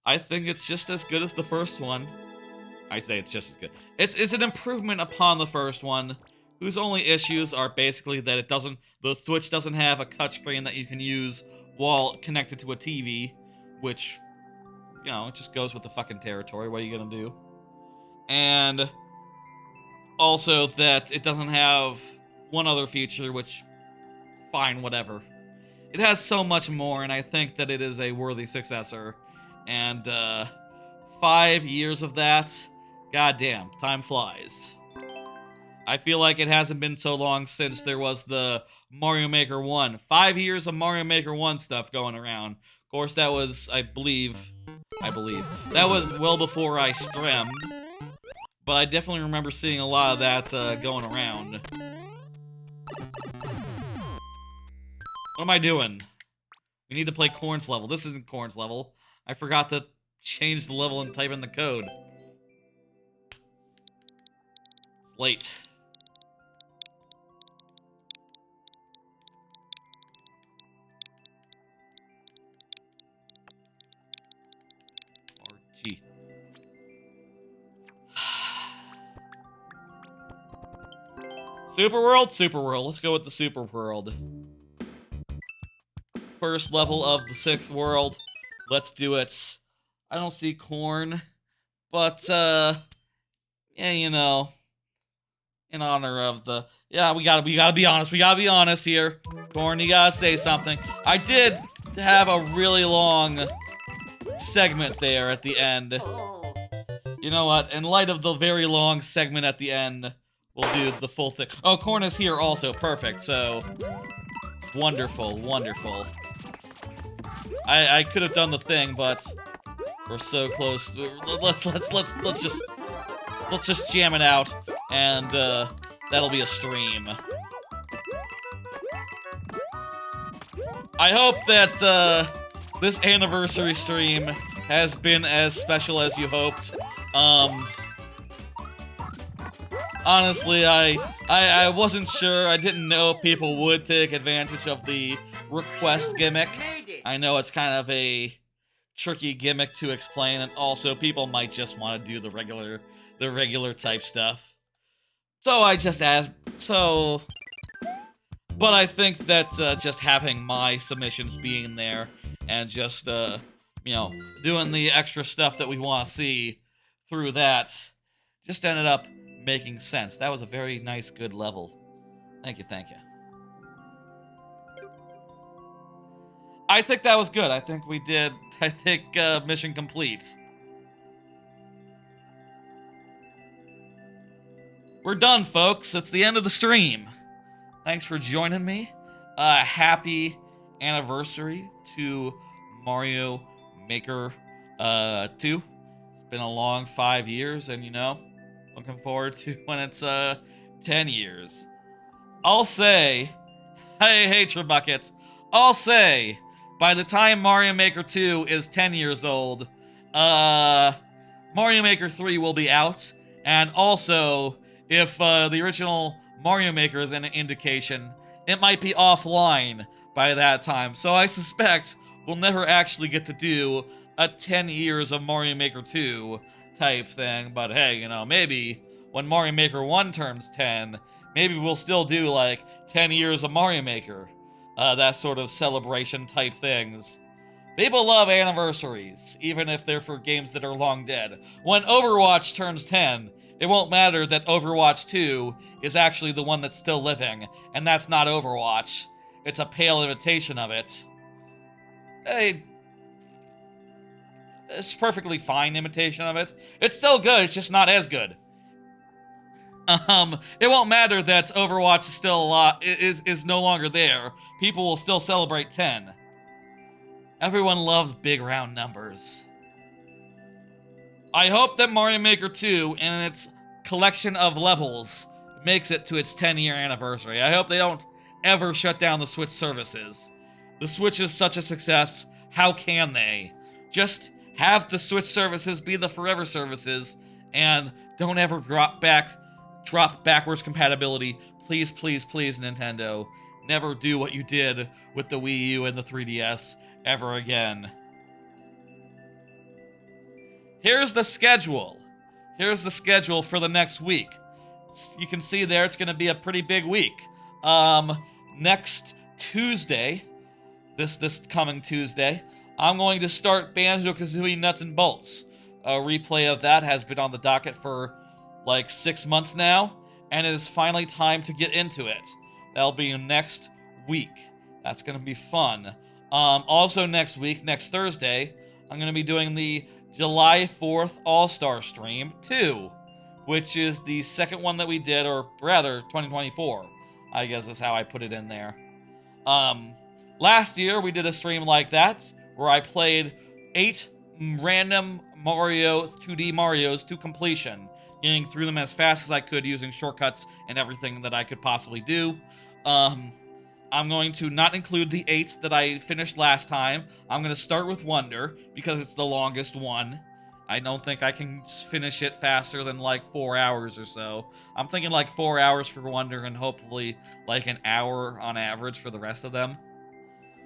I think it's just as good as the first one. I say it's just as good. It's an improvement upon the first one, whose only issues are basically that the Switch doesn't have a touchscreen that you can use while connected to a TV, which, you know, it just goes with the fucking territory. What are you gonna do? And also that it doesn't have one other feature, which, fine, whatever. It has so much more, and I think that it is a worthy successor. And, 5 years of that, goddamn, time flies. I feel like it hasn't been so long since there was the Mario Maker 1. 5 years of Mario Maker 1 stuff going around. Of course, that was, I believe, that was well before I streamed. But I definitely remember seeing a lot of that going around. What am I doing? We need to play Corn's level. This isn't Corn's level. I forgot to change the level and type in the code. It's late. RG. Super World? Super World. Let's go with the Super World. First level of the 6th world. Let's do it. I don't see Corn, but, yeah, you know, in honor of the, yeah, we gotta be honest here. Corn, you gotta say something. I did have a really long segment there at the end. Oh. You know what, in light of the very long segment at the end, we'll do the full thing. Oh, Corn is here also, perfect, so, wonderful, wonderful. I could have done the thing, but we're so close. Let's just jam it out, and that'll be a stream. I hope that this anniversary stream has been as special as you hoped. Honestly, I wasn't sure. I didn't know if people would take advantage of the request gimmick. I know it's kind of a tricky gimmick to explain, and also people might just want to do the regular type stuff. So I just add but I think that just having my submissions being there and just you know, doing the extra stuff that we want to see through that just ended up making sense. That was a very nice, good level. Thank you, thank you. I think that was good. I think we did. I think mission complete. We're done, folks. It's the end of the stream. Thanks for joining me. Happy anniversary to Mario Maker 2. It's been a long 5 years, and you know, looking forward to when it's 10 years. I'll say, hey, Trebuckets, I'll say, by the time Mario Maker 2 is 10 years old, Mario Maker 3 will be out, and also, if the original Mario Maker is an indication, it might be offline by that time. So I suspect we'll never actually get to do a 10 years of Mario Maker 2 type thing, but hey, you know, maybe when Mario Maker 1 turns 10, maybe we'll still do like 10 years of Mario Maker. That sort of celebration type things. People love anniversaries, even if they're for games that are long dead. When Overwatch turns 10, it won't matter that Overwatch 2 is actually the one that's still living, and that's not Overwatch. It's a pale imitation of it. Hey, it's a perfectly fine imitation of it. It's still good, it's just not as good. It won't matter that Overwatch is still a lot, is no longer there. People will still celebrate 10. Everyone loves big round numbers. I hope that Mario Maker 2 and its collection of levels makes it to its 10-year anniversary. I hope they don't ever shut down the Switch services. The Switch is such a success. How can they? Just have the Switch services be the forever services and don't ever drop backwards compatibility. Please, please, please, Nintendo. Never do what you did with the Wii U and the 3DS ever again. Here's the schedule. Here's the schedule for the next week. You can see there it's going to be a pretty big week. Next Tuesday, this coming Tuesday, I'm going to start Banjo-Kazooie Nuts and Bolts. A replay of that has been on the docket for like 6 months now, and it is finally time to get into it. That'll be next week. That's going to be fun. Also next week, next Thursday, I'm going to be doing the July 4th All-Star Stream 2, which is the second one that we did, or rather, 2024, I guess is how I put it in there. Last year, we did a stream like that, where I played 8 random 2D Marios to completion, getting through them as fast as I could using shortcuts and everything that I could possibly do. I'm going to not include the 8 that I finished last time. I'm going to start with Wonder, because it's the longest one. I don't think I can finish it faster than like 4 hours or so. I'm thinking like 4 hours for Wonder and hopefully like an hour on average for the rest of them.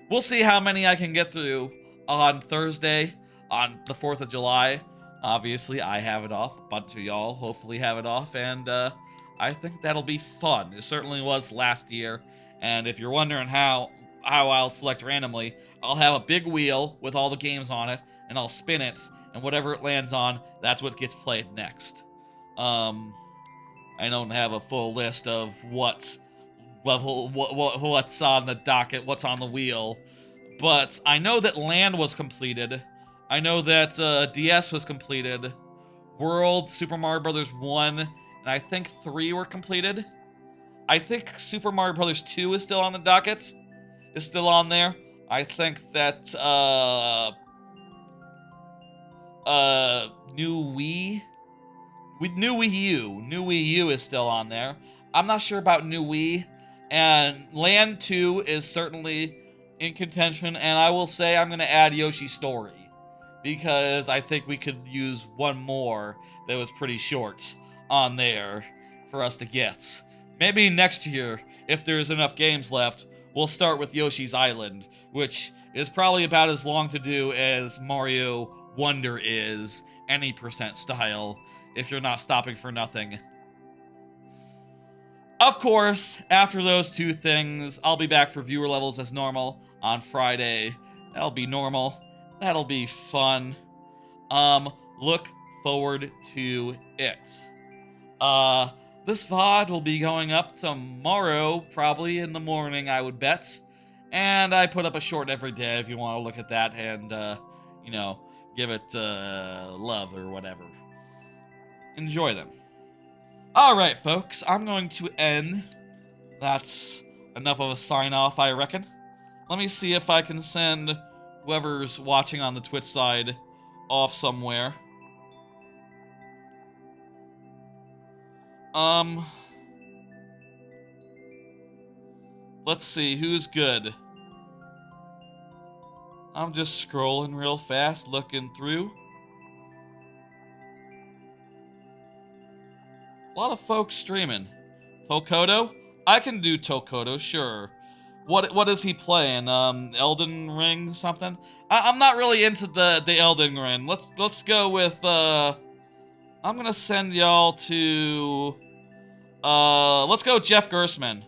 We'll see how many I can get through on Thursday, on the 4th of July. Obviously, I have it off. A bunch of y'all hopefully have it off, and I think that'll be fun. It certainly was last year. And if you're wondering how I'll select randomly, I'll have a big wheel with all the games on it, and I'll spin it, and whatever it lands on, that's what gets played next. I don't have a full list of what's on the docket, what's on the wheel, but I know that Land was completed. I know that DS was completed. World, Super Mario Bros. 1, and I think 3 were completed. I think Super Mario Bros. 2 is still on the docket. Is still on there. I think that New Wii U is still on there. I'm not sure about New Wii, and Land 2 is certainly in contention, and I will say I'm going to add Yoshi's Story, because I think we could use one more that was pretty short on there for us to get. Maybe next year, if there's enough games left, we'll start with Yoshi's Island, which is probably about as long to do as Mario Wonder is, any percent style, if you're not stopping for nothing. Of course, after those 2 things, I'll be back for viewer levels as normal on Friday. That'll be normal. That'll be fun. Look forward to it. This VOD will be going up tomorrow, probably in the morning, I would bet. And I put up a short every day if you want to look at that and, you know, give it love or whatever. Enjoy them. Alright, folks, I'm going to end. That's enough of a sign-off, I reckon. Let me see if I can send whoever's watching on the Twitch side off somewhere. Let's see, who's good? I'm just scrolling real fast, looking through. A lot of folks streaming. Tokoto? I can do Tokoto, sure. What is he playing? Elden Ring something? I'm not really into the Elden Ring. Let's go with I'm gonna send y'all to let's go Jeff Gersman.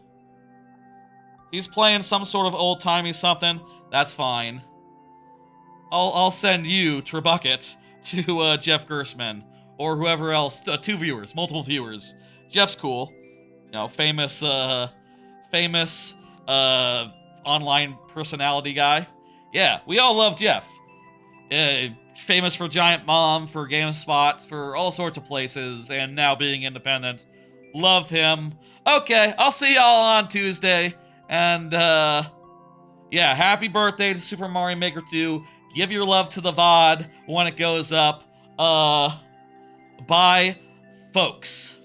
He's playing some sort of old-timey something. That's fine. I'll send you, Trebucket, to Jeff Gersman. Or whoever else. 2 viewers. Multiple viewers. Jeff's cool. You know, famous online personality guy. Yeah, we all love Jeff. Famous for Giant Mom, for GameSpot, for all sorts of places, and now being independent. Love him. Okay, I'll see y'all on Tuesday. And, yeah, happy birthday to Super Mario Maker 2. Give your love to the VOD when it goes up. Bye, folks.